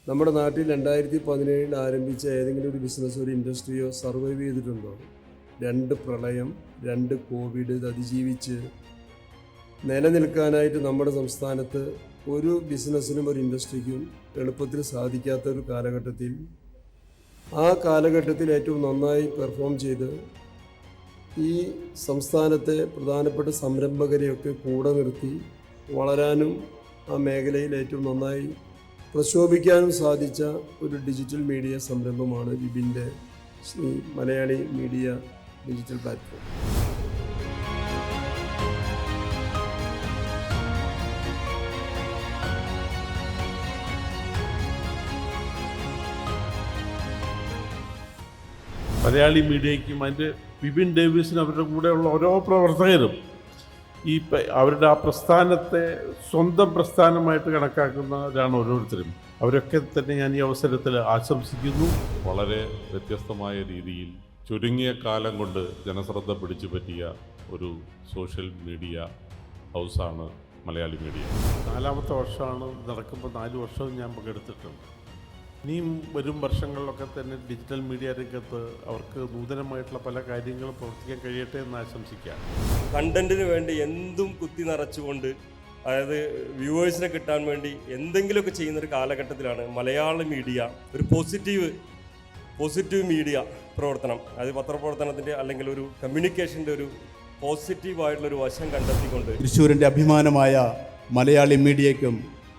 നമ്മുടെ നാട്ടിൽ 2017 ആരംഭിച്ച ഏതെങ്കിലും ഒരു ബിസിനസ്, ഒരു ഇൻഡസ്ട്രിയോ സർവൈവ് ചെയ്തിട്ടുണ്ടോ? 2 പ്രളയം, 2 കോവിഡ് അതിജീവിച്ച് നിലനിൽക്കാനായിട്ട് നമ്മുടെ സംസ്ഥാനത്ത് ഒരു ബിസിനസ്സിനും ഒരു ഇൻഡസ്ട്രിക്കും എളുപ്പത്തിൽ സാധിക്കാത്ത ഒരു കാലഘട്ടത്തിൽ, ആ കാലഘട്ടത്തിൽ ഏറ്റവും നന്നായി പെർഫോം ചെയ്ത് ഈ സംസ്ഥാനത്തെ പ്രധാനപ്പെട്ട സംരംഭകരെയൊക്കെ കൂടെ നിർത്തി വളരാനും ആ മേഖലയിൽ ഏറ്റവും നന്നായി പ്രശോഭിക്കാനും സാധിച്ച ഒരു ഡിജിറ്റൽ മീഡിയ സംരംഭമാണ് വിപിൻ്റെ Malayali media digital platform. Malayali മീഡിയയ്ക്കും അതിൻ്റെ വിപിൻ ഡേവിസിനും അവരുടെ കൂടെയുള്ള ഓരോ പ്രവർത്തകരും അവരുടെ ആ പ്രസ്ഥാനത്തെ സ്വന്തം പ്രസ്ഥാനമായിട്ട് കണക്കാക്കുന്നവരാണ് ഓരോരുത്തരും. അവരൊക്കെ തന്നെ ഞാൻ ഈ അവസരത്തിൽ ആശംസിക്കുന്നു. വളരെ വ്യത്യസ്തമായ രീതിയിൽ ചുരുങ്ങിയ കാലം കൊണ്ട് ജനശ്രദ്ധ പിടിച്ചു പറ്റിയ ഒരു സോഷ്യൽ മീഡിയ ഹൗസാണ് മലയാളി മീഡിയ. 4ാമത്തെ വർഷമാണ് നടക്കുമ്പോൾ. 4 വർഷവും ഞാൻ പങ്കെടുത്തിട്ടുണ്ട്. ഇനിയും വരും വർഷങ്ങളിലൊക്കെ തന്നെ ഡിജിറ്റൽ മീഡിയ രംഗത്ത് അവർക്ക് നൂതനമായിട്ടുള്ള പല കാര്യങ്ങളും പ്രവർത്തിക്കാൻ കഴിയട്ടെ എന്ന് ആശംസിക്കാം. കണ്ടന്റിന് വേണ്ടി എന്തും കുത്തി നിറച്ചുകൊണ്ട്, അതായത് വ്യൂവേഴ്സിനെ കിട്ടാൻ വേണ്ടി എന്തെങ്കിലുമൊക്കെ ചെയ്യുന്നൊരു കാലഘട്ടത്തിലാണ് മലയാള മീഡിയ ഒരു പോസിറ്റീവ് മീഡിയ പ്രവർത്തനം, അതായത് പത്രപ്രവർത്തനത്തിൻ്റെ അല്ലെങ്കിൽ ഒരു കമ്മ്യൂണിക്കേഷൻ്റെ ഒരു പോസിറ്റീവായിട്ടുള്ളൊരു വശം കണ്ടെത്തിക്കൊണ്ട് തൃശ്ശൂരിൻ്റെ അഭിമാനമായ മലയാളി മീഡിയയ്ക്കും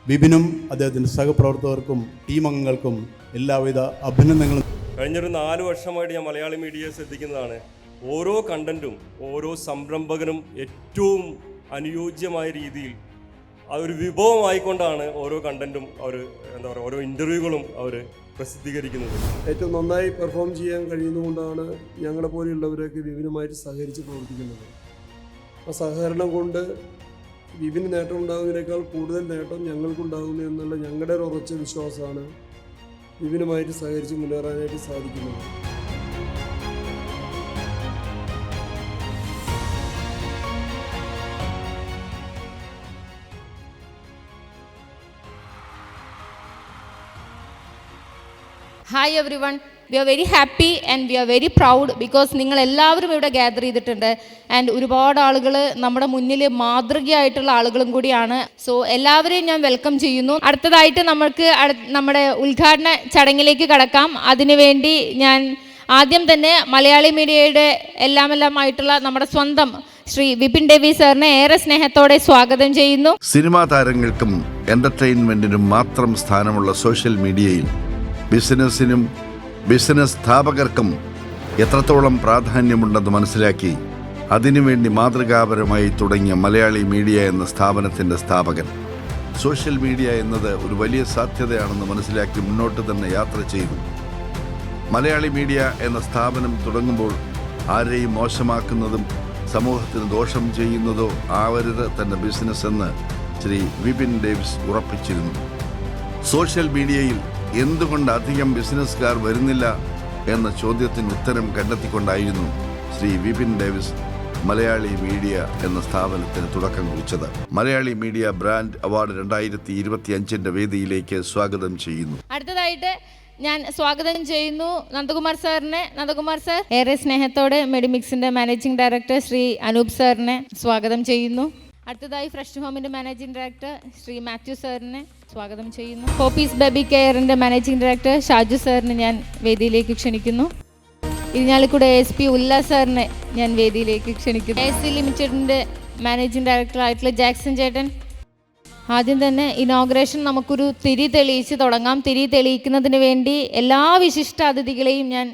വിപിനും അദ്ദേഹത്തിൻ്റെ സഹപ്രവർത്തകർക്കും ടീം അംഗങ്ങൾക്കും എല്ലാവിധ അഭിനന്ദനങ്ങളും. കഴിഞ്ഞൊരു 4 വർഷമായിട്ട് ഞാൻ മലയാളി മീഡിയയെ ശ്രദ്ധിക്കുന്നതാണ്. ഓരോ കണ്ടന്റും ഓരോ സംരംഭകനും ഏറ്റവും അനുയോജ്യമായ രീതിയിൽ അതൊരു വിഭവമായിക്കൊണ്ടാണ് ഓരോ കണ്ടന്റും അവർ ഓരോ ഇൻ്റർവ്യൂകളും അവർ പ്രസിദ്ധീകരിക്കുന്നത്. ഏറ്റവും നന്നായി പെർഫോം ചെയ്യാൻ കഴിയുന്നതുകൊണ്ടാണ് ഞങ്ങളെ പോലെയുള്ളവരൊക്കെ വിപിനുമായിട്ട് സഹകരിച്ച് പ്രവർത്തിക്കുന്നത്. ആ സഹകരണം കൊണ്ട് വിപിന് നേട്ടം ഉണ്ടാകുന്നതിനേക്കാൾ കൂടുതൽ നേട്ടം ഞങ്ങൾക്കുണ്ടാകുന്നു എന്നുള്ള ഞങ്ങളുടെ ഒരു ഉറച്ച വിശ്വാസമാണ് വിപിനുമായിട്ട് സഹകരിച്ച് മുന്നേറാനായിട്ട് സാധിക്കുന്നത്. Hi everyone, we are very happy and we are very proud because നിങ്ങൾ എല്ലാവരും ഇവിടെ ഗ്യാദർ ചെയ്തിട്ടുണ്ട്. ആൻഡ് ഒരുപാട് ആളുകൾ നമ്മുടെ മുന്നിൽ മാതൃകയായിട്ടുള്ള ആളുകളും കൂടിയാണ്. സോ എല്ലാവരെയും ഞാൻ വെൽക്കം ചെയ്യുന്നു. അടുത്തതായിട്ട് നമുക്ക് നമ്മുടെ ഉദ്ഘാടന ചടങ്ങിലേക്ക് കടക്കാം. അതിനുവേണ്ടി ഞാൻ ആദ്യം തന്നെ മലയാളി മീഡിയയുടെ എല്ലാമായിട്ടുള്ള നമ്മുടെ സ്വന്തം ശ്രീ വിപിൻ ഡേവിസ് സാറിനെ ഏറെ സ്നേഹത്തോടെ സ്വാഗതം ചെയ്യുന്നു. സിനിമാ താരങ്ങൾക്കും എന്റർടൈൻമെന്റിനും മാത്രം സ്ഥാനമുള്ള സോഷ്യൽ മീഡിയയിൽ ബിസിനസ്സിനും ബിസിനസ് സ്ഥാപകർക്കും എത്രത്തോളം പ്രാധാന്യമുണ്ടെന്ന് മനസ്സിലാക്കി അതിനുവേണ്ടി മാതൃകാപരമായി തുടങ്ങിയ മലയാളി മീഡിയ എന്ന സ്ഥാപനത്തിൻ്റെ സ്ഥാപകൻ. സോഷ്യൽ മീഡിയ എന്നത് ഒരു വലിയ സാധ്യതയാണെന്ന് മനസ്സിലാക്കി മുന്നോട്ട് തന്നെ യാത്ര ചെയ്തു. മലയാളി മീഡിയ എന്ന സ്ഥാപനം തുടങ്ങുമ്പോൾ ആരെയും മോശമാക്കുന്നതും സമൂഹത്തിന് ദോഷം ചെയ്യുന്നതോ ആവരുത് തൻ്റെ ബിസിനസ് എന്ന് ശ്രീ വിപിൻ ഡേവിസ് ഉറപ്പിച്ചിരുന്നു. സോഷ്യൽ മീഡിയയിൽ എന്തുകൊണ്ട് അധികം ബിസിനസ്സുകാർ വരുന്നില്ല എന്ന ചോദ്യത്തിന് ഉത്തരം കണ്ടെത്തിക്കൊണ്ടായിരുന്നു ശ്രീ വിപിൻ ഡേവിസ് മലയാളി മീഡിയ എന്ന സ്ഥാപനത്തിന് തുടക്കം കുറിച്ചത്. മലയാളി മീഡിയ ബ്രാൻഡ് അവാർഡ് 2025 വേദിയിലേക്ക് സ്വാഗതം ചെയ്യുന്നു. അടുത്തതായിട്ട് ഞാൻ സ്വാഗതം ചെയ്യുന്നു നന്ദകുമാർ സാറിനെ. നന്ദകുമാർ സാർ ഏറെ സ്നേഹത്തോടെ മെഡിമിക്സിന്റെ മാനേജിംഗ് ഡയറക്ടർ ശ്രീ അനൂപ് സാറിനെ സ്വാഗതം ചെയ്യുന്നു. അടുത്തതായി ഫ്രഷ് ഹോമിന്റെ മാനേജിംഗ് ഡയറക്ടർ ശ്രീ മാത്യു സാറിനെ സ്വാഗതം ചെയ്യുന്നു. ഹോപ്പീസ് ബേബി കെയറിന്റെ മാനേജിംഗ് ഡയറക്ടർ ഷാജു സാറിനെ ഞാൻ വേദിയിലേക്ക് ക്ഷണിക്കുന്നു. ഇരിഞ്ഞാലിക്കുട SP ഉല്ലാസ് സാറിനെ ഞാൻ വേദിയിലേക്ക് ക്ഷണിക്കുന്നു. AC ലിമിറ്റഡിന്റെ മാനേജിംഗ് ഡയറക്ടർ ആയിട്ടുള്ള ജാക്സൺ ചേട്ടൻ. ആദ്യം തന്നെ ഇനോഗ്രേഷൻ നമുക്കൊരു തിരി തെളിയിച്ച് തുടങ്ങാം. തിരി തെളിയിക്കുന്നതിന് വേണ്ടി എല്ലാ വിശിഷ്ട അതിഥികളെയും ഞാൻ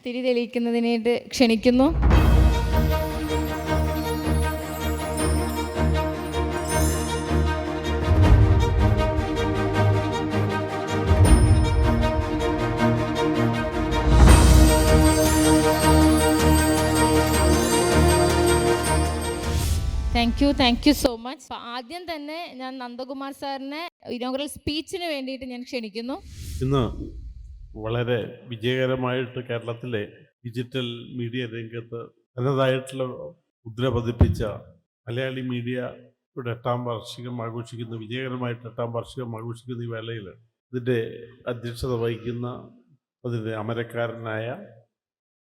തിരി തെളിയിക്കുന്നതിനായിട്ട് ക്ഷണിക്കുന്നു. Thank you so much. ആദ്യം തന്നെ ഞാൻ നന്ദകുമാർ സാറിനെ ഇനോഗ്രൽ സ്പീച്ചിന് വേണ്ടിയിട്ട് ഞാൻ ക്ഷണിക്കുന്നു. ഇന്ന് വളരെ വിജയകരമായിട്ട് കേരളത്തിലെ ഡിജിറ്റൽ മീഡിയ രംഗത്ത് തനതായിട്ടുള്ള മുദ്ര പതിപ്പിച്ച മലയാളി മീഡിയയുടെ 8ാം വാർഷികം ആഘോഷിക്കുന്ന, വിജയകരമായിട്ട് 8ാം വാർഷികം ആഘോഷിക്കുന്ന ഈ വേളയിൽ ഇതിൻ്റെ അധ്യക്ഷത വഹിക്കുന്ന അതിൻ്റെ അമരക്കാരനായ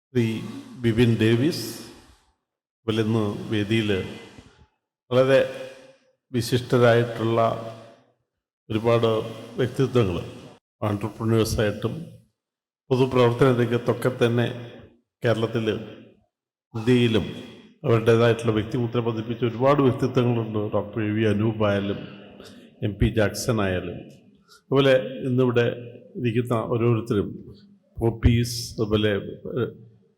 ശ്രീ ബിപിൻ ഡേവിസ്. അതുപോലെ ഇന്ന് വേദിയിൽ വളരെ വിശിഷ്ടരായിട്ടുള്ള ഒരുപാട് വ്യക്തിത്വങ്ങൾ ആൻട്രപ്രനേഴ്സായിട്ടും പൊതുപ്രവർത്തന രംഗത്തൊക്കെ തന്നെ കേരളത്തിൽ ഇന്ത്യയിലും അവരുടേതായിട്ടുള്ള വ്യക്തിമുദ്ര പതിപ്പിച്ച ഒരുപാട് വ്യക്തിത്വങ്ങളുണ്ട്. ഡോക്ടർ എ വി അനൂപ് ആയാലും MP ജാക്സൺ ആയാലും അതുപോലെ ഇന്നിവിടെ ഇരിക്കുന്ന ഓരോരുത്തരും പോപ്പീസ്, അതുപോലെ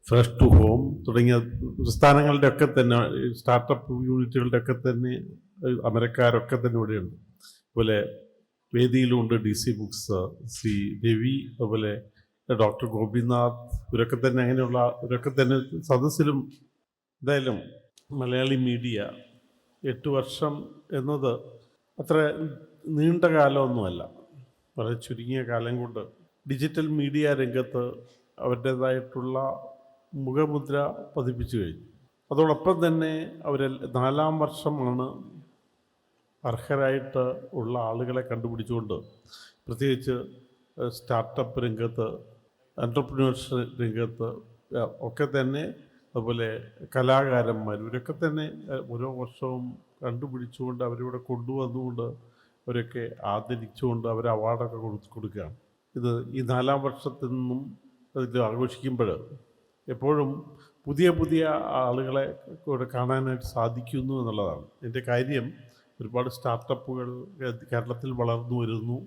ഫ്രഷ് ടു ഹോം തുടങ്ങിയ പ്രസ്ഥാനങ്ങളുടെ ഒക്കെ തന്നെ സ്റ്റാർട്ടപ്പ് യൂണിറ്റുകളുടെ ഒക്കെ തന്നെ അമരക്കാരൊക്കെ തന്നെ ഇവിടെയുണ്ട്. അതുപോലെ വേദിയിലുണ്ട് DC ബുക്സ്, ശ്രീ രവി, അതുപോലെ ഡോക്ടർ ഗോപിനാഥ്, ഇവരൊക്കെ തന്നെ അങ്ങനെയുള്ള ഇവരൊക്കെ തന്നെ സദസ്സിലും. എന്തായാലും മലയാളി മീഡിയ 8 വർഷം എന്നത് അത്ര നീണ്ട കാലമൊന്നുമല്ല. വളരെ ചുരുങ്ങിയ കാലം കൊണ്ട് ഡിജിറ്റൽ മീഡിയ രംഗത്ത് അവരുടേതായിട്ടുള്ള മുഖമുദ്ര പതിപ്പിച്ചു കഴിഞ്ഞു. അതോടൊപ്പം തന്നെ അവർ 4-ാം വർഷമാണ് അർഹരായിട്ട് ഉള്ള ആളുകളെ കണ്ടുപിടിച്ചുകൊണ്ട് പ്രത്യേകിച്ച് സ്റ്റാർട്ടപ്പ് രംഗത്ത്, എൻ്റർപ്രന്യൂർസ് രംഗത്ത് ഒക്കെ തന്നെ, അതുപോലെ കലാകാരന്മാർ, ഇവരൊക്കെ തന്നെ ഓരോ വർഷവും കണ്ടുപിടിച്ചുകൊണ്ട് അവരിവിടെ കൊണ്ടുവന്നുകൊണ്ട് അവരൊക്കെ ആദരിച്ചുകൊണ്ട് അവർ അവാർഡൊക്കെ കൊടുക്കുകയാണ്. ഇത് ഈ 4-ാം വർഷത്തിൽ നിന്നും ഇതിൽ ആഘോഷിക്കുമ്പോൾ എപ്പോഴും പുതിയ പുതിയ ആളുകളെ ഇവിടെ കാണാനായിട്ട് സാധിക്കുന്നു എന്നുള്ളതാണ്. ഇതിൻ്റെ കാര്യം ഒരുപാട് സ്റ്റാർട്ടപ്പുകൾ കേരളത്തിൽ വളർന്നു വരുന്നു.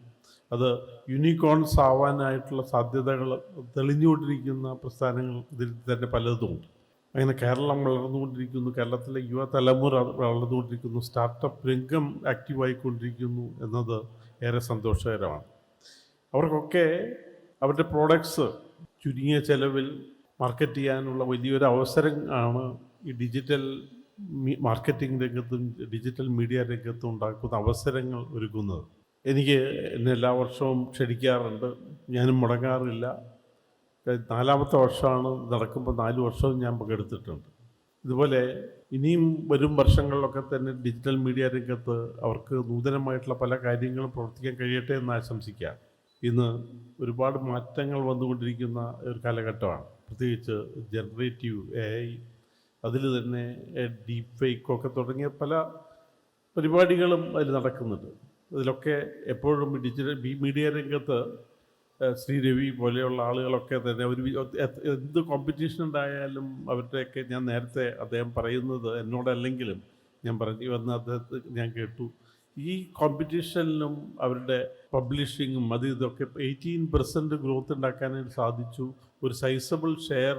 അത് യൂണിക്കോൺസ് ആവാനായിട്ടുള്ള സാധ്യതകൾ തെളിഞ്ഞുകൊണ്ടിരിക്കുന്ന പ്രസ്ഥാനങ്ങൾ ഇതിൽ തന്നെ പലതുമുണ്ട്. അങ്ങനെ കേരളം വളർന്നുകൊണ്ടിരിക്കുന്നു, കേരളത്തിലെ യുവതലമുറ വളർന്നുകൊണ്ടിരിക്കുന്നു, സ്റ്റാർട്ടപ്പ് രംഗം ആക്റ്റീവായിക്കൊണ്ടിരിക്കുന്നു എന്നത് ഏറെ സന്തോഷകരമാണ്. അവർക്കൊക്കെ അവരുടെ പ്രോഡക്ട്സ് ചുരുങ്ങിയ ചെലവിൽ മാർക്കറ്റ് ചെയ്യാനുള്ള വലിയൊരു അവസരം ആണ് ഈ ഡിജിറ്റൽ മാർക്കറ്റിംഗ് രംഗത്തും ഡിജിറ്റൽ മീഡിയ രംഗത്തും ഉണ്ടാക്കുന്ന അവസരങ്ങൾ ഒരുക്കുന്നത്. എനിക്ക് എന്നെ എല്ലാ വർഷവും ക്ഷണിക്കാറുണ്ട്, ഞാനും മുടങ്ങാറില്ല. 4-ാമത്തെ വർഷമാണ് നടക്കുമ്പോൾ 4 വർഷവും ഞാൻ പങ്കെടുത്തിട്ടുണ്ട്. ഇതുപോലെ ഇനിയും വരും വർഷങ്ങളിലൊക്കെ തന്നെ ഡിജിറ്റൽ മീഡിയ രംഗത്ത് അവർക്ക് നൂതനമായിട്ടുള്ള പല കാര്യങ്ങളും പ്രവർത്തിക്കാൻ കഴിയട്ടെ എന്ന് ആശംസിക്കാം. ഇന്ന് ഒരുപാട് മാറ്റങ്ങൾ വന്നുകൊണ്ടിരിക്കുന്ന ഒരു കാലഘട്ടമാണ്. പ്രത്യേകിച്ച് ജനറേറ്റീവ് AI, അതിൽ തന്നെ ഡീപ്പ് ഫേക്കൊക്കെ തുടങ്ങിയ പല പരിപാടികളും അതിൽ നടക്കുന്നുണ്ട്. അതിലൊക്കെ എപ്പോഴും ഡിജിറ്റൽ മീഡിയ രംഗത്ത് ശ്രീ രവി പോലെയുള്ള ആളുകളൊക്കെ തന്നെ ഒരു എന്ത് കോമ്പറ്റീഷൻ ഉണ്ടായാലും അവരുടെയൊക്കെ ഞാൻ നേരത്തെ അദ്ദേഹം പറയുന്നത് എന്നോടല്ലെങ്കിലും ഞാൻ പറഞ്ഞു വന്ന് അദ്ദേഹത്തെ ഞാൻ കേട്ടു. ഈ കോമ്പറ്റീഷനിലും അവരുടെ പബ്ലിഷിങ്ങും അത് ഇതൊക്കെ 18% ഗ്രോത്ത് ഉണ്ടാക്കാനായിട്ട് സാധിച്ചു. ഒരു സൈസബിൾ ഷെയർ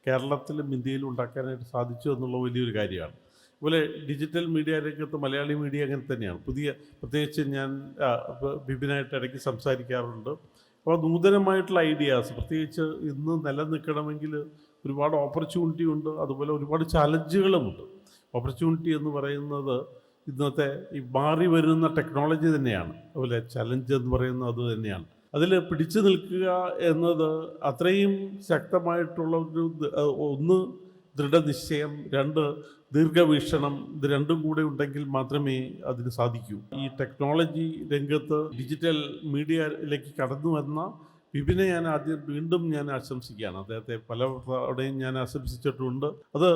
കേരളത്തിലും ഇന്ത്യയിലും ഉണ്ടാക്കാനായിട്ട് സാധിച്ചു എന്നുള്ള വലിയൊരു കാര്യമാണ്. അതുപോലെ ഡിജിറ്റൽ മീഡിയ രംഗത്ത് മലയാളി മീഡിയ അങ്ങനെ തന്നെയാണ്. പ്രത്യേകിച്ച് ഞാൻ ബിപിനായിട്ട് ഇടയ്ക്ക് സംസാരിക്കാറുണ്ട്. അപ്പോൾ നൂതനമായിട്ടുള്ള ഐഡിയാസ്, പ്രത്യേകിച്ച് ഇന്ന് നിലനിൽക്കണമെങ്കിൽ ഒരുപാട് ഓപ്പർച്യൂണിറ്റി ഉണ്ട്, അതുപോലെ ഒരുപാട് ചാലഞ്ചുകളുമുണ്ട്. ഓപ്പർച്യൂണിറ്റി എന്ന് പറയുന്നത് ഇന്നത്തെ ഈ മാറി വരുന്ന ടെക്നോളജി തന്നെയാണ്. അതുപോലെ ചലഞ്ച് എന്ന് പറയുന്നത് അത് തന്നെയാണ്. അതിൽ പിടിച്ചു നിൽക്കുക എന്നത് അത്രയും ശക്തമായിട്ടുള്ള ഒന്ന് ദൃഢനിശ്ചയം, 2 ദീർഘവീക്ഷണം, ഇത് രണ്ടും കൂടെ ഉണ്ടെങ്കിൽ മാത്രമേ അതിന് സാധിക്കൂ. ഈ ടെക്നോളജി രംഗത്ത് ഡിജിറ്റൽ മീഡിയയിലേക്ക് കടന്നു വന്ന വിപിനെ ഞാൻ വീണ്ടും ഞാൻ ആശംസിക്കുകയാണ്. അദ്ദേഹത്തെ പലവിടെയും ഞാൻ ആശംസിച്ചിട്ടുണ്ട്. അത്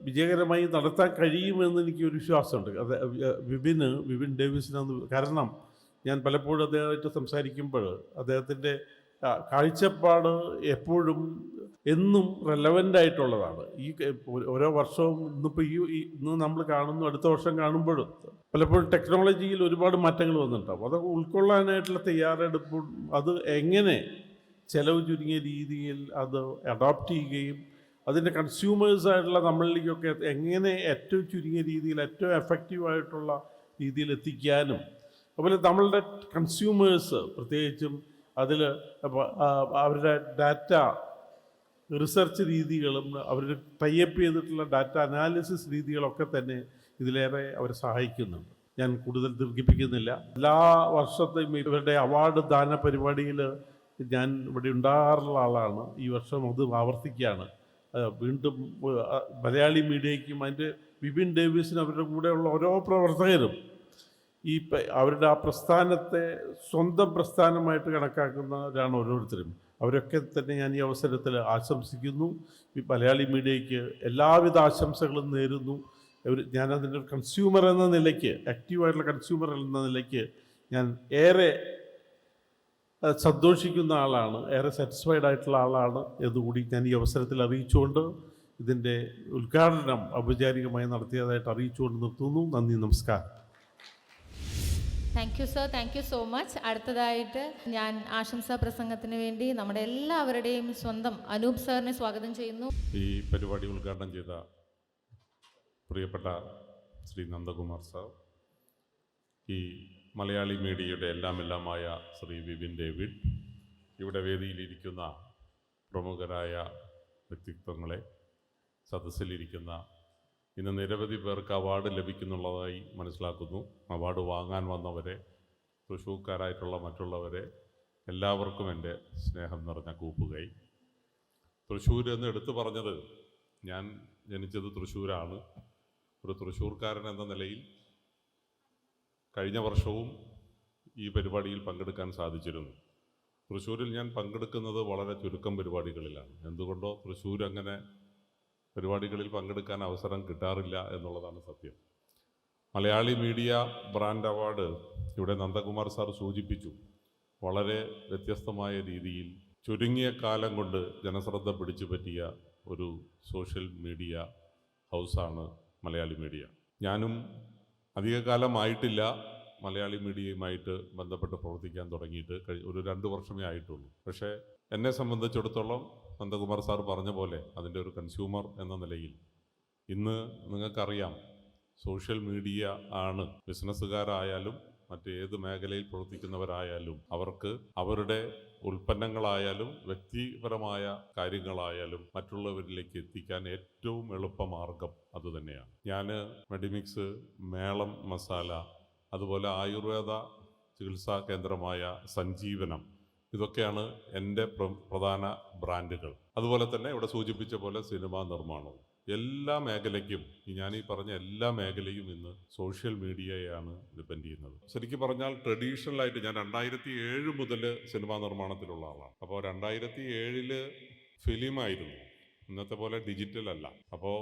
വിജയകരമായി നടത്താൻ കഴിയുമെന്ന് എനിക്കൊരു വിശ്വാസമുണ്ട്. അത് വിപിൻ ഡേവിസിനന്ന്. കാരണം ഞാൻ പലപ്പോഴും അദ്ദേഹമായിട്ട് സംസാരിക്കുമ്പോൾ അദ്ദേഹത്തിൻ്റെ കാഴ്ചപ്പാട് എപ്പോഴും എന്നും റെലവൻ്റ് ആയിട്ടുള്ളതാണ്. ഈ ഓരോ വർഷവും ഇന്നിപ്പോൾ ഇന്ന് നമ്മൾ കാണുന്നു, അടുത്ത വർഷം കാണുമ്പോഴും പലപ്പോഴും ടെക്നോളജിയിൽ ഒരുപാട് മാറ്റങ്ങൾ വന്നിട്ടുണ്ടാവും. അതൊക്കെ ഉൾക്കൊള്ളാനായിട്ടുള്ള തയ്യാറെടുപ്പും അത് എങ്ങനെ ചെലവ് ചുരുങ്ങിയ രീതിയിൽ അത് അഡോപ്റ്റ് ചെയ്യുകയും അതിൻ്റെ കൺസ്യൂമേഴ്സായിട്ടുള്ള നമ്മളിലേക്കൊക്കെ എങ്ങനെ ഏറ്റവും ചുരുങ്ങിയ രീതിയിൽ ഏറ്റവും എഫക്റ്റീവായിട്ടുള്ള രീതിയിൽ എത്തിക്കാനും, അതുപോലെ നമ്മളുടെ കൺസ്യൂമേഴ്സ് പ്രത്യേകിച്ചും അതിൽ അവരുടെ ഡാറ്റ റിസർച്ച് രീതികളും അവർ ടൈപ്പ് ചെയ്തിട്ടുള്ള ഡാറ്റ അനാലിസിസ് രീതികളൊക്കെ തന്നെ ഇതിലേറെ അവരെ സഹായിക്കുന്നുണ്ട്. ഞാൻ കൂടുതൽ ദീർഘിപ്പിക്കുന്നില്ല. എല്ലാ വർഷത്തെയും ഇവരുടെ അവാർഡ് ദാന പരിപാടിയിൽ ഞാൻ ഇവിടെ ഉണ്ടാകാറുള്ള ആളാണ്. ഈ വർഷം അത് ആവർത്തിക്കുകയാണ്. വീണ്ടും മലയാളി മീഡിയയ്ക്കും അതിൻ്റെ ബിപിൻ ഡേവിസിനും അവരുടെ കൂടെയുള്ള ഓരോ പ്രവർത്തകരും അവരുടെ ആ പ്രസ്ഥാനത്തെ സ്വന്തം പ്രസ്ഥാനമായിട്ട് കണക്കാക്കുന്നവരാണ് ഓരോരുത്തരും. അവരൊക്കെ തന്നെ ഞാൻ ഈ അവസരത്തിൽ ആശംസിക്കുന്നു. ഈ മലയാളി മീഡിയയ്ക്ക് എല്ലാവിധ ആശംസകളും നേരുന്നു. ഞാനതിൻ്റെ ഒരു കൺസ്യൂമർ എന്ന നിലയ്ക്ക്, ആക്റ്റീവായിട്ടുള്ള കൺസ്യൂമർ എന്ന നിലയ്ക്ക് ഞാൻ ഏറെ സന്തോഷിക്കുന്ന ആളാണ്, ഏറെ സാറ്റിസ്ഫൈഡ് ആയിട്ടുള്ള ആളാണ് എന്നുകൂടി ഞാൻ ഈ അവസരത്തിൽ അറിയിച്ചുകൊണ്ട് ഇതിൻ്റെ ഉദ്ഘാടനം ഔപചാരികമായി നടത്തിയതായിട്ട് അറിയിച്ചുകൊണ്ട് നിർത്തുന്നു. നന്ദി, നമസ്കാരം. Thank you sir, thank you so much. അടുത്തതായിട്ട് ഞാൻ ആശംസാ പ്രസംഗത്തിന് വേണ്ടി നമ്മുടെ എല്ലാവരുടെയും സ്വന്തം അനൂപ് സാറിനെ സ്വാഗതം ചെയ്യുന്നു. ഈ പരിപാടി ഉദ്ഘാടനം ചെയ്ത പ്രിയപ്പെട്ട ശ്രീ നന്ദകുമാർ സാർ, ഈ മലയാളി മീഡിയയുടെ എല്ലാമായ ശ്രീ വിപിൻ ഡേവിഡ്, ഇവിടെ വേദിയിലിരിക്കുന്ന പ്രമുഖരായ വ്യക്തിത്വങ്ങളെ, സദസ്സിലിരിക്കുന്ന ഇന്ന് നിരവധി പേർക്ക് അവാർഡ് ലഭിക്കുന്നുള്ളതായി മനസ്സിലാക്കുന്നു. അവാർഡ് വാങ്ങാൻ വന്നവരെ, തൃശ്ശൂർക്കാരായിട്ടുള്ള മറ്റുള്ളവരെ എല്ലാവർക്കും എൻ്റെ സ്നേഹം നിറഞ്ഞ കൂപ്പുകൈ. തൃശ്ശൂർ എന്ന് എടുത്തു പറഞ്ഞത്, ഞാൻ ജനിച്ചത് തൃശ്ശൂരാണ്. ഒരു തൃശ്ശൂർക്കാരൻ എന്ന നിലയിൽ കഴിഞ്ഞ വർഷവും ഈ പരിപാടിയിൽ പങ്കെടുക്കാൻ സാധിച്ചിരുന്നു. തൃശ്ശൂരിൽ ഞാൻ പങ്കെടുക്കുന്നത് വളരെ ചുരുക്കം പരിപാടികളിലാണ്. എന്തുകൊണ്ടോ തൃശ്ശൂർ അങ്ങനെ പരിപാടികളിൽ പങ്കെടുക്കാൻ അവസരം കിട്ടാറില്ല എന്നുള്ളതാണ് സത്യം. മലയാളി മീഡിയ ബ്രാൻഡ് അവാർഡ് ഇവിടെ നന്ദകുമാർ സാർ സൂചിപ്പിച്ചു. വളരെ വ്യത്യസ്തമായ രീതിയിൽ ചുരുങ്ങിയ കാലം കൊണ്ട് ജനശ്രദ്ധ പിടിച്ചു പറ്റിയ ഒരു സോഷ്യൽ മീഡിയ ഹൗസാണ് മലയാളി മീഡിയ. ഞാനും അധികകാലമായിട്ടില്ല മലയാളി മീഡിയയുമായിട്ട് ബന്ധപ്പെട്ട് പ്രവർത്തിക്കാൻ തുടങ്ങിയിട്ട്. ഒരു 2 വർഷമേ ആയിട്ടുള്ളൂ. പക്ഷേ എന്നെ സംബന്ധിച്ചിടത്തോളം നന്ദകുമാർ സാർ പറഞ്ഞ പോലെ അതിൻ്റെ ഒരു കൺസ്യൂമർ എന്ന നിലയിൽ ഇന്ന് നിങ്ങൾക്കറിയാം, സോഷ്യൽ മീഡിയ ആണ് ബിസിനസ്സുകാരായാലും മറ്റേത് മേഖലയിൽ പ്രവർത്തിക്കുന്നവരായാലും അവർക്ക് അവരുടെ ഉൽപ്പന്നങ്ങളായാലും വ്യക്തിപരമായ കാര്യങ്ങളായാലും മറ്റുള്ളവരിലേക്ക് എത്തിക്കാൻ ഏറ്റവും എളുപ്പമാർഗം അതുതന്നെയാണ്. ഞാൻ മെഡിമിക്സ്, മേളം മസാല, അതുപോലെ ആയുർവേദ ചികിത്സാ കേന്ദ്രമായ സഞ്ജീവനം, ഇതൊക്കെയാണ് എൻ്റെ പ്രധാന ബ്രാൻഡുകൾ. അതുപോലെ തന്നെ ഇവിടെ സൂചിപ്പിച്ച പോലെ സിനിമാ നിർമ്മാണവും. എല്ലാ മേഖലയ്ക്കും, ഞാൻ ഈ പറഞ്ഞ എല്ലാ മേഖലയും ഇന്ന് സോഷ്യൽ മീഡിയയാണ് ഡിപ്പെൻഡ് ചെയ്യുന്നത്. ശരിക്കും പറഞ്ഞാൽ ട്രഡീഷണലായിട്ട് ഞാൻ 2007 മുതൽ സിനിമാ നിർമ്മാണത്തിലുള്ള ആളാണ്. അപ്പോൾ 2007 ഫിലിമായിരുന്നു, ഇന്നത്തെ പോലെ ഡിജിറ്റൽ അല്ല. അപ്പോൾ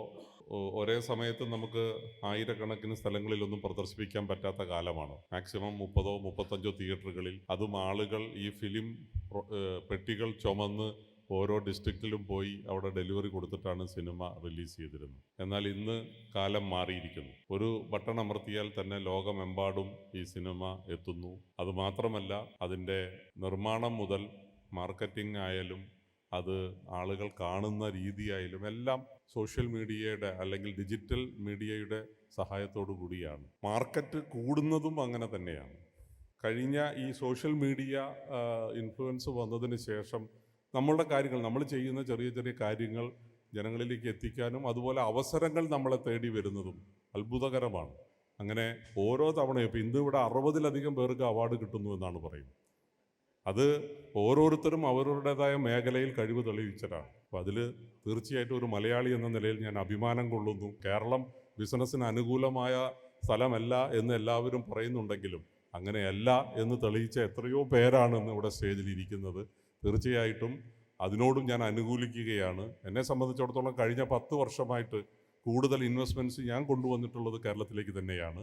ഒരേ സമയത്ത് നമുക്ക് ആയിരക്കണക്കിന് സ്ഥലങ്ങളിലൊന്നും പ്രദർശിപ്പിക്കാൻ പറ്റാത്ത കാലമാണ്. മാക്സിമം 30-35 തിയേറ്ററുകളിൽ, അതും ആളുകൾ ഈ ഫിലിം പെട്ടികൾ ചുമന്ന് ഓരോ ഡിസ്ട്രിക്റ്റിലും പോയി അവിടെ ഡെലിവറി കൊടുത്തിട്ടാണ് സിനിമ റിലീസ് ചെയ്തിരുന്നത്. എന്നാൽ ഇന്ന് കാലം മാറിയിരിക്കുന്നു. ഒരു ബട്ടൺ അമർത്തിയാൽ തന്നെ ലോകമെമ്പാടും ഈ സിനിമ എത്തുന്നു. അതുമാത്രമല്ല, അതിൻ്റെ നിർമ്മാണം മുതൽ മാർക്കറ്റിംഗ് ആയാലും അത് ആളുകൾ കാണുന്ന രീതിയായാലും എല്ലാം സോഷ്യൽ മീഡിയയുടെ അല്ലെങ്കിൽ ഡിജിറ്റൽ മീഡിയയുടെ സഹായത്തോടു കൂടിയാണ്. മാർക്കറ്റ് കൂടുന്നതും അങ്ങനെ തന്നെയാണ്. കഴിഞ്ഞ ഈ സോഷ്യൽ മീഡിയ ഇൻഫ്ലുവൻസ് വന്നതിന് ശേഷം നമ്മളുടെ കാര്യങ്ങൾ, നമ്മൾ ചെയ്യുന്ന ചെറിയ ചെറിയ കാര്യങ്ങൾ ജനങ്ങളിലേക്ക് എത്തിക്കാനും അതുപോലെ അവസരങ്ങൾ നമ്മളെ തേടി വരുന്നതും അത്ഭുതകരമാണ്. അങ്ങനെ ഓരോ തവണയും ഇപ്പോൾ ഇന്ന് ഇവിടെ 60-ലധികം പേർക്ക് അവാർഡ് കിട്ടുന്നു എന്നാണ് പറയുന്നത്. അത് ഓരോരുത്തരും അവരവരുടേതായ മേഖലയിൽ കഴിവ് തെളിയിച്ചതാണ്. അപ്പോൾ അതിൽ തീർച്ചയായിട്ടും ഒരു മലയാളി എന്ന നിലയിൽ ഞാൻ അഭിമാനം കൊള്ളുന്നു. കേരളം ബിസിനസ്സിന് അനുകൂലമായ സ്ഥലമല്ല എന്ന് എല്ലാവരും പറയുന്നുണ്ടെങ്കിലും അങ്ങനെയല്ല എന്ന് തെളിയിച്ച എത്രയോ പേരാണെന്ന് ഇവിടെ സ്റ്റേജിൽ ഇരിക്കുന്നത്. തീർച്ചയായിട്ടും അതിനോടും ഞാൻ അനുകൂലിക്കുകയാണ്. എന്നെ സംബന്ധിച്ചിടത്തോളം കഴിഞ്ഞ 10 വർഷമായിട്ട് കൂടുതൽ ഇൻവെസ്റ്റ്മെൻറ്റ്സ് ഞാൻ കൊണ്ടുവന്നിട്ടുള്ളത് കേരളത്തിലേക്ക് തന്നെയാണ്.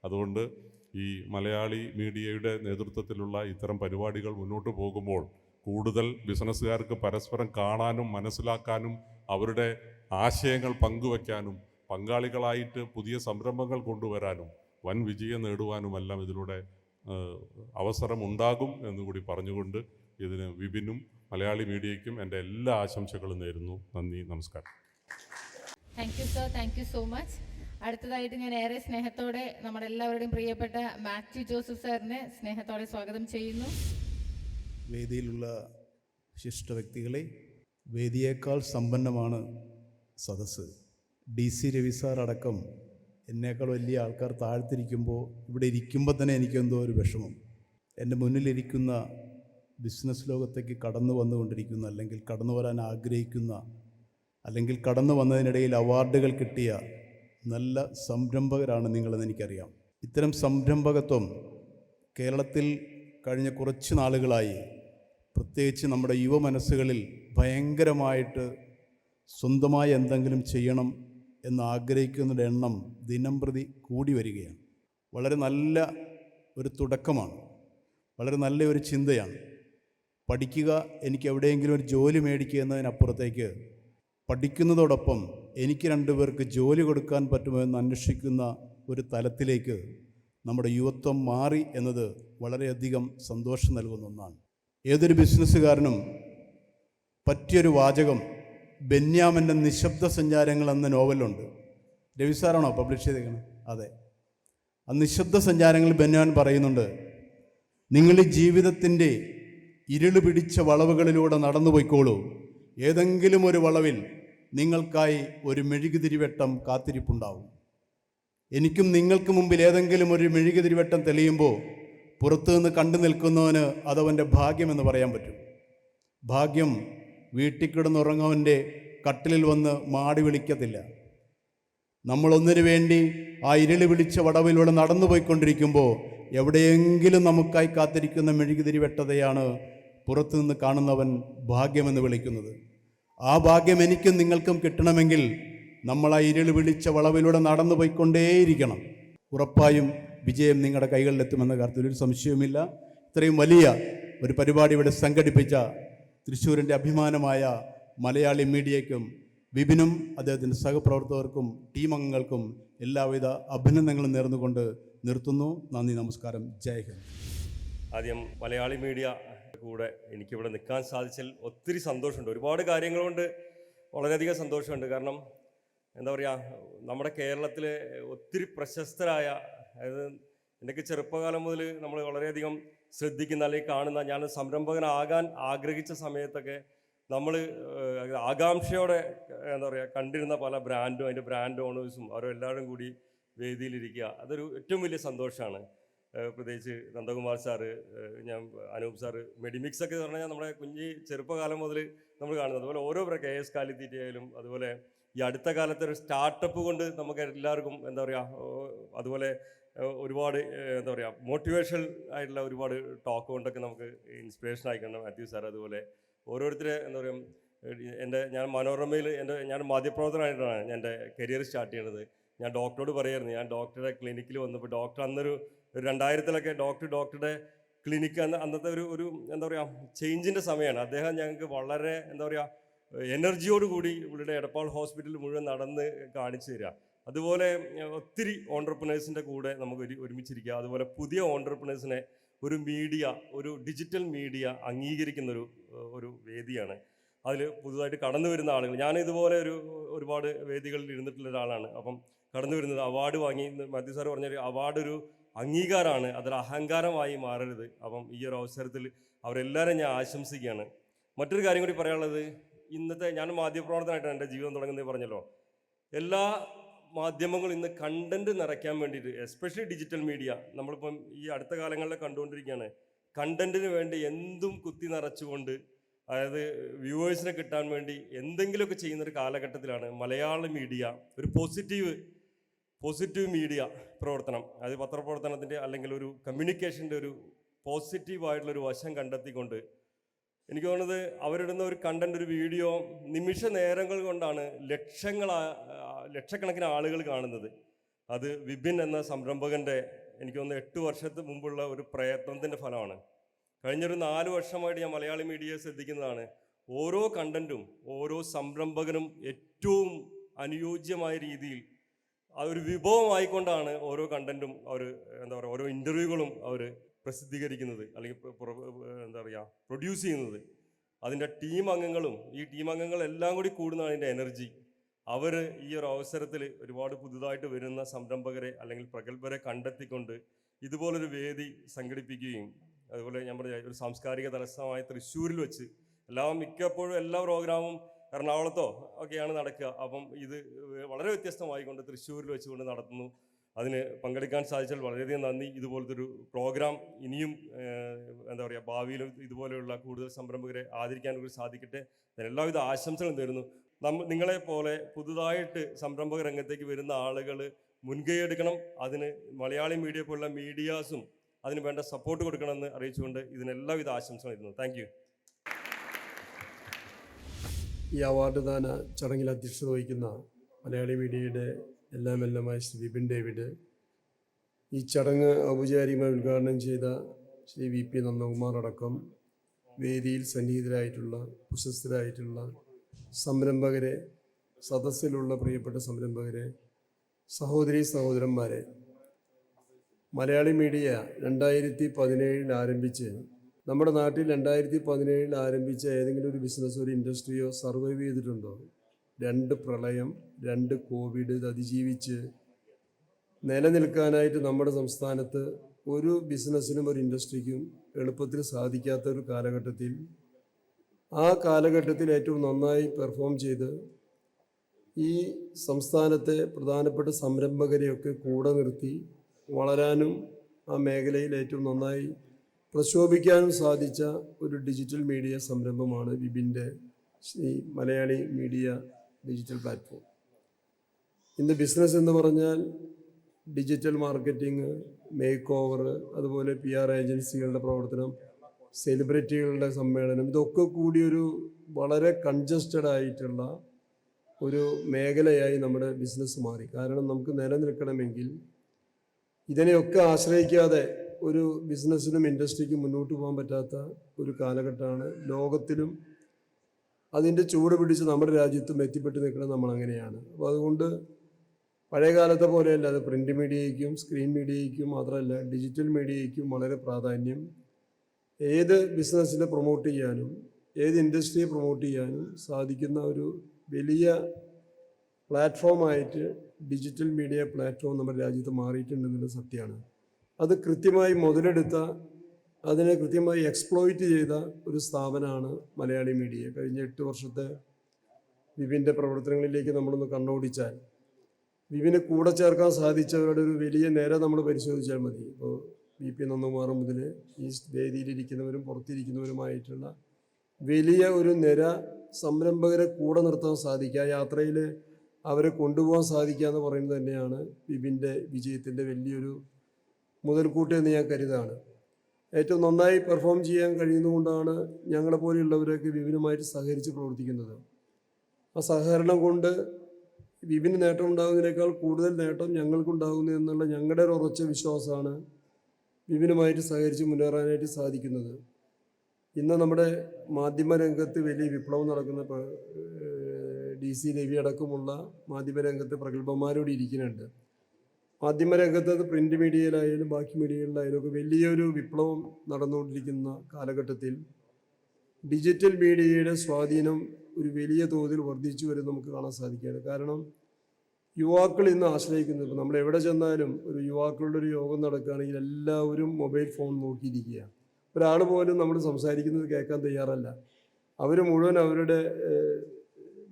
അതുകൊണ്ട് ഈ മലയാളി മീഡിയയുടെ നേതൃത്വത്തിലുള്ള ഇത്തരം പരിപാടികൾ മുന്നോട്ട് പോകുമ്പോൾ കൂടുതൽ ബിസിനസ്സുകാർക്ക് പരസ്പരം കാണാനും മനസ്സിലാക്കാനും അവരുടെ ആശയങ്ങൾ പങ്കുവയ്ക്കാനും പങ്കാളികളായിട്ട് പുതിയ സംരംഭങ്ങൾ കൊണ്ടുവരാനും വൻ വിജയം നേടുവാനുമെല്ലാം ഇതിലൂടെ അവസരമുണ്ടാകും എന്നുകൂടി പറഞ്ഞുകൊണ്ട് ഇതിന് വിപിനും മലയാളി മീഡിയയ്ക്കും എൻ്റെ എല്ലാ ആശംസകളും നേരുന്നു. നന്ദി, നമസ്കാരം. Thank you sir, thank you so much. അടുത്തതായിട്ട് ഞാൻ ഏറെ സ്നേഹത്തോടെ നമ്മുടെ എല്ലാവരുടെയും പ്രിയപ്പെട്ട മാത്യു ജോസഫ് സാറിനെ സ്നേഹത്തോടെ സ്വാഗതം ചെയ്യുന്നു. വേദിയിലുള്ള വിശിഷ്ട വ്യക്തികളെ, വേദിയേക്കാൾ സമ്പന്നമാണ് സദസ്സ്. DC രവി സാർ അടക്കം എന്നേക്കാൾ വലിയ ആൾക്കാർ താഴ്ത്തിരിക്കുമ്പോൾ ഇവിടെ ഇരിക്കുമ്പോൾ തന്നെ എനിക്കെന്തോ ഒരു വിഷമം. എൻ്റെ മുന്നിലിരിക്കുന്ന ബിസിനസ് ലോകത്തേക്ക് കടന്നു വന്നുകൊണ്ടിരിക്കുന്ന, അല്ലെങ്കിൽ കടന്നു വരാൻ ആഗ്രഹിക്കുന്ന, അല്ലെങ്കിൽ കടന്നു വന്നതിനിടയിൽ അവാർഡുകൾ കിട്ടിയ നല്ല സംരംഭകരാണ് നിങ്ങളെന്ന് എനിക്കറിയാം. ഇത്തരം സംരംഭകത്വം കേരളത്തിൽ കഴിഞ്ഞ കുറച്ച് നാളുകളായി പ്രത്യേകിച്ച് നമ്മുടെ യുവ മനസ്സുകളിൽ ഭയങ്കരമായിട്ട് സ്വന്തമായി എന്തെങ്കിലും ചെയ്യണം എന്ന് ആഗ്രഹിക്കുന്നവരുടെ എണ്ണം ദിനംപ്രതി കൂടി വരികയാണ്. വളരെ നല്ല ഒരു തുടക്കമാണ്, വളരെ നല്ല ഒരു ചിന്തയാണ്. പഠിക്കുക, എനിക്ക് എവിടെയെങ്കിലും ഒരു ജോലി മേടിക്കുക എന്നതിനപ്പുറത്തേക്ക് പഠിക്കുന്നതോടൊപ്പം എനിക്ക് 2 പേർക്ക് ജോലി കൊടുക്കാൻ പറ്റുമോ എന്ന് അന്വേഷിക്കുന്ന ഒരു തലത്തിലേക്ക് നമ്മുടെ യുവത്വം മാറി എന്നത് വളരെയധികം സന്തോഷം നൽകുന്ന ഒന്നാണ്. ഏതൊരു ബിസിനസ്സുകാരനും പറ്റിയൊരു വാചകം ബെന്യാമിൻ്റെ നിശബ്ദ സഞ്ചാരങ്ങൾ എന്ന നോവലുണ്ട്. രവി സാറാണോ പബ്ലിഷ് ചെയ്തേക്കുന്നത്? അതെ. ആ നിശബ്ദ സഞ്ചാരങ്ങൾ ബെന്യാമിൻ പറയുന്നുണ്ട്, നിങ്ങൾ ഈ ജീവിതത്തിൻ്റെ ഇരുള് പിടിച്ച വളവുകളിലൂടെ നടന്നു പോയിക്കോളൂ. ഏതെങ്കിലും ഒരു വളവിൽ നിങ്ങൾക്കായി ഒരു മെഴുകുതിരിവെട്ടം കാത്തിരിപ്പുണ്ടാവും. എനിക്കും നിങ്ങൾക്ക് മുമ്പിൽ ഏതെങ്കിലും ഒരു മെഴുകുതിരിവെട്ടം തെളിയുമ്പോൾ പുറത്തു നിന്ന് കണ്ടു നിൽക്കുന്നവന് അതവൻ്റെ ഭാഗ്യമെന്ന് പറയാൻ പറ്റും. ഭാഗ്യം വീട്ടിൽ കിടന്നുറങ്ങവൻ്റെ കട്ടിലിൽ വന്ന് മാടി വിളിക്കത്തില്ല. നമ്മളൊന്നിനു വേണ്ടി ആ ഇരുളി പിടിച്ച വടവിലൂടെ നടന്നു പോയിക്കൊണ്ടിരിക്കുമ്പോൾ എവിടെയെങ്കിലും നമുക്കായി കാത്തിരിക്കുന്ന മെഴുകുതിരിവെട്ടതയാണ് പുറത്തു നിന്ന് കാണുന്നവൻ ഭാഗ്യമെന്ന് വിളിക്കുന്നത്. ആ ഭാഗ്യം എനിക്കും നിങ്ങൾക്കും കിട്ടണമെങ്കിൽ നമ്മൾ ആ ഇരുളി പിടിച്ച വളവിലൂടെ നടന്നു പോയിക്കൊണ്ടേയിരിക്കണം. ഉറപ്പായും വിജയം നിങ്ങളുടെ കൈകളിലെത്തുമെന്ന കാര്യത്തിൽ ഒരു സംശയവുമില്ല. ഇത്രയും വലിയ ഒരു പരിപാടി ഇവിടെ സംഘടിപ്പിച്ച തൃശ്ശൂരിൻ്റെ അഭിമാനമായ മലയാളി മീഡിയയ്ക്കും വിപിനും അദ്ദേഹത്തിൻ്റെ സഹപ്രവർത്തകർക്കും ടീം അംഗങ്ങൾക്കും എല്ലാവിധ അഭിനന്ദനങ്ങളും നേർന്നുകൊണ്ട് നിർത്തുന്നു. നന്ദി, നമസ്കാരം, ജയ് ഹിന്ദ്. ആദ്യം മലയാളി മീഡിയ കൂടെ എനിക്കിവിടെ നിൽക്കാൻ സാധിച്ചതിൽ ഒത്തിരി സന്തോഷമുണ്ട്. ഒരുപാട് കാര്യങ്ങളുകൊണ്ട് വളരെയധികം സന്തോഷമുണ്ട്. കാരണം എന്താ പറയുക, നമ്മുടെ കേരളത്തിലെ ഒത്തിരി പ്രശസ്തരായ, അതായത് എനിക്ക് ചെറുപ്പകാലം മുതൽ നമ്മൾ വളരെയധികം ശ്രദ്ധിക്കുന്ന അല്ലെങ്കിൽ കാണുന്ന, ഞാൻ സംരംഭകനാകാൻ ആഗ്രഹിച്ച സമയത്തൊക്കെ നമ്മൾ ആകാംക്ഷയോടെ എന്താ പറയുക കണ്ടിരുന്ന പല ബ്രാൻഡും അതിൻ്റെ ബ്രാൻഡ് ഓണേഴ്സും അവരെല്ലാവരും കൂടി വേദിയിലിരിക്കുക, അതൊരു ഏറ്റവും വലിയ സന്തോഷമാണ്. പ്രത്യേകിച്ച് നന്ദകുമാർ സാറ്, ഞാൻ അനൂപ് സാറ്, മെഡിമിക്സ് ഒക്കെ എന്ന് പറഞ്ഞാൽ നമ്മുടെ കുഞ്ഞി ചെറുപ്പകാലം മുതൽ നമ്മൾ കാണുന്നത്. അതുപോലെ ഓരോ KS കാലിത്തീറ്റ ആയാലും, അതുപോലെ ഈ അടുത്ത കാലത്തെ ഒരു സ്റ്റാർട്ടപ്പ് കൊണ്ട് നമുക്ക് എല്ലാവർക്കും എന്താ പറയുക, അതുപോലെ ഒരുപാട് എന്താ പറയുക മോട്ടിവേഷണൽ ആയിട്ടുള്ള ഒരുപാട് ടോക്ക് കൊണ്ടൊക്കെ നമുക്ക് ഇൻസ്പിറേഷൻ ആയിക്കണം മാത്യു സാർ. അതുപോലെ ഓരോരുത്തരെ എന്താ പറയുക, ഞാൻ മനോരമയിൽ ഞാൻ മാധ്യമപ്രവർത്തനമായിട്ടാണ് എൻ്റെ കരിയർ സ്റ്റാർട്ട് ചെയ്യണത്. ഞാൻ ഡോക്ടറോട് പറയായിരുന്നു, ഞാൻ ഡോക്ടറുടെ ക്ലിനിക്കിൽ വന്നപ്പോൾ ഡോക്ടർ അന്നൊരു 2000-ലൊക്കെ ഡോക്ടറുടെ ക്ലിനിക്ക് അന്നത്തെ ഒരു എന്താ പറയുക ചേഞ്ചിൻ്റെ സമയമാണ്. അദ്ദേഹം ഞങ്ങൾക്ക് വളരെ എന്താ പറയുക എനർജിയോടുകൂടി ഇവിടെ എടപ്പാൾ ഹോസ്പിറ്റൽ മുഴുവൻ നടന്ന് കാണിച്ചു തരിക. അതുപോലെ ഒത്തിരി ഓൺട്രപ്രണേഴ്സിൻ്റെ കൂടെ നമുക്ക് ഒരുമിച്ചിരിക്കുക. അതുപോലെ പുതിയ ഓൺട്രപ്രണേഴ്സിനെ ഒരു മീഡിയ, ഒരു ഡിജിറ്റൽ മീഡിയ അംഗീകരിക്കുന്നൊരു വേദിയാണ്. അതിൽ പുതുതായിട്ട് കടന്നു വരുന്ന ആളുകൾ, ഞാൻ ഇതുപോലെ ഒരുപാട് വേദികളിൽ ഇരുന്നിട്ടുള്ള ഒരാളാണ്. അപ്പം കടന്നു വരുന്നത് അവാർഡ് വാങ്ങി, മാത്യു സാർ പറഞ്ഞൊരു അവാർഡ് ഒരു അംഗീകാരമാണ്, അതൊരു അഹങ്കാരമായി മാറരുത്. അപ്പം ഈ ഒരു അവസരത്തിൽ അവരെല്ലാവരും ഞാൻ ആശംസിക്കുകയാണ്. മറ്റൊരു കാര്യം കൂടി പറയാനുള്ളത്, ഇന്നത്തെ ഞാൻ മാധ്യമപ്രവർത്തനമായിട്ടാണ് എൻ്റെ ജീവിതം തുടങ്ങുന്നത് പറഞ്ഞല്ലോ. എല്ലാ മാധ്യമങ്ങളും ഇന്ന് കണ്ടൻറ്റ് നിറയ്ക്കാൻ വേണ്ടിയിട്ട്, എസ്പെഷ്യലി ഡിജിറ്റൽ മീഡിയ, നമ്മളിപ്പം ഈ അടുത്ത കാലങ്ങളിൽ കണ്ടുകൊണ്ടിരിക്കുകയാണ്, കണ്ടൻറ്റിന് വേണ്ടി എന്തും കുത്തി നിറച്ചുകൊണ്ട്, അതായത് വ്യൂവേഴ്സിനെ കിട്ടാൻ വേണ്ടി എന്തെങ്കിലുമൊക്കെ ചെയ്യുന്നൊരു കാലഘട്ടത്തിലാണ് മലയാള മീഡിയ ഒരു പോസിറ്റീവ് മീഡിയ പ്രവർത്തനം, അത് പത്രപ്രവർത്തനത്തിൻ്റെ അല്ലെങ്കിൽ ഒരു കമ്മ്യൂണിക്കേഷൻ്റെ ഒരു പോസിറ്റീവായിട്ടുള്ളൊരു വശം കണ്ടെത്തിക്കൊണ്ട്, എനിക്ക് തോന്നുന്നത് അവരിടുന്ന ഒരു കണ്ടൻറ്, ഒരു വീഡിയോ നിമിഷ നേരങ്ങൾ കൊണ്ടാണ് ലക്ഷക്കണക്കിന് ആളുകൾ കാണുന്നത്. അത് വിപിൻ എന്ന സംരംഭകൻ്റെ എനിക്ക് തോന്നുന്നു 8 വർഷത്തിന് മുമ്പുള്ള ഒരു പ്രയത്നത്തിൻ്റെ ഫലമാണ്. കഴിഞ്ഞൊരു 4 വർഷമായിട്ട് ഞാൻ മലയാളി മീഡിയയെ ശ്രദ്ധിക്കുന്നതാണ്. ഓരോ കണ്ടൻറ്റും ഓരോ സംരംഭകനും ഏറ്റവും അനുയോജ്യമായ രീതിയിൽ അതൊരു വിഭവമായിക്കൊണ്ടാണ് ഓരോ കണ്ടൻറ്റും അവർ എന്താ പറയുക ഓരോ ഇൻ്റർവ്യൂകളും അവർ പ്രസിദ്ധീകരിക്കുന്നത് അല്ലെങ്കിൽ എന്താ പറയുക പ്രൊഡ്യൂസ് ചെയ്യുന്നത്. അതിൻ്റെ ടീം അംഗങ്ങളും ഈ ടീം അംഗങ്ങളെല്ലാം കൂടി കൂടുന്നതാണ് അതിൻ്റെ എനർജി. അവർ ഈ ഒരു അവസരത്തിൽ ഒരുപാട് പുതുതായിട്ട് വരുന്ന സംരംഭകരെ അല്ലെങ്കിൽ പ്രഗത്ഭരെ കണ്ടെത്തിക്കൊണ്ട് ഇതുപോലൊരു വേദി സംഘടിപ്പിക്കുകയും, അതുപോലെ ഞാൻ പറഞ്ഞ ഒരു സാംസ്കാരിക തലസ്ഥാനമായ തൃശ്ശൂരിൽ വെച്ച് മിക്കപ്പോഴും എല്ലാ പ്രോഗ്രാമും എറണാകുളത്തോ ഒക്കെയാണ് നടക്കുക. അപ്പം ഇത് വളരെ വ്യത്യസ്തമായിക്കൊണ്ട് തൃശ്ശൂരിൽ വെച്ചുകൊണ്ട് നടത്തുന്നു. അതിന് പങ്കെടുക്കാൻ സാധിച്ചാൽ വളരെയധികം നന്ദി. ഇതുപോലത്തെ ഒരു പ്രോഗ്രാം ഇനിയും എന്താ പറയുക ഭാവിയിലും ഇതുപോലെയുള്ള കൂടുതൽ സംരംഭകരെ ആദരിക്കാൻ കൂടി സാധിക്കട്ടെ. എല്ലാവിധ ആശംസകളും തരുന്നു. നിങ്ങളെപ്പോലെ പുതുതായിട്ട് സംരംഭക രംഗത്തേക്ക് വരുന്ന ആളുകൾ മുൻകൈ എടുക്കണം. അതിന് മലയാളി മീഡിയ പോലുള്ള മീഡിയാസും അതിന് വേണ്ട സപ്പോർട്ട് കൊടുക്കണമെന്ന് അറിയിച്ചുകൊണ്ട് ഇതിനെല്ലാവിധ ആശംസകൾ ഇരുന്നു. Thank you. ഈ അവാർഡ് ദാന ചടങ്ങിൽ അധ്യക്ഷത വഹിക്കുന്ന മലയാളി മീഡിയയുടെ എല്ലാമെല്ലാമായ ശ്രീ വിപിൻ ഡേവിഡ്, ഈ ചടങ്ങ് ഔപചാരികമായി ഉദ്ഘാടനം ചെയ്ത ശ്രീ VP നന്ദകുമാർ അടക്കം വേദിയിൽ സന്നിഹിതരായിട്ടുള്ള പ്രശസ്തരായിട്ടുള്ള സംരംഭകരെ, സദസ്സിലുള്ള പ്രിയപ്പെട്ട സംരംഭകരെ, സഹോദരീ സഹോദരന്മാരെ, മലയാളി മീഡിയ 2017 ആരംഭിച്ച് നമ്മുടെ നാട്ടിൽ 2017 ആരംഭിച്ച ഏതെങ്കിലും ഒരു ബിസിനസ്, ഒരു ഇൻഡസ്ട്രിയോ സർവൈവ് ചെയ്തിട്ടുണ്ടോ? 2 പ്രളയം, 2 കോവിഡ് ഇത് അതിജീവിച്ച് നിലനിൽക്കാനായിട്ട് നമ്മുടെ സംസ്ഥാനത്ത് ഒരു ബിസിനസ്സിനും ഒരു ഇൻഡസ്ട്രിക്കും എളുപ്പത്തിൽ സാധിക്കാത്ത ഒരു കാലഘട്ടത്തിൽ, ആ കാലഘട്ടത്തിൽ ഏറ്റവും നന്നായി പെർഫോം ചെയ്ത് ഈ സംസ്ഥാനത്തെ പ്രധാനപ്പെട്ട സംരംഭകരെയൊക്കെ കൂടെ നിർത്തി വളരാനും ആ മേഖലയിൽ ഏറ്റവും നന്നായി പ്രശോഭിക്കാനും സാധിച്ച ഒരു ഡിജിറ്റൽ മീഡിയ സംരംഭമാണ് വിപിൻ്റെ ഈ മലയാളി മീഡിയ ഡിജിറ്റൽ പ്ലാറ്റ്ഫോം. ഇന്ന് ബിസിനസ് എന്ന് പറഞ്ഞാൽ ഡിജിറ്റൽ മാർക്കറ്റിംഗ്, മേക്ക് ഓവർ, അതുപോലെ PR ഏജൻസികളുടെ പ്രവർത്തനം, സെലിബ്രിറ്റികളുടെ സമ്മേളനം, ഇതൊക്കെ കൂടി ഒരു വളരെ കൺജസ്റ്റഡ് ആയിട്ടുള്ള ഒരു മേഖലയായി നമ്മുടെ ബിസിനസ് മാറി. കാരണം നമുക്ക് നിലനിൽക്കണമെങ്കിൽ ഇതിനെയൊക്കെ ആശ്രയിക്കാതെ ഒരു ബിസിനസ്സിനും ഇൻഡസ്ട്രിക്കും മുന്നോട്ട് പോകാൻ പറ്റാത്ത ഒരു കാലഘട്ടമാണ്. ലോകത്തിലും അതിൻ്റെ ചൂട് പിടിച്ച് നമ്മുടെ രാജ്യത്തും എത്തിപ്പെട്ട് നിൽക്കുന്നത് നമ്മൾ അങ്ങനെയാണ്. അപ്പോൾ അതുകൊണ്ട് പഴയ കാലത്തെ പോലെയല്ല, അത് പ്രിൻ്റ് മീഡിയയ്ക്കും സ്ക്രീൻ മീഡിയയ്ക്കും മാത്രമല്ല ഡിജിറ്റൽ മീഡിയയ്ക്കും വളരെ പ്രാധാന്യം. ഏത് ബിസിനസ്സിനെ പ്രൊമോട്ട് ചെയ്യാനും ഏത് ഇൻഡസ്ട്രിയെ പ്രൊമോട്ട് ചെയ്യാനും സാധിക്കുന്ന ഒരു വലിയ പ്ലാറ്റ്ഫോമായിട്ട് ഡിജിറ്റൽ മീഡിയ പ്ലാറ്റ്ഫോം നമ്മുടെ രാജ്യത്ത് മാറിയിട്ടുണ്ടെന്നുള്ള സത്യമാണ്. അത് കൃത്യമായി മുതലെടുത്ത, അതിനെ കൃത്യമായി എക്സ്പ്ലോയിറ്റ് ചെയ്ത ഒരു സ്ഥാപനമാണ് മലയാളി മീഡിയ. കഴിഞ്ഞ 8 വർഷത്തെ വിപിൻ്റെ പ്രവർത്തനങ്ങളിലേക്ക് നമ്മളൊന്ന് കണ്ണോടിച്ചാൽ വിപിനെ കൂടെ ചേർക്കാൻ സാധിച്ചവരുടെ ഒരു വലിയ നിര നമ്മൾ പരിശോധിച്ചാൽ മതി. ഇപ്പോൾ VP നന്ദകുമാർ മുതൽ ഈ വേദിയിലിരിക്കുന്നവരും പുറത്തിരിക്കുന്നവരുമായിട്ടുള്ള വലിയ ഒരു നിര സംരംഭകരെ കൂടെ നിർത്താൻ സാധിക്കുക, യാത്രയിൽ അവരെ കൊണ്ടുപോകാൻ സാധിക്കുക എന്ന് പറയുന്നത് തന്നെയാണ് വിപിൻ്റെ വിജയത്തിൻ്റെ വലിയൊരു മുതൽക്കൂട്ട് എന്ന് ഞാൻ കരുതാണ്. ഏറ്റവും നന്നായി പെർഫോം ചെയ്യാൻ കഴിയുന്നതുകൊണ്ടാണ് ഞങ്ങളെപ്പോലെയുള്ളവരൊക്കെ വിപിനുമായിട്ട് സഹകരിച്ച് പ്രവർത്തിക്കുന്നത്. ആ സഹകരണം കൊണ്ട് വിപിന് നേട്ടം ഉണ്ടാകുന്നതിനേക്കാൾ കൂടുതൽ നേട്ടം ഞങ്ങൾക്കുണ്ടാകുന്നു എന്നുള്ള ഞങ്ങളുടെ ഒരു ഉറച്ച വിശ്വാസമാണ് വിപിനുമായിട്ട് സഹകരിച്ച് മുന്നേറാനായിട്ട് സാധിക്കുന്നത്. ഇന്ന് നമ്മുടെ മാധ്യമരംഗത്ത് വലിയ വിപ്ലവം നടക്കുന്ന DC രവി അടക്കമുള്ള മാധ്യമരംഗത്ത് പ്രഗത്ഭന്മാരോട് ഇരിക്കുന്നുണ്ട്. മാധ്യമരംഗത്ത് അത് പ്രിൻ്റ് മീഡിയയിലായാലും ബാക്കി മീഡിയകളിലായാലും ഒക്കെ വലിയൊരു വിപ്ലവം നടന്നുകൊണ്ടിരിക്കുന്ന കാലഘട്ടത്തിൽ ഡിജിറ്റൽ മീഡിയയുടെ സ്വാധീനം ഒരു വലിയ തോതിൽ വർദ്ധിച്ചു വരും നമുക്ക് കാണാൻ സാധിക്കുകയാണ്. കാരണം യുവാക്കൾ ഇന്ന് ആശ്രയിക്കുന്നത്, ഇപ്പോൾ നമ്മൾ എവിടെ ചെന്നാലും ഒരു യുവാക്കളുടെ ഒരു യോഗം നടക്കുകയാണെങ്കിൽ എല്ലാവരും മൊബൈൽ ഫോൺ നോക്കിയിരിക്കുക. ഒരാൾ പോലും നമ്മൾ സംസാരിക്കുന്നത് കേൾക്കാൻ തയ്യാറല്ല. അവർ മുഴുവൻ അവരുടെ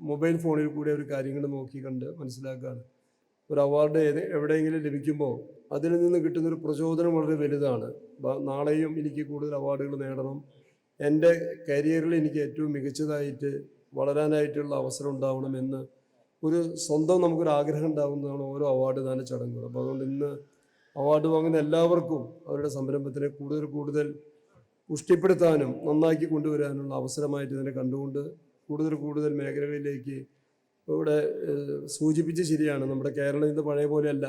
മൊബൈൽ ഫോണിൽ കൂടി അവർ കാര്യങ്ങൾ നോക്കി കണ്ട് മനസ്സിലാക്കുകയാണ്. ഒരു അവാർഡ് എവിടെയെങ്കിലും ലഭിക്കുമ്പോൾ അതിൽ നിന്ന് കിട്ടുന്നൊരു പ്രചോദനം വളരെ വലുതാണ്. നാളെയും എനിക്ക് കൂടുതൽ അവാർഡുകൾ നേടണം, എൻ്റെ കരിയറിൽ എനിക്ക് ഏറ്റവും മികച്ചതായിട്ട് വളരാനായിട്ടുള്ള അവസരം ഉണ്ടാവണമെന്ന് ഒരു സ്വന്തം നമുക്കൊരു ആഗ്രഹം ഉണ്ടാകുന്നതാണ് ഓരോ അവാർഡ് ദാന ചടങ്ങുകൾ. അപ്പോൾ അതുകൊണ്ട് ഇന്ന് അവാർഡ് വാങ്ങുന്ന എല്ലാവർക്കും അവരുടെ സംരംഭത്തിനെ കൂടുതൽ പുഷ്ടിപ്പെടുത്താനും നന്നാക്കി കൊണ്ടുവരാനുള്ള അവസരമായിട്ട് ഇതിനെ കണ്ടുകൊണ്ട് കൂടുതൽ മേഖലകളിലേക്ക് ഇവിടെ സൂചിപ്പിച്ച് ശരിയാണ്. നമ്മുടെ കേരളം ഇന്ന് പഴയ പോലെയല്ല.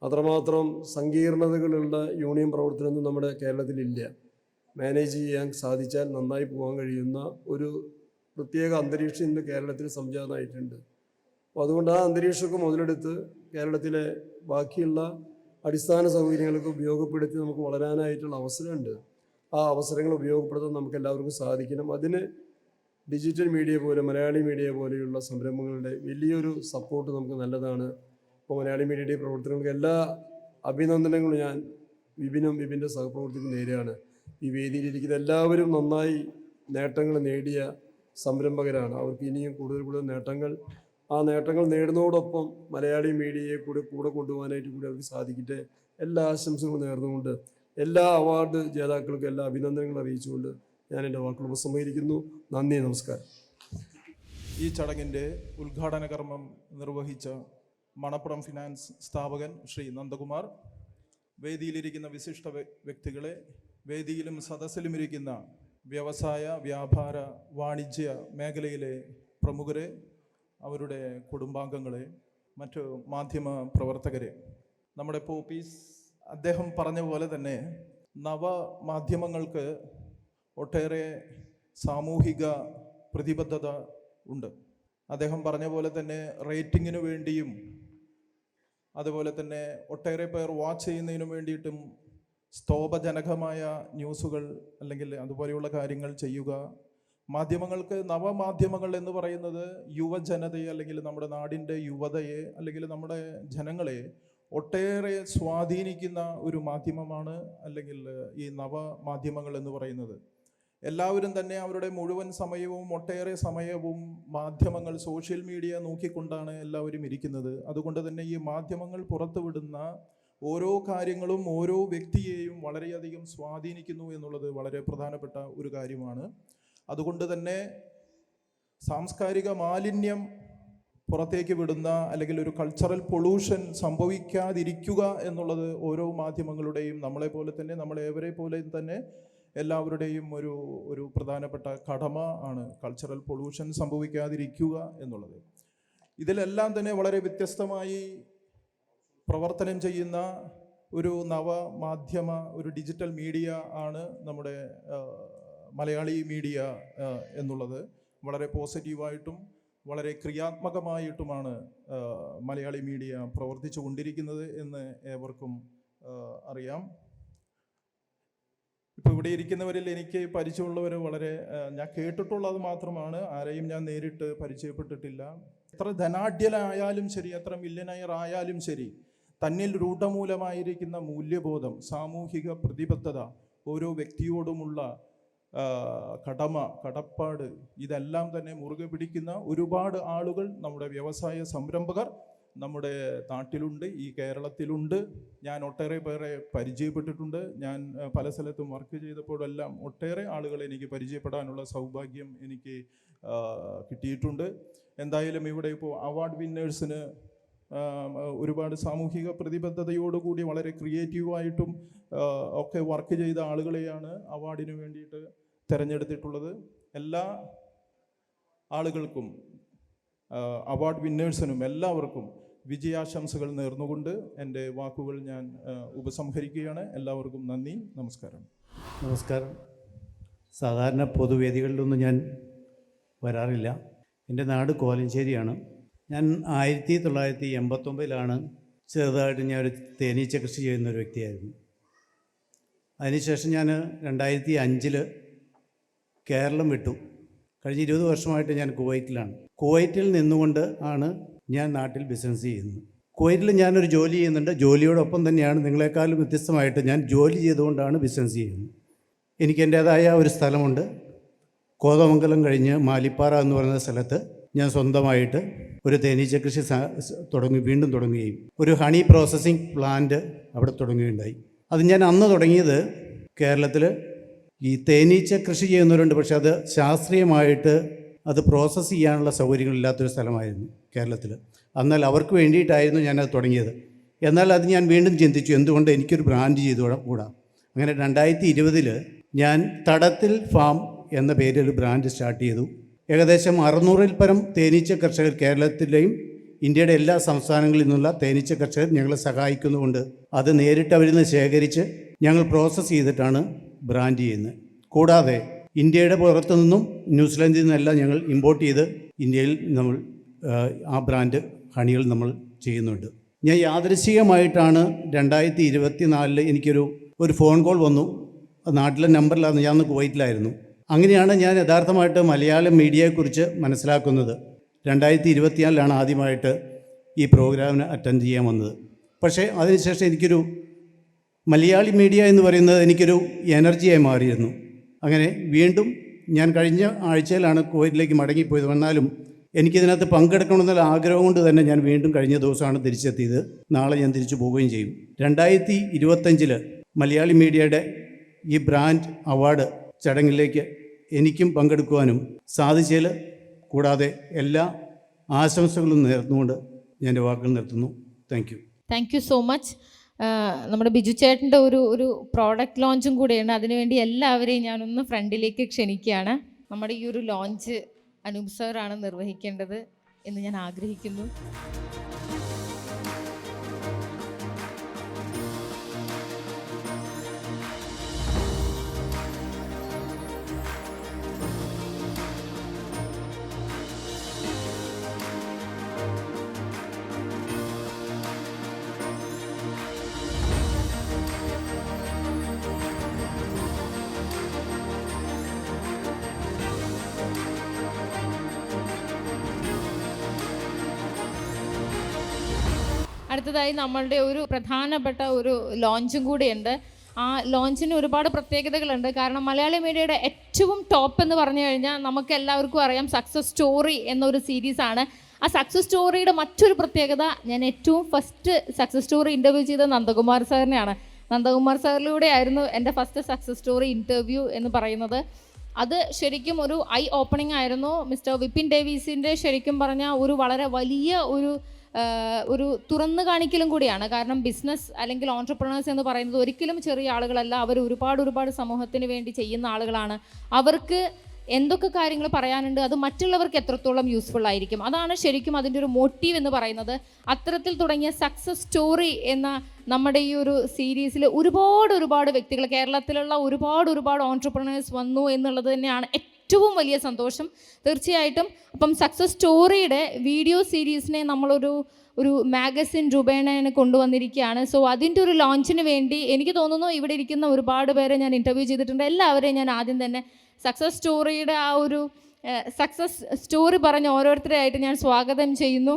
അത്രമാത്രം സങ്കീർണതകളുള്ള യൂണിയൻ പ്രവർത്തനമൊന്നും നമ്മുടെ കേരളത്തിലില്ല. മാനേജ് ചെയ്യാൻ സാധിച്ചാൽ നന്നായി പോകാൻ കഴിയുന്ന ഒരു പ്രത്യേക അന്തരീക്ഷം ഇന്ന് കേരളത്തിൽ സംജാതമായിട്ടുണ്ട്. അപ്പോൾ അതുകൊണ്ട് ആ അന്തരീക്ഷമൊക്കെ മുതലെടുത്ത് കേരളത്തിലെ ബാക്കിയുള്ള അടിസ്ഥാന സൗകര്യങ്ങളൊക്കെ ഉപയോഗപ്പെടുത്തി നമുക്ക് വളരാനായിട്ടുള്ള അവസരമുണ്ട്. ആ അവസരങ്ങൾ ഉപയോഗപ്പെടുത്താൻ നമുക്ക് എല്ലാവർക്കും സാധിക്കണം. അതിന് ഡിജിറ്റൽ മീഡിയ പോലെ, മലയാളി മീഡിയ പോലെയുള്ള സംരംഭങ്ങളുടെ വലിയൊരു സപ്പോർട്ട് നമുക്ക് നല്ലതാണ്. ഇപ്പോൾ മലയാളി മീഡിയയുടെ പ്രവർത്തനങ്ങൾക്ക് എല്ലാ അഭിനന്ദനങ്ങളും ഞാൻ വിപിൻ്റെ സഹപ്രവർത്തകർക്ക് നേരെയാണ്. ഈ വേദിയിലിരിക്കുന്ന എല്ലാവരും നന്നായി നേട്ടങ്ങൾ നേടിയ സംരംഭകരാണ്. അവർക്ക് ഇനിയും കൂടുതൽ നേട്ടങ്ങൾ, ആ നേട്ടങ്ങൾ നേടുന്നതോടൊപ്പം മലയാളി മീഡിയയെ കൂടെ കൊണ്ടുപോകാനായിട്ട് കൂടി അവർക്ക് സാധിക്കട്ടെ. എല്ലാ ആശംസകളും നേർന്നുകൊണ്ട് എല്ലാ അവാർഡ് ജേതാക്കൾക്കും എല്ലാ അഭിനന്ദനങ്ങളും അറിയിച്ചുകൊണ്ട് ഞാൻ എൻ്റെ വാക്കുകൾ ഉപസംഹരിക്കുന്നു. നന്ദി, നമസ്കാരം. ഈ ചടങ്ങിൻ്റെ ഉദ്ഘാടന കർമ്മം നിർവഹിച്ച മണപ്പുറം ഫിനാൻസ് സ്ഥാപകൻ ശ്രീ നന്ദകുമാർ, വേദിയിലിരിക്കുന്ന വിശിഷ്ട വ്യക്തികളെ, വേദിയിലും സദസ്സിലും ഇരിക്കുന്ന വ്യവസായ, വ്യാപാര, വാണിജ്യ മേഖലയിലെ പ്രമുഖരെ, അവരുടെ കുടുംബാംഗങ്ങളെ, മറ്റു മാധ്യമ പ്രവർത്തകരെ, നമ്മുടെ പോപ്പീസ് അദ്ദേഹം പറഞ്ഞ പോലെ തന്നെ നവമാധ്യമങ്ങൾക്ക് ഒട്ടേറെ സാമൂഹിക പ്രതിബദ്ധത ഉണ്ട്. അദ്ദേഹം പറഞ്ഞ പോലെ തന്നെ റേറ്റിങ്ങിനു വേണ്ടിയും അതുപോലെ തന്നെ ഒട്ടേറെ പേർ വാച്ച് ചെയ്യുന്നതിനു വേണ്ടിയിട്ടും സ്തോഭജനകമായ ന്യൂസുകൾ അല്ലെങ്കിൽ അതുപോലെയുള്ള കാര്യങ്ങൾ ചെയ്യുക. മാധ്യമങ്ങൾക്ക്, നവമാധ്യമങ്ങൾ എന്ന് പറയുന്നത് യുവജനതയെ അല്ലെങ്കിൽ നമ്മുടെ നാടിൻ്റെ യുവതയെ അല്ലെങ്കിൽ നമ്മുടെ ജനങ്ങളെ ഒട്ടേറെ സ്വാധീനിക്കുന്ന ഒരു മാധ്യമമാണ് അല്ലെങ്കിൽ ഈ നവമാധ്യമങ്ങൾ എന്ന് പറയുന്നത്. എല്ലാവരും തന്നെ അവരുടെ മുഴുവൻ സമയവും ഒട്ടേറെ സമയവും മാധ്യമങ്ങൾ, സോഷ്യൽ മീഡിയ നോക്കിക്കൊണ്ടാണ് എല്ലാവരും ഇരിക്കുന്നത്. അതുകൊണ്ട് തന്നെ ഈ മാധ്യമങ്ങൾ പുറത്തുവിടുന്ന ഓരോ കാര്യങ്ങളും ഓരോ വ്യക്തിയെയും വളരെയധികം സ്വാധീനിക്കുന്നു എന്നുള്ളത് വളരെ പ്രധാനപ്പെട്ട ഒരു കാര്യമാണ്. അതുകൊണ്ട് തന്നെ സാംസ്കാരിക മാലിന്യം പുറത്തേക്ക് വിടുന്ന അല്ലെങ്കിൽ ഒരു കൾച്ചറൽ പൊള്യൂഷൻ സംഭവിക്കാതിരിക്കുക എന്നുള്ളത് ഓരോ മാധ്യമങ്ങളുടെയും, നമ്മളെപ്പോലെ തന്നെ നമ്മളേവരെ പോലെ തന്നെ എല്ലാവരുടെയും ഒരു പ്രധാനപ്പെട്ട കടമ ആണ് കൾച്ചറൽ പൊള്യൂഷൻ സംഭവിക്കാതിരിക്കുക എന്നുള്ളത്. ഇതിലെല്ലാം തന്നെ വളരെ വ്യത്യസ്തമായി പ്രവർത്തനം ചെയ്യുന്ന ഒരു നവമാധ്യമ, ഒരു ഡിജിറ്റൽ മീഡിയ ആണ് നമ്മുടെ മലയാളി മീഡിയ എന്നുള്ളത്. വളരെ പോസിറ്റീവായിട്ടും വളരെ ക്രിയാത്മകമായിട്ടുമാണ് മലയാളി മീഡിയ പ്രവർത്തിച്ചു കൊണ്ടിരിക്കുന്നത് എന്ന് ഏവർക്കും അറിയാം. ഇപ്പോൾ ഇവിടെ ഇരിക്കുന്നവരിൽ എനിക്ക് പരിചയമുള്ളവർ വളരെ, ഞാൻ കേട്ടിട്ടുള്ളത് മാത്രമാണ്, ആരെയും ഞാൻ നേരിട്ട് പരിചയപ്പെട്ടിട്ടില്ല. എത്ര ധനാഢ്യനായാലും ശരി, എത്ര മില്യനയർ ആയാലും ശരി, തന്നിൽ രൂഢമൂലമായിരിക്കുന്ന മൂല്യബോധം, സാമൂഹിക പ്രതിബദ്ധത, ഓരോ വ്യക്തിയോടുമുള്ള കടപ്പാട്, ഇതെല്ലാം തന്നെ മുറുകെ പിടിക്കുന്ന ഒരുപാട് ആളുകൾ, നമ്മുടെ വ്യവസായ സംരംഭകർ നമ്മുടെ നാട്ടിലുണ്ട്, ഈ കേരളത്തിലുണ്ട്. ഞാൻ ഒട്ടേറെ പേരെ പരിചയപ്പെട്ടിട്ടുണ്ട്. ഞാൻ പല സ്ഥലത്തും വർക്ക് ചെയ്തപ്പോഴെല്ലാം ഒട്ടേറെ ആളുകളെ എനിക്ക് പരിചയപ്പെടാനുള്ള സൗഭാഗ്യം എനിക്ക് കിട്ടിയിട്ടുണ്ട്. എന്തായാലും ഇവിടെ ഇപ്പോൾ അവാർഡ് വിന്നേഴ്സിന് ഒരുപാട് സാമൂഹിക പ്രതിബദ്ധതയോടുകൂടി വളരെ ക്രിയേറ്റീവായിട്ടും ഒക്കെ വർക്ക് ചെയ്ത ആളുകളെയാണ് അവാർഡിന് വേണ്ടിയിട്ട് തിരഞ്ഞെടുത്തിട്ടുള്ളത്. എല്ലാ ആളുകൾക്കും, അവാർഡ് വിന്നേഴ്സിനും എല്ലാവർക്കും വിജയാശംസകൾ നേർന്നുകൊണ്ട് എൻ്റെ വാക്കുകൾ ഞാൻ ഉപസംഹരിക്കുകയാണ്. എല്ലാവർക്കും നന്ദി, നമസ്കാരം. നമസ്കാരം. സാധാരണ പൊതുവേദികളിലൊന്നും ഞാൻ വരാറില്ല. എൻ്റെ നാട് കോലഞ്ചേരിയാണ്. ഞാൻ 1989 ചെറുതായിട്ട് ഞാൻ ഒരു തേനീച്ച കൃഷി ചെയ്യുന്ന ഒരു വ്യക്തിയായിരുന്നു. അതിനുശേഷം ഞാൻ 2005 കേരളം വിട്ടു. കഴിഞ്ഞ 20 വർഷമായിട്ട് ഞാൻ കുവൈറ്റിലാണ്. കുവൈറ്റിൽ നിന്നുകൊണ്ട് ആണ് ഞാൻ നാട്ടിൽ ബിസിനസ് ചെയ്യുന്നത്. കുവൈറ്റിൽ ഞാനൊരു ജോലി ചെയ്യുന്നുണ്ട്. ജോലിയോടൊപ്പം തന്നെയാണ്, നിങ്ങളെക്കാളും വ്യത്യസ്തമായിട്ട് ഞാൻ ജോലി ചെയ്തുകൊണ്ടാണ് ബിസിനസ് ചെയ്യുന്നത്. എനിക്ക് എൻ്റേതായ ഒരു സ്ഥലമുണ്ട്. കോതമംഗലം കഴിഞ്ഞ് മാലിപ്പാറ എന്ന് പറയുന്ന സ്ഥലത്ത് ഞാൻ സ്വന്തമായിട്ട് ഒരു തേനീച്ച കൃഷി വീണ്ടും തുടങ്ങുകയും ഒരു ഹണി പ്രോസസ്സിംഗ് പ്ലാന്റ് അവിടെ തുടങ്ങുകയുണ്ടായി. അത് ഞാൻ അന്ന് തുടങ്ങിയത് കേരളത്തിൽ ഈ തേനീച്ച കൃഷി ചെയ്യുന്നവരുണ്ട്, പക്ഷെ അത് ശാസ്ത്രീയമായിട്ട് അത് പ്രോസസ്സ് ചെയ്യാനുള്ള സൗകര്യങ്ങളില്ലാത്തൊരു സ്ഥലമായിരുന്നു കേരളത്തിൽ. എന്നാൽ അവർക്ക് വേണ്ടിയിട്ടായിരുന്നു ഞാനത് തുടങ്ങിയത്. എന്നാൽ അത് ഞാൻ വീണ്ടും ചിന്തിച്ചു, എന്തുകൊണ്ട് എനിക്കൊരു ബ്രാൻഡ് ചെയ്തുകൂടാ. അങ്ങനെ 2020 ഞാൻ തടത്തിൽ ഫാം എന്ന പേരിൽ ഒരു ബ്രാൻഡ് സ്റ്റാർട്ട് ചെയ്തു. ഏകദേശം 600-ൽ പരം തേനീച്ച കർഷകർ, കേരളത്തിലെയും ഇന്ത്യയുടെ എല്ലാ സംസ്ഥാനങ്ങളിൽ നിന്നുള്ള തേനീച്ച കർഷകർ ഞങ്ങളെ സഹായിക്കുന്നുകൊണ്ട് അത് നേരിട്ട് അവരിൽ നിന്ന് ശേഖരിച്ച് ഞങ്ങൾ പ്രോസസ്സ് ചെയ്തിട്ടാണ് ബ്രാൻഡ് ചെയ്യുന്നത്. കൂടാതെ ഇന്ത്യയുടെ പുറത്തു നിന്നും ന്യൂസിലാൻഡിൽ നിന്നെല്ലാം ഞങ്ങൾ ഇമ്പോർട്ട് ചെയ്ത് ഇന്ത്യയിൽ നമ്മൾ ആ ബ്രാൻഡ് ഹണികൾ നമ്മൾ ചെയ്യുന്നുണ്ട്. ഞാൻ യാദൃശ്ചികമായിട്ടാണ് 2024 എനിക്കൊരു ഫോൺ കോൾ വന്നു. നാട്ടിലെ നമ്പറിലാണ്, ഞാൻ അന്ന് കുവൈറ്റിലായിരുന്നു. അങ്ങനെയാണ് ഞാൻ യഥാർത്ഥമായിട്ട് മലയാളം മീഡിയയെക്കുറിച്ച് മനസ്സിലാക്കുന്നത്. 2024 ആദ്യമായിട്ട് ഈ പ്രോഗ്രാമിന് അറ്റൻഡ് ചെയ്യാൻ വന്നത്. പക്ഷേ അതിനുശേഷം എനിക്കൊരു മലയാളി മീഡിയ എന്ന് പറയുന്നത് എനിക്കൊരു എനർജിയായി മാറിയിരുന്നു. അങ്ങനെ വീണ്ടും ഞാൻ കഴിഞ്ഞ ആഴ്ചയിലാണ് കുവൈറ്റിലേക്ക് മടങ്ങിപ്പോയത്. വന്നാലും എനിക്കിതിനകത്ത് പങ്കെടുക്കണമെന്നുള്ള ആഗ്രഹം കൊണ്ട് തന്നെ ഞാൻ വീണ്ടും കഴിഞ്ഞ ദിവസമാണ് തിരിച്ചെത്തിയത്. നാളെ ഞാൻ തിരിച്ചു പോവുകയും ചെയ്യും. 2025 മലയാളി മീഡിയയുടെ ഈ ബ്രാൻഡ് അവാർഡ് ചടങ്ങിലേക്ക് എനിക്കും പങ്കെടുക്കുവാനും സാധിച്ചതിൽ കൂടാതെ എല്ലാ ആശംസകളും നേർന്നുകൊണ്ട് ഞാൻ എൻ്റെ വാക്കുകൾ നിർത്തുന്നു. Thank you. Thank you so much. നമ്മുടെ ബിജു ചേട്ടൻ്റെ ഒരു പ്രോഡക്റ്റ് ലോഞ്ചും കൂടെയുണ്ട്. അതിനുവേണ്ടി എല്ലാവരെയും ഞാനൊന്ന് ഫ്രണ്ടിലേക്ക് ക്ഷണിക്കുകയാണ്. നമ്മുടെ ഈ ഒരു ലോഞ്ച് അനൂപ് സാറാണ് നിർവഹിക്കേണ്ടത് എന്ന് ഞാൻ ആഗ്രഹിക്കുന്നു. അടുത്തതായി നമ്മളുടെ ഒരു പ്രധാനപ്പെട്ട ഒരു ലോഞ്ചും കൂടിയുണ്ട്. ആ ലോഞ്ചിന് ഒരുപാട് പ്രത്യേകതകളുണ്ട്. കാരണം മലയാളി മീഡിയയുടെ ഏറ്റവും ടോപ്പ് എന്ന് പറഞ്ഞു കഴിഞ്ഞാൽ നമുക്ക് എല്ലാവർക്കും അറിയാം സക്സസ് സ്റ്റോറി എന്നൊരു സീരീസാണ്. ആ സക്സസ് സ്റ്റോറിയുടെ മറ്റൊരു പ്രത്യേകത, ഞാൻ ഏറ്റവും ഫസ്റ്റ് സക്സസ് സ്റ്റോറി ഇൻ്റർവ്യൂ ചെയ്ത നന്ദകുമാർ സാറിനെയാണ്. നന്ദകുമാർ സാറിലൂടെ ആയിരുന്നു എൻ്റെ ഫസ്റ്റ് സക്സസ് സ്റ്റോറി ഇൻ്റർവ്യൂ എന്ന് പറയുന്നത്. അത് ശരിക്കും ഒരു ഐ ഓപ്പണിംഗ് ആയിരുന്നു. മിസ്റ്റർ വിപിൻ ഡേവിസിൻ്റെ ശരിക്കും പറഞ്ഞാൽ ഒരു വളരെ വലിയ ഒരു തുറന്നു കാണിക്കലും കൂടിയാണ്. കാരണം ബിസിനസ് അല്ലെങ്കിൽ ഓൺട്രപ്രണേഴ്സ് എന്ന് പറയുന്നത് ഒരിക്കലും ചെറിയ ആളുകളല്ല. അവർ ഒരുപാട് സമൂഹത്തിന് വേണ്ടി ചെയ്യുന്ന ആളുകളാണ്. അവർക്ക് എന്തൊക്കെ കാര്യങ്ങൾ പറയാനുണ്ട്, അത് മറ്റുള്ളവർക്ക് എത്രത്തോളം യൂസ്ഫുൾ ആയിരിക്കും, അതാണ് ശരിക്കും അതിൻ്റെ ഒരു മോട്ടീവ് എന്ന് പറയുന്നത്. അത്തരത്തിൽ തുടങ്ങിയ സക്സസ് സ്റ്റോറി എന്ന നമ്മുടെ ഈ ഒരു സീരീസിൽ ഒരുപാട് വ്യക്തികൾ, കേരളത്തിലുള്ള ഒരുപാട് ഓൺട്രപ്രണേഴ്സ് വന്നു എന്നുള്ളത് തന്നെയാണ് ഏറ്റവും വലിയ സന്തോഷം. തീർച്ചയായിട്ടും അപ്പം സക്സസ് സ്റ്റോറിയുടെ വീഡിയോ സീരീസിനെ നമ്മളൊരു മാഗസിൻ രൂപേണ കൊണ്ടുവന്നിരിക്കുകയാണ്. സോ അതിൻ്റെ ഒരു ലോഞ്ചിന് വേണ്ടി എനിക്ക് തോന്നുന്നു ഇവിടെ ഇരിക്കുന്ന ഒരുപാട് പേരെ ഞാൻ ഇൻ്റർവ്യൂ ചെയ്തിട്ടുണ്ട്. എല്ലാവരെയും ഞാൻ ആദ്യം തന്നെ സക്സസ് സ്റ്റോറിയുടെ ആ ഒരു സക്സസ് സ്റ്റോറി പറഞ്ഞ് ഓരോരുത്തരെയായിട്ട് ഞാൻ സ്വാഗതം ചെയ്യുന്നു.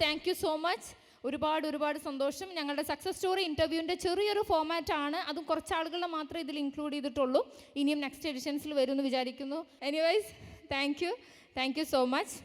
Thank you so much. ഒരുപാട് സന്തോഷം. ഞങ്ങളുടെ സക്സസ് സ്റ്റോറി ഇൻ്റർവ്യൂവിൻ്റെ ചെറിയൊരു ഫോമാറ്റാണ്, അതും കുറച്ച് ആളുകളെ മാത്രമേ ഇതിൽ ഇൻക്ലൂഡ് ചെയ്തിട്ടുള്ളൂ. ഇനിയും നെക്സ്റ്റ് എഡിഷൻസിൽ വരുമെന്ന് വിചാരിക്കുന്നു. Anyways thank you so much.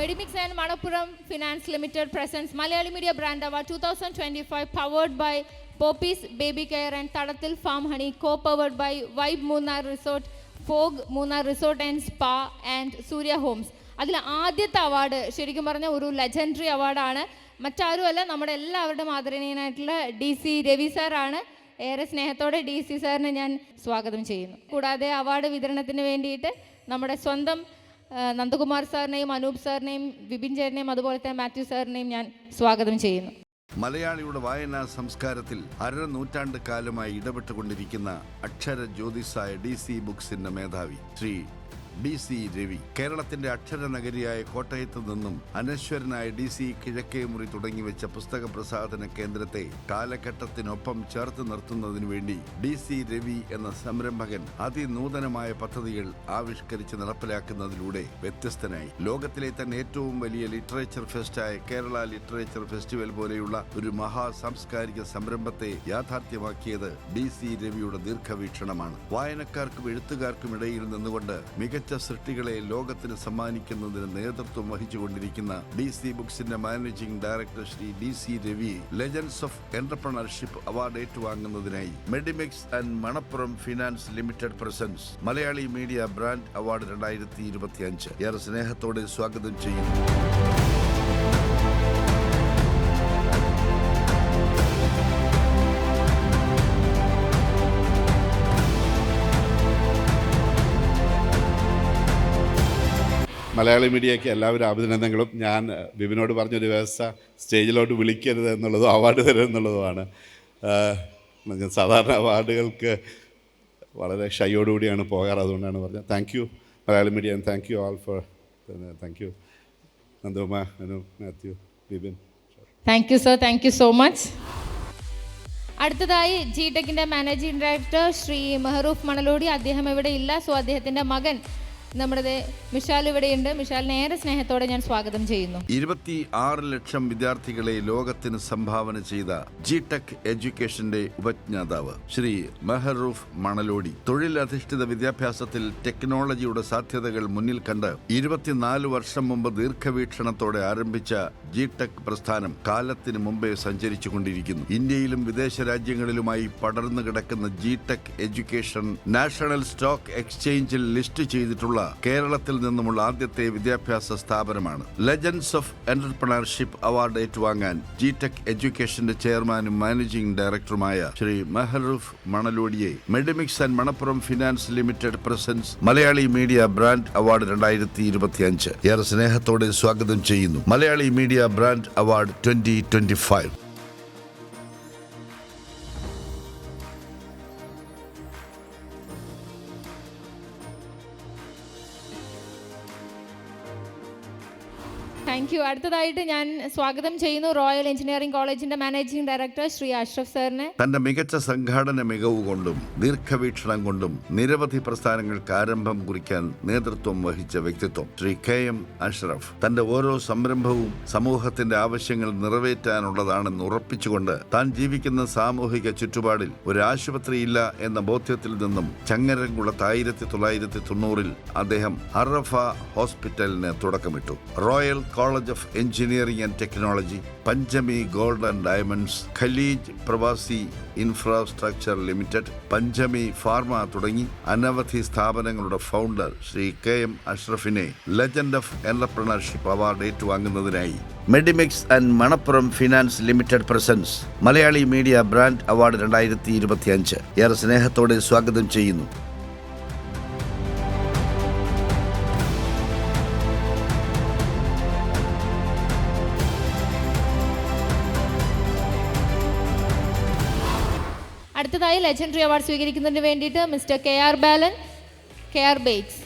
Medimix and Manappuram finance limited presents Malayali media brand award 2025 powered by Popees baby care and Thadathil farm honey, co powered by vibe Munnar resort, fog Munnar resort and spa and Surya homes. അതിൽ ആദ്യത്തെ award ശരിക്കും പറഞ്ഞാൽ ഒരു legendary അവാർഡാണ്. മറ്റാരുമല്ല, നമ്മുടെ എല്ലാവരുടെയും ആദരണീയനായിട്ടുള്ള DC Ravi സാറാണ്. ഏറെ സ്നേഹത്തോടെ DC സാറിനെ ഞാൻ സ്വാഗതം ചെയ്യുന്നു. കൂടാതെ അവാർഡ് വിതരണത്തിന് വേണ്ടിയിട്ട് നമ്മുടെ സ്വന്തം നന്ദകുമാർ സാറിനെയും അനൂപ് സാറിനെയും വിപിൻ ചേട്ടനെയും അതുപോലെ തന്നെ മാത്യു സാറിനെയും ഞാൻ സ്വാഗതം ചെയ്യുന്നു. മലയാളിയുടെ വായനാ സംസ്കാരത്തിൽ അരനൂറ്റാണ്ട് കാലമായി ഇടപെട്ടുകൊണ്ടിരിക്കുന്ന അക്ഷര ജ്യോതിസായ DC ബുക്സിന്റെ മേധാവി ശ്രീ DC രവി, കേരളത്തിന്റെ അക്ഷര നഗരിയായ കോട്ടയത്ത് നിന്നും അനശ്വരനായ DC കിഴക്കേ മുറി തുടങ്ങിവെച്ച പുസ്തക പ്രസാധന കേന്ദ്രത്തെ കാലഘട്ടത്തിനൊപ്പം ചേർത്ത് നിർത്തുന്നതിനു വേണ്ടി DC രവി എന്ന സംരംഭകൻ അതിനൂതനമായ പദ്ധതികൾ ആവിഷ്കരിച്ച് നടപ്പിലാക്കുന്നതിലൂടെ വ്യത്യസ്തനായി. ലോകത്തിലെ തന്നെ ഏറ്റവും വലിയ ലിറ്ററേച്ചർ ഫെസ്റ്റായ കേരള ലിറ്ററേച്ചർ ഫെസ്റ്റിവൽ പോലെയുള്ള ഒരു മഹാ സാംസ്കാരിക സംരംഭത്തെ യാഥാർത്ഥ്യമാക്കിയത് DC രവിയുടെ ദീർഘവീക്ഷണമാണ്. വായനക്കാർക്കും എഴുത്തുകാർക്കും ഇടയിൽ നിന്നുകൊണ്ട് മികച്ച സൃഷ്ടികളെ ലോകത്തിന് സമ്മാനിക്കുന്നതിന് നേതൃത്വം വഹിച്ചുകൊണ്ടിരിക്കുന്ന DC ബുക്സിന്റെ managing director Shri DC Ravi legends of entrepreneurship award ഏറ്റുവാങ്ങുന്നതിനായി Medimix and Manappuram finance limited presents Malayali media brand award 2025 ഏറെ സ്നേഹത്തോടെ സ്വാഗതം ചെയ്യുന്നു. മലയാളി മീഡിയയ്ക്ക് എല്ലാവരും അഭിനന്ദനങ്ങളും. ഞാൻ വിപിനോട് പറഞ്ഞൊരു വ്യവസ്ഥ സ്റ്റേജിലോട്ട് വിളിക്കരുത് എന്നുള്ളതും അവാർഡ് തരുക എന്നുള്ളതുമാണ്. സാധാരണ അവാർഡുകൾക്ക് വളരെ ഷൈയോടുകൂടിയാണ് പോകാറ്, അതുകൊണ്ടാണ് പറഞ്ഞത്. Thank you Malayali media and thank you all for thank you Nandakumar, Anu, Mathew, Vipin. Thank you sir, thank you so much. അടുത്തതായി GTECിൻ്റെ മാനേജിംഗ് ഡയറക്ടർ ശ്രീ മെഹറൂഫ് മണലോടി. അദ്ദേഹം ഇവിടെ ഇല്ല, സോ അദ്ദേഹത്തിൻ്റെ മകൻ നമ്മുടെ മിഷാൽ ഇവിടെയുണ്ട്. മിഷാലിനെ ഏറെ സ്നേഹത്തോടെ ഞാൻ സ്വാഗതം ചെയ്യുന്നു. 26 ലക്ഷം വിദ്യാർത്ഥികളെ ലോകത്തിന് സംഭാവന ചെയ്ത ജിടെക് എഡ്യൂക്കേഷന്റെ ഉപജ്ഞാതാവ് ശ്രീ മെഹറൂഫ് മണലോടി തൊഴിലധിഷ്ഠിത വിദ്യാഭ്യാസത്തിൽ ടെക്നോളജിയുടെ സാധ്യതകൾ മുന്നിൽ കണ്ട് 24 വർഷം മുമ്പ് ദീർഘവീക്ഷണത്തോടെ ആരംഭിച്ച ജിടെക് പ്രസ്ഥാനം കാലത്തിന് മുമ്പേ സഞ്ചരിച്ചുകൊണ്ടിരിക്കുന്നു. ഇന്ത്യയിലും വിദേശ രാജ്യങ്ങളിലുമായി പടർന്നു കിടക്കുന്ന ജിടെക് എഡ്യൂക്കേഷൻ നാഷണൽ സ്റ്റോക്ക് എക്സ്ചേഞ്ചിൽ ലിസ്റ്റ് ചെയ്തിട്ടുള്ള കേരളത്തിൽ നിന്നുമുള്ള ആദ്യത്തെ വിദ്യാഭ്യാസ സ്ഥാപനമാണ്. ലെജൻഡ്സ് ഓഫ് എന്റർപ്രണർഷിപ്പ് അവാർഡ് ഏറ്റുവാങ്ങാൻ ജിടെക് എഡ്യൂക്കേഷന്റെ ചെയർമാനും മാനേജിംഗ് ഡയറക്ടറുമായ ശ്രീ മെഹറൂഫ് മണലോടിയെ Medimix and Manappuram finance limited presents Malayali media brand award 2025 ഏറെ സ്നേഹത്തോടെ സ്വാഗതം ചെയ്യുന്നു. Malayali media brand award 2025. Thank you. അടുത്തതായിട്ട് ഞാൻ സ്വാഗതം ചെയ്യുന്നു റോയൽ എഞ്ചിനീയറിംഗ് കോളേജിന്റെ മാനേജിംഗ് ഡയറക്ടർ ശ്രീ അഷ്റഫ് സാറിനെ. തന്റെ മികച്ച സംഘാടന മികവ് കൊണ്ടും ദീർഘവീക്ഷണം കൊണ്ടും നിരവധി പ്രസ്ഥാനങ്ങൾക്ക് ആരംഭം കുറിക്കാൻ നേതൃത്വം വഹിച്ച വ്യക്തിത്വം ശ്രീ KM അഷ്റഫ് തന്റെ ഓരോ സംരംഭവും സമൂഹത്തിന്റെ ആവശ്യങ്ങൾ നിറവേറ്റാനുള്ളതാണെന്ന് ഉറപ്പിച്ചുകൊണ്ട് താൻ ജീവിക്കുന്ന സാമൂഹിക ചുറ്റുപാടിൽ ഒരു ആശുപത്രിയില്ല എന്ന ബോധ്യത്തിൽ നിന്നും ചങ്ങരംകുളത്ത് 1990 അദ്ദേഹം അറഫ ഹോസ്പിറ്റലിന് തുടക്കമിട്ടു. Royal college of engineering and technology, Panchami gold and diamonds, Khaleej Pravasi infrastructure limited, Panchami pharma തുടങ്ങി അനവധി സ്ഥാപനങ്ങളുടെ ഫൗണ്ടർ ശ്രീ KM അഷ്റഫിനെ ലെജൻഡ് ഓഫ് എന്റർപ്രണർഷിപ്പ് അവാർഡ് ഏറ്റുവാങ്ങുന്നതിനായി Medimix and Manappuram finance limited presents Malayali media brand award 2025 ഏറെ സ്നേഹത്തോടെ സ്വാഗതം ചെയ്യുന്നു. അടുത്തതായി ലെജൻഡറി അവാർഡ് സ്വീകരിക്കുന്നതിന് വേണ്ടിയിട്ട് മിസ്റ്റർ KR ബാലൻ, KR ബേക്സ്.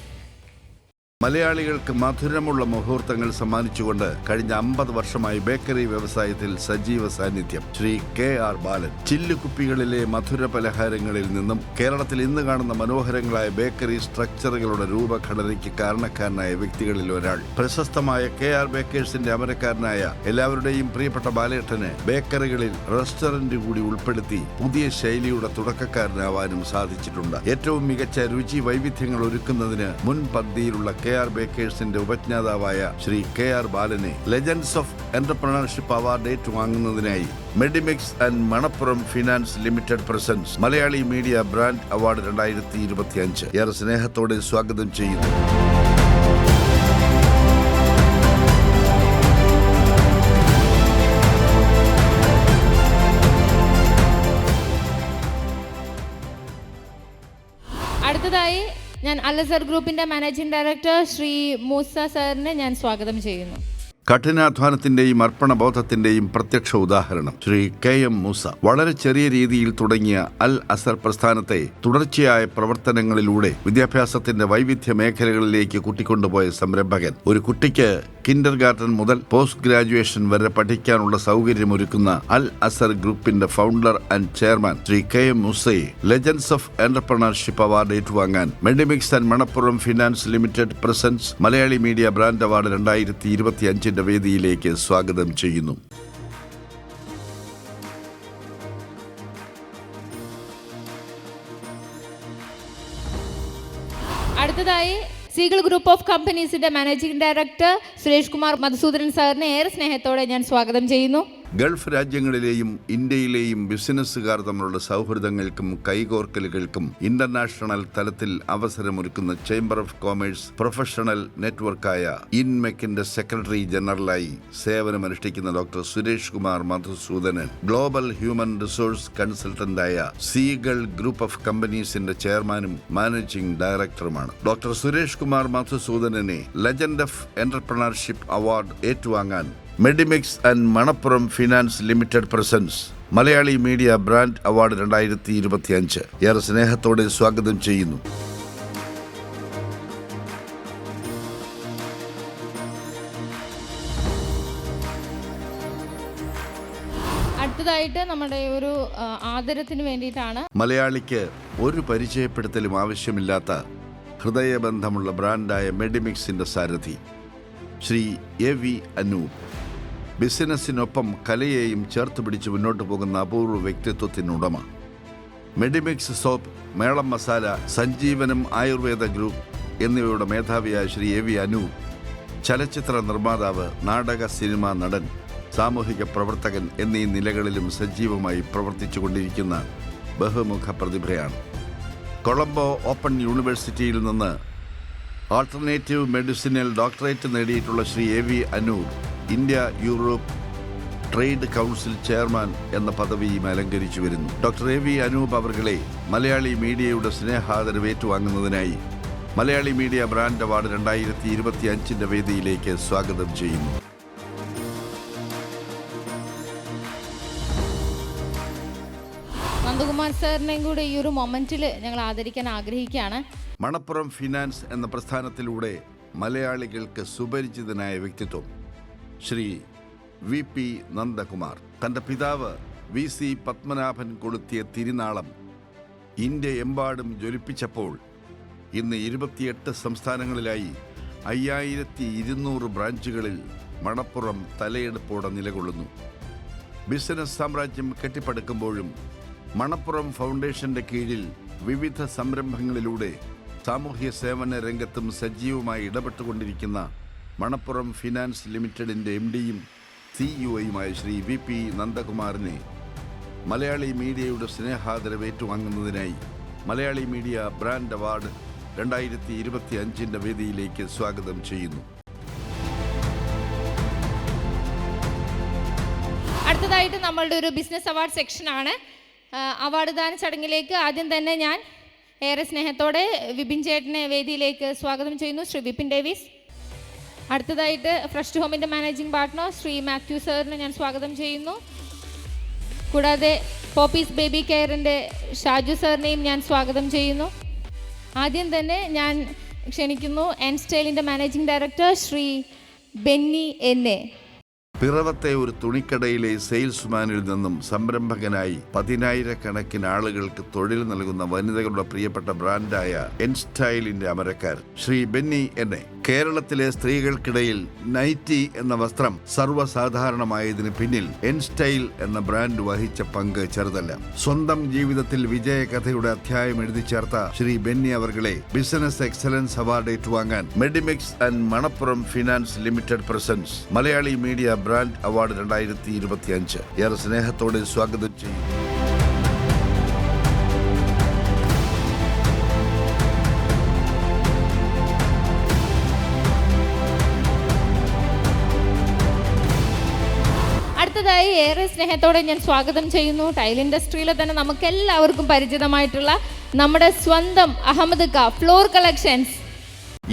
മലയാളികൾക്ക് മധുരമുള്ള മുഹൂർത്തങ്ങൾ സമ്മാനിച്ചുകൊണ്ട് കഴിഞ്ഞ 50 വർഷമായി ബേക്കറി വ്യവസായത്തിൽ സജീവ സാന്നിധ്യം ശ്രീ KR ബാലൻ ചില്ലുകുപ്പികളിലെ മധുര പലഹാരങ്ങളിൽ നിന്നും കേരളത്തിൽ ഇന്ന് കാണുന്ന മനോഹരങ്ങളായ ബേക്കറി സ്ട്രക്ചറുകളുടെ രൂപഘടനയ്ക്ക് കാരണക്കാരനായ വ്യക്തികളിൽ ഒരാൾ. പ്രശസ്തമായ KR ബേക്കേഴ്സിന്റെ അമരക്കാരനായ എല്ലാവരുടെയും പ്രിയപ്പെട്ട ബാലേട്ടന് ബേക്കറികളിൽ റെസ്റ്റോറന്റ് കൂടി ഉൾപ്പെടുത്തി പുതിയ ശൈലിയുടെ തുടക്കക്കാരനാവാനും സാധിച്ചിട്ടുണ്ട്. ഏറ്റവും മികച്ച രുചി വൈവിധ്യങ്ങൾ ഒരുക്കുന്നതിന് മുൻപന്തിയിലുള്ള KR ബേക്കേഴ്സിന്റെ ഉപജ്ഞാതാവായ ശ്രീ KR ബാലനെ ലെജൻഡ്സ് ഓഫ് എന്റർപ്രണർഷിപ്പ് അവാർഡ് ഏറ്റുവാങ്ങുന്നതിനായി Medimix and Manappuram finance limited presents Malayali media brand award 2025 ഏറെ സ്നേഹത്തോടെ സ്വാഗതം ചെയ്യുന്നു. അടുത്തതായി ഞാൻ അൽ-അസ്ഹർ ഗ്രൂപ്പിന്റെ മാനേജിംഗ് ഡയറക്ടർ ശ്രീ മൂസ സാറിനെ ഞാൻ സ്വാഗതം ചെയ്യുന്നു. കഠിനാധ്വാനത്തിന്റെയും അർപ്പണബോധത്തിന്റെയും പ്രത്യക്ഷ ഉദാഹരണം ശ്രീ KM മൂസ. വളരെ ചെറിയ രീതിയിൽ തുടങ്ങിയ അൽ-അസ്ഹർ പ്രസ്ഥാനത്തെ തുടർച്ചയായ പ്രവർത്തനങ്ങളിലൂടെ വിദ്യാഭ്യാസത്തിന്റെ വൈവിധ്യ മേഖലകളിലേക്ക് കൂട്ടിക്കൊണ്ടുപോയ സംരംഭകൻ. ഒരു കുട്ടിക്ക് കിൻഡർ ഗാർട്ടൻ മുതൽ പോസ്റ്റ് ഗ്രാജുവേഷൻ വരെ പഠിക്കാനുള്ള സൗകര്യമൊരുക്കുന്ന അൽ-അസ്ഹർ ഗ്രൂപ്പിന്റെ founder and chairman Shri KM മൂസയെ ലെജൻഡ്സ് ഓഫ് എന്റർപ്രണർഷിപ്പ് അവാർഡ് ഏറ്റുവാങ്ങാൻ Medimix and Manappuram finance limited presents Malayali media brand award 2025 വേദിയിലേക്ക് സ്വാഗതം ചെയ്യുന്നു. അടുത്തതായി സീഗിൾ ഗ്രൂപ്പ് ഓഫ് കമ്പനീസിന്റെ മാനേജിംഗ് ഡയറക്ടർ സുരേഷ് കുമാർ മധുസൂദനൻ സാറിനെ ഏറെ സ്നേഹത്തോടെ ഞാൻ സ്വാഗതം ചെയ്യുന്നു. ഗൾഫ് രാജ്യങ്ങളിലെയും ഇന്ത്യയിലെയും ബിസിനസ്സുകാർ തമ്മിലുള്ള സൗഹൃദങ്ങൾക്കും കൈകോർക്കലുകൾക്കും ഇന്റർനാഷണൽ തലത്തിൽ അവസരമൊരുക്കുന്ന ചേംബർ ഓഫ് കോമേഴ്സ് പ്രൊഫഷണൽ നെറ്റ്വർക്കായ ഇൻമെക്കിന്റെ സെക്രട്ടറി ജനറലായി സേവനമനുഷ്ഠിക്കുന്ന doctor Suresh Kumar Madhusoodanan global human resource കൺസൾട്ടന്റായ സീഗൾ ഗ്രൂപ്പ് ഓഫ് കമ്പനീസിന്റെ ചെയർമാനും മാനേജിംഗ് ഡയറക്ടറുമാണ്. ഡോക്ടർ സുരേഷ് കുമാർ മധുസൂദനനെ ലെജൻഡ് ഓഫ് എന്റർപ്രണർഷിപ്പ് അവാർഡ് ഏറ്റുവാങ്ങാൻ Medimix and Manappuram finance limited presents Malayali media brand award 2025 ഏറെ സ്നേഹത്തോടെ സ്വാഗതം ചെയ്യുന്നു. അടുത്തതായിട്ട് നമ്മുടെ ഒരു ആദരത്തിന് വേണ്ടിയിട്ടാണ് മലയാളിക്ക് ഒരു പരിചയപ്പെടുത്തലും ആവശ്യമില്ലാത്ത ഹൃദയബന്ധമുള്ള ബ്രാൻഡായ മെഡിമിക്സിൻ്റെ സാരഥി ശ്രീ എ വി അനൂപ്. ബിസിനസ്സിനൊപ്പം കലയെയും ചേർത്ത് പിടിച്ച് മുന്നോട്ട് പോകുന്ന അപൂർവ വ്യക്തിത്വത്തിനുടമ. മെഡിമിക്സ് സോപ്പ്, മേളം മസാല, സഞ്ജീവനം ആയുർവേദ ഗ്രൂപ്പ് എന്നിവയുടെ മേധാവിയായ ശ്രീ എ വി അനൂപ് ചലച്ചിത്ര നിർമ്മാതാവ്, നാടക സിനിമാ നടൻ, സാമൂഹിക പ്രവർത്തകൻ എന്നീ നിലകളിലും സജീവമായി പ്രവർത്തിച്ചു കൊണ്ടിരിക്കുന്ന ബഹുമുഖ പ്രതിഭയാണ്. കൊളംബോ ഓപ്പൺ യൂണിവേഴ്സിറ്റിയിൽ നിന്ന് ആൾട്ടർനേറ്റീവ് മെഡിസിനിൽ ഡോക്ടറേറ്റ് നേടിയിട്ടുള്ള Shri A V Anoop India Europe trade council chairman എന്ന പദവിയും അലങ്കരിച്ചു വരുന്നു. ഡോക്ടർ എ വി അനൂപ് അവർകളെ മലയാളി മീഡിയയുടെ സ്നേഹാദരവ് ഏറ്റുവാങ്ങുന്നതിനായി മലയാളി മീഡിയ ബ്രാൻഡ് അവാർഡ് 2025 വേദിയിലേക്ക് സ്വാഗതം ചെയ്യുന്നു. നന്ദകുമാർ സാറിനെയും കൂടെ ഈ ഒരു മൊമെന്റിൽ ഞങ്ങൾ ആദരിക്കാൻ ആഗ്രഹിക്കുകയാണ്. മണപ്പുറം ഫിനാൻസ് എന്ന പ്രസ്ഥാനത്തിലൂടെ മലയാളികൾക്ക് സുപരിചിതനായ വ്യക്തിത്വം ശ്രീ വി പി നന്ദകുമാർ. തൻ്റെ പിതാവ് വി സി പത്മനാഭൻ കൊളുത്തിയ തിരുനാളം ഇന്ത്യയെമ്പാടും ജ്വലിപ്പിച്ചപ്പോൾ ഇന്ന് 28 സംസ്ഥാനങ്ങളിലായി 5200 ബ്രാഞ്ചുകളിൽ മണപ്പുറം തലയെടുപ്പോടെ നിലകൊള്ളുന്നു. ബിസിനസ് സാമ്രാജ്യം കെട്ടിപ്പടുക്കുമ്പോഴും മണപ്പുറം ഫൗണ്ടേഷന്റെ കീഴിൽ വിവിധ സംരംഭങ്ങളിലൂടെ സാമൂഹ്യ സേവന രംഗത്തും സജീവമായി ഇടപെട്ടുകൊണ്ടിരിക്കുന്ന മണപ്പുറം ഫിനാൻസ് ലിമിറ്റഡിൻ്റെ MD-യും CEO-യുമായ ശ്രീ വി പി നന്ദകുമാറിനെ മലയാളി മീഡിയയുടെ സ്നേഹാദരവ് ഏറ്റുവാങ്ങുന്നതിനായി മലയാളി മീഡിയ ബ്രാൻഡ് അവാർഡ് 2025 വേദിയിലേക്ക് സ്വാഗതം ചെയ്യുന്നു. അടുത്തതായിട്ട് നമ്മളുടെ ഒരു ബിസിനസ് അവാർഡ് സെക്ഷനാണ്. അവാർഡ് ദാന ചടങ്ങിലേക്ക് ആദ്യം തന്നെ ഞാൻ ഏറെ സ്നേഹത്തോടെ വിപിൻ ചേട്ടനെ വേദിയിലേക്ക് സ്വാഗതം ചെയ്യുന്നു. ശ്രീ വിപിൻ ഡേവിസ്. അടുത്തതായിട്ട് ഫ്രഷ് ഹോമിൻ്റെ മാനേജിംഗ് പാർട്ട്ണർ ശ്രീ മാത്യു സാറിനെ ഞാൻ സ്വാഗതം ചെയ്യുന്നു. കൂടാതെ പോപ്പീസ് ബേബി കെയറിൻ്റെ ഷാജു സാറിനെയും ഞാൻ സ്വാഗതം ചെയ്യുന്നു. ആദ്യം തന്നെ ഞാൻ ക്ഷണിക്കുന്നു എൻ സ്റ്റൈലിൻ്റെ മാനേജിംഗ് ഡയറക്ടർ ശ്രീ ബെന്നി എന്നെ. പിറവത്തെ ഒരു തുണിക്കടയിലെ സെയിൽസ്മാനിൽ നിന്നും സംരംഭകനായി 10,000-കണക്കിന് ആളുകൾക്ക് തൊഴിൽ നൽകുന്ന വനിതകളുടെ പ്രിയപ്പെട്ട ബ്രാൻഡായ എൻ സ്റ്റൈലിന്റെ അമരക്കാർ ശ്രീ ബെന്നി എന്നെ. കേരളത്തിലെ സ്ത്രീകൾക്കിടയിൽ നൈറ്റി എന്ന വസ്ത്രം സർവ്വസാധാരണമായതിന് പിന്നിൽ എൻ സ്റ്റൈൽ എന്ന ബ്രാൻഡ് വഹിച്ച പങ്ക് ചെറുതല്ല. സ്വന്തം ജീവിതത്തിൽ വിജയകഥയുടെ അധ്യായം എഴുതി ചേർത്ത ശ്രീ ബെന്നി അവർകളെ ബിസിനസ് എക്സലൻസ് അവാർഡ് ഏറ്റുവാങ്ങാൻ Medimix and Manappuram finance limited presents Malayali media brand award 2025 ഏറെ സ്നേഹത്തോടെ സ്വാഗതം ചെയ്യുന്നു. അടുത്തതായി ഏറെ സ്നേഹത്തോടെ ഞാൻ സ്വാഗതം ചെയ്യുന്നു ടൈൽ ഇൻഡസ്ട്രിയിലെ തന്നെ നമുക്ക് എല്ലാവർക്കും പരിചിതമായിട്ടുള്ള നമ്മുടെ സ്വന്തം അഹമ്മദ് ക ഫ്ലോർ കളക്ഷൻസ്.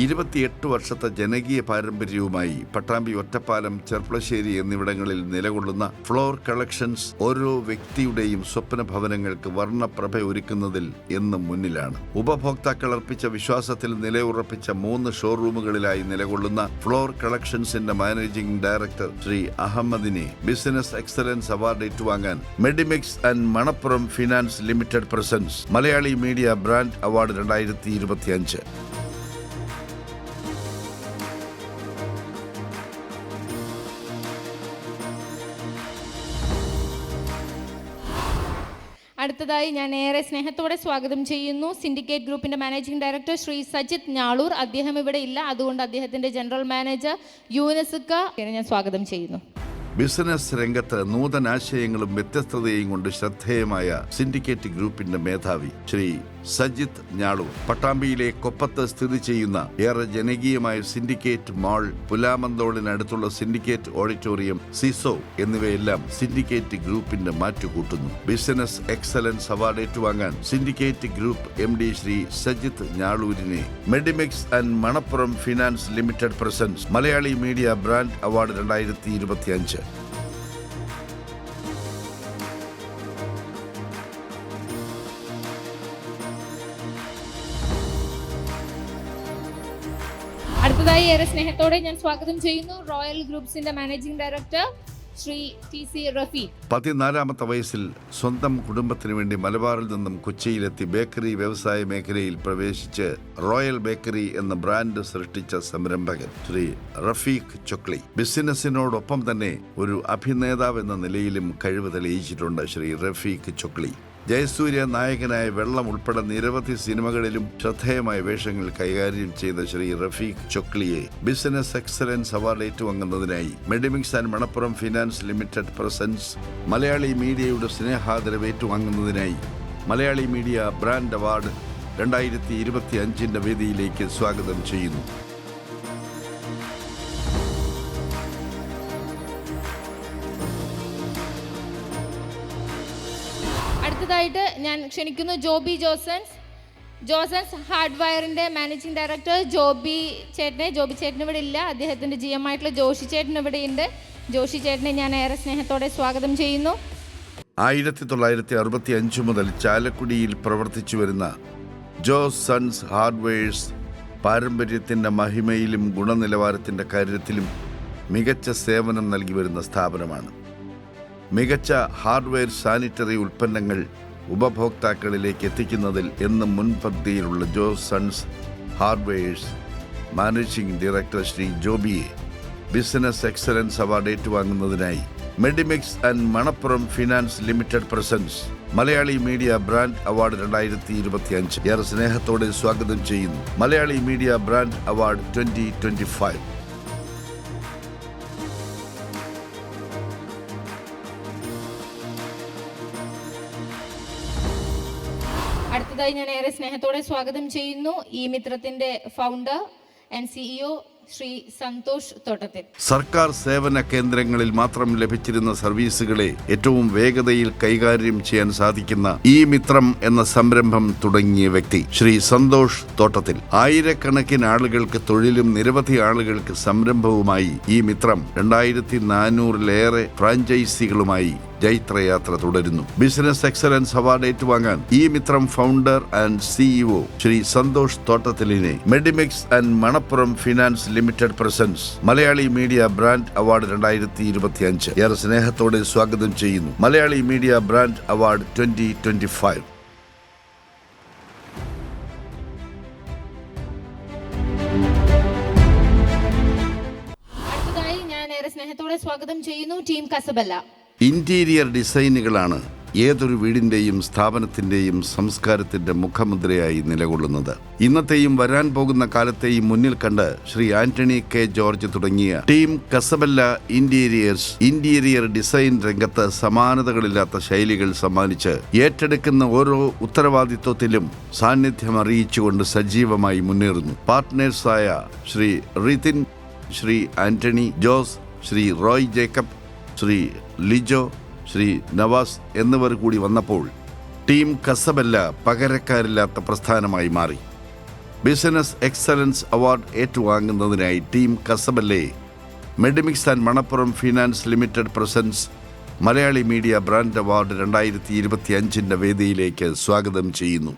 28 വർഷത്തെ ജനകീയ പാരമ്പര്യവുമായി പട്ടാമ്പി, ഒറ്റപ്പാലം, ചെർപ്പളശ്ശേരി എന്നിവിടങ്ങളിൽ നിലകൊള്ളുന്ന ഫ്ലോർ കളക്ഷൻസ് ഓരോ വ്യക്തിയുടെയും സ്വപ്ന ഭവനങ്ങൾക്ക് വർണ്ണപ്രഭ ഒരുക്കുന്നതിൽ എന്നും മുന്നിലാണ്. ഉപഭോക്താക്കൾ അർപ്പിച്ച വിശ്വാസത്തിൽ നിലയുറപ്പിച്ച 3 ഷോറൂമുകളിലായി നിലകൊള്ളുന്ന ഫ്ലോർ കളക്ഷൻസിന്റെ മാനേജിംഗ് ഡയറക്ടർ ശ്രീ അഹമ്മദിനെ ബിസിനസ് എക്സലൻസ് അവാർഡ് ഏറ്റുവാങ്ങാൻ Medimix and Manappuram finance limited presents Malayali media brand award 2025. അടുത്തതായി ഞാൻ ഏറെ സ്നേഹത്തോടെ സ്വാഗതം ചെയ്യുന്നു സിൻഡിക്കേറ്റ് ഗ്രൂപ്പിൻ്റെ മാനേജിംഗ് ഡയറക്ടർ ശ്രീ സജിത് ഞാളൂർ. അദ്ദേഹം ഇവിടെ ഇല്ല, അതുകൊണ്ട് അദ്ദേഹത്തിൻ്റെ ജനറൽ മാനേജർ യൂനസുക്ക ഞാൻ സ്വാഗതം ചെയ്യുന്നു. ബിസിനസ് രംഗത്ത് നൂതനാശയങ്ങളും വ്യത്യസ്തതയും കൊണ്ട് ശ്രദ്ധേയമായ സിൻഡിക്കേറ്റ് ഗ്രൂപ്പിന്റെ മേധാവി ശ്രീ സജിത് ഞാളൂർ. പട്ടാമ്പിയിലെ കൊപ്പത്ത് സ്ഥിതി ചെയ്യുന്ന ഏറെ ജനകീയമായ സിൻഡിക്കേറ്റ് മാൾ, പുലാമന്തോളിനടുത്തുള്ള സിൻഡിക്കേറ്റ് ഓഡിറ്റോറിയം, സിസോ എന്നിവയെല്ലാം സിൻഡിക്കേറ്റ് ഗ്രൂപ്പിന്റെ മാറ്റുകൂട്ടുന്നു. ബിസിനസ് എക്സലൻസ് അവാർഡ് ഏറ്റുവാങ്ങാൻ syndicate group MD Shri Sajith ഞാളൂരിനെ Medimix and Manappuram finance limited presents Malayali media brand award 2025. അടുത്തതായി ഏറെ സ്നേഹത്തോടെ ഞാൻ സ്വാഗതം ചെയ്യുന്നു റോയൽ ഗ്രൂപ്പ്സിന്റെ managing director Shri TC Rafeeq. 14-ാമത്തെ വയസ്സിൽ സ്വന്തം കുടുംബത്തിനു വേണ്ടി മലബാറിൽ നിന്നും കൊച്ചിയിലെത്തി ബേക്കറി വ്യവസായ മേഖലയിൽ പ്രവേശിച്ച് റോയൽ ബേക്കറി എന്ന ബ്രാൻഡ് സൃഷ്ടിച്ച സംരംഭകൻ ശ്രീ റഫീഖ് ചൊക്ലി. ബിസിനസ്സിനോടൊപ്പം തന്നെ ഒരു അഭിനേതാവ് എന്ന നിലയിലും കഴിവ് തെളിയിച്ചിട്ടുണ്ട് ശ്രീ റഫീഖ് ചൊക്ലി. ജയസൂര്യ നായകനായ വെള്ളം ഉൾപ്പെടെ നിരവധി സിനിമകളിലും ശ്രദ്ധേയമായ വേഷങ്ങൾ കൈകാര്യം ചെയ്ത ശ്രീ റഫീഖ് ചൊക്ലിയെ ബിസിനസ് എക്സലൻസ് അവാർഡ് ഏറ്റുവാങ്ങുന്നതിനായി Medimix and Manappuram finance limited presents Malayali മീഡിയയുടെ സ്നേഹാദരവ് ഏറ്റുവാങ്ങുന്നതിനായി മലയാളി മീഡിയ ബ്രാൻഡ് അവാർഡ് 2025 വേദിയിലേക്ക് സ്വാഗതം ചെയ്യുന്നു. അടുത്തതായിട്ട് ഞാൻ ക്ഷണിക്കുന്നു ജോബി ജോസൻസ് ഹാർഡ്വെയറിൻ്റെ മാനേജിംഗ് ഡയറക്ടർ ജോബി ചേട്ടൻ ഇവിടെ ഇല്ല. അദ്ദേഹത്തിൻ്റെ GM ആയിട്ടുള്ള ജോഷി ചേട്ടൻ ഇവിടെ ഉണ്ട്. ജോഷി ചേട്ടനെ ഞാൻ ഏറെ സ്നേഹത്തോടെ സ്വാഗതം ചെയ്യുന്നു. 1965 മുതൽ ചാലക്കുടിയിൽ പ്രവർത്തിച്ചു വരുന്ന ജോസ് സൺസ് ഹാർഡ്വെയർസ് പാരമ്പര്യത്തിൻ്റെ മഹിമയിലും ഗുണനിലവാരത്തിൻ്റെ കാര്യത്തിലും മികച്ച സേവനം നൽകി വരുന്ന സ്ഥാപനമാണ്. മികച്ച ഹാർഡ്വെയർ സാനിറ്ററി ഉൽപ്പന്നങ്ങൾ ഉപഭോക്താക്കളിലേക്ക് എത്തിക്കുന്നതിൽ എന്നും മുൻപന്തിയിലുള്ള Jose sons hardwares managing director Shri ജോബിയെ ബിസിനസ് എക്സലൻസ് അവാർഡ് ഏറ്റുവാങ്ങുന്നതിനായി Medimix and Manappuram finance limited presents Malayali media brand award 2025 ഏറെ സ്നേഹത്തോടെ സ്വാഗതം ചെയ്യുന്നു. Malayali media brand award 2025. അടുത്തതായി ഞാൻ ഏറെ സ്നേഹത്തോടെ സ്വാഗതം ചെയ്യുന്നു ഈ മിത്രത്തിന്റെ founder and CEO Shri Santhosh Thottathil. സർക്കാർ സേവന കേന്ദ്രങ്ങളിൽ മാത്രം ലഭിച്ചിരുന്ന സർവീസുകളെ ഏറ്റവും വേഗതയിൽ കൈകാര്യം ചെയ്യാൻ സാധിക്കുന്ന ഈ മിത്രം എന്ന സംരംഭം തുടങ്ങിയ വ്യക്തി ശ്രീ സന്തോഷ് തോട്ടത്തിൽ. ആയിരക്കണക്കിന് ആളുകൾക്ക് തൊഴിലും നിരവധി ആളുകൾക്ക് സംരംഭവുമായി ഈ മിത്രം 2400-ലേറെ ഫ്രാഞ്ചൈസികളുമായി ജൈത്രയാത്ര തുടരുന്നു. ബിസിനസ് എക്സലൻസ് അവാർഡ് ഏറ്റുവാങ്ങാൻ ഈ Mithram founder and CEO Shri Santhosh തോട്ടത്തിലിനെ Medimix and Manappuram finance limited presents Malayali media brand award 2025 ഏറെ സ്നേഹത്തോടെ സ്വാഗതം ചെയ്യുന്നു. Malayali media brand award 2025. അടുത്തതായി ഞാൻ ഏറെ സ്നേഹത്തോടെ സ്വാഗതം ചെയ്യുന്നു ടീം കസബല്ല. ഇന്റീരിയർ ഡിസൈനുകളാണ് ഏതൊരു വീടിൻ്റെയും സ്ഥാപനത്തിൻ്റെയും സംസ്കാരത്തിൻ്റെ മുഖമുദ്രയായി നിലകൊള്ളുന്നത്. ഇന്നത്തെയും വരാൻ പോകുന്ന കാലത്തെയും മുന്നിൽ കണ്ട് ശ്രീ ആന്റണി K. ജോർജ് തുടങ്ങിയ ടീം കസബല്ല ഇന്റീരിയർ ഡിസൈൻ രംഗത്ത് സമാനതകളില്ലാത്ത ശൈലികൾ സമ്മാനിച്ച് ഏറ്റെടുക്കുന്ന ഓരോ ഉത്തരവാദിത്വത്തിലും സാന്നിധ്യം അറിയിച്ചുകൊണ്ട് സജീവമായി മുന്നേറുന്നു. പാർട്ട്നേഴ്സായ ശ്രീ റിതിൻ, ശ്രീ ആന്റണി ജോസ്, ശ്രീ റോയ് ജേക്കബ്, ശ്രീ ലിജോ, ശ്രീ നവാസ് എന്നിവർ കൂടി വന്നപ്പോൾ ടീം കസബല്ല പകരക്കാരില്ലാത്ത പ്രസ്ഥാനമായി മാറി. ബിസിനസ് എക്സലൻസ് അവാർഡ് ഏറ്റുവാങ്ങുന്നതിനായി ടീം കസബല്ലയെ Medimix and Manappuram finance limited presents Malayali media brand award 2025 വേദിയിലേക്ക് സ്വാഗതം ചെയ്യുന്നു.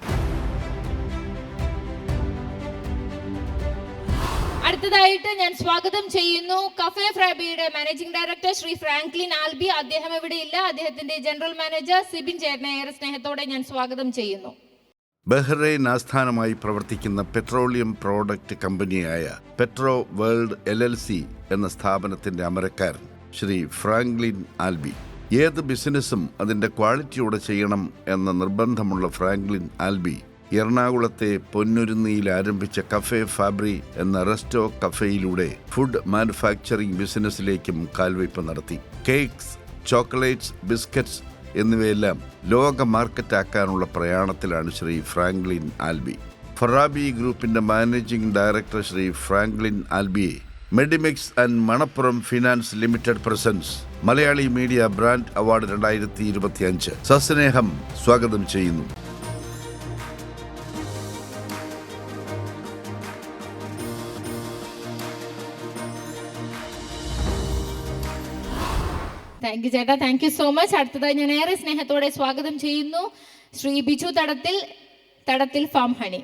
അടുത്തതായിട്ട് ഞാൻ സ്വാഗതം ചെയ്യുന്നു കഫേ ഫ്രാബിയുടെ മാനേജിംഗ് ഡയറക്ടർ ശ്രീ ഫ്രാങ്ക്ലിൻ ആൽബി. അദ്ദേഹം ഇവിടെ ഇല്ല. അദ്ദേഹത്തിന്റെ ജനറൽ മാനേജർ സിബിൻ ചേട്ടനെ ഏറെ സ്നേഹത്തോടെ ഞാൻ സ്വാഗതം ചെയ്യുന്നു. ബഹ്റൈൻ ആസ്ഥാനമായി പ്രവർത്തിക്കുന്ന പെട്രോളിയം പ്രോഡക്റ്റ് കമ്പനിയായ പെട്രോ വേൾഡ് LLC എന്ന സ്ഥാപനത്തിന്റെ അമരക്കാരൻ ശ്രീ ഫ്രാങ്ക്ലിൻ ആൽബി. ഏത് ബിസിനസ്സും അതിന്റെ ക്വാളിറ്റിയോടെ ചെയ്യണം എന്ന നിർബന്ധമുള്ള ഫ്രാങ്ക്ലിൻ ആൽബി എറണാകുളത്തെ പൊന്നുരുന്നിയിൽ ആരംഭിച്ച കഫേ ഫാബ്രി എന്ന റെസ്റ്റോ കഫേയിലൂടെ ഫുഡ് മാനുഫാക്ചറിംഗ് ബിസിനസ്സിലേക്കും കാൽവയ്പ് നടത്തി. കേക്ക്സ്, ചോക്ലേറ്റ്സ്, ബിസ്ക്കറ്റ്സ് എന്നിവയെല്ലാം ലോക മാർക്കറ്റാക്കാനുള്ള പ്രയാണത്തിലാണ് ശ്രീ ഫ്രാങ്ക്ലിൻ ആൽബി. ഫറാബി ഗ്രൂപ്പിന്റെ മാനേജിംഗ് ഡയറക്ടർ ശ്രീ ഫ്രാങ്ക്ലിൻ ആൽബിയെ Medimix and Manappuram finance limited presents Malayali media brand award 2025 സസ്നേഹം സ്വാഗതം ചെയ്യുന്നു. താങ്ക് യു ചേട്ടാ, താങ്ക് യു സോ മച്ച്. അടുത്തതായി ഞാൻ ഏറെ സ്നേഹത്തോടെ സ്വാഗതം ചെയ്യുന്നു ശ്രീ ബിജു തടത്തിൽ ഫാം ഹണി.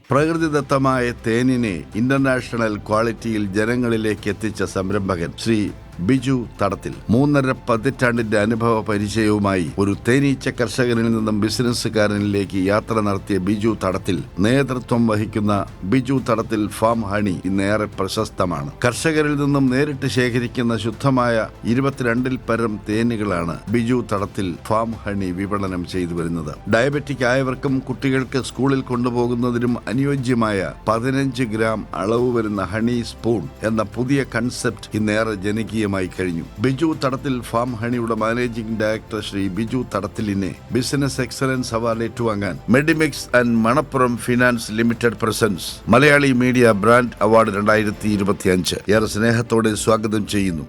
പ്രകൃതിദത്തമായ തേനിനെ ഇന്റർനാഷണൽ ക്വാളിറ്റിയിൽ ജനങ്ങളിലേക്ക് എത്തിച്ച സംരംഭകൻ ശ്രീ ബിജു തടത്തിൽ. 3.5 പതിറ്റാണ്ടിന്റെ അനുഭവ പരിചയവുമായി ഒരു തേനീച്ച കർഷകനിൽ നിന്നും ബിസിനസ്സുകാരനിലേക്ക് യാത്ര നടത്തിയ ബിജു തടത്തിൽ നേതൃത്വം വഹിക്കുന്ന ബിജു തടത്തിൽ ഫാം ഹണി ഇന്നേറെ പ്രശസ്തമാണ്. കർഷകരിൽ നിന്നും നേരിട്ട് ശേഖരിക്കുന്ന ശുദ്ധമായ 22-ൽ പരം തേനുകളാണ് ബിജു തടത്തിൽ ഫാം ഹണി വിപണനം ചെയ്തു വരുന്നത്. ഡയബറ്റിക് ആയവർക്കും കുട്ടികൾക്ക് സ്കൂളിൽ കൊണ്ടുപോകുന്നതിനും അനുയോജ്യമായ 15 ഗ്രാം അളവ് വരുന്ന ഹണി സ്പൂൺ എന്ന പുതിയ കൺസെപ്റ്റ് ഇന്നേറെ ജനകീയമായി കഴിഞ്ഞു. ബിജു തടത്തിൽ ഫാം ഹണിയുടെ മാനേജിംഗ് ഡയറക്ടർ ശ്രീ ബിജു തടത്തിലിനെ ബിസിനസ് എക്സലൻസ് അവാർഡ് ഏറ്റുവാങ്ങാൻ Medimix and Manappuram finance limited presents Malayali media brand award 2025 ഏറെ സ്നേഹത്തോടെ സ്വാഗതം ചെയ്യുന്നു.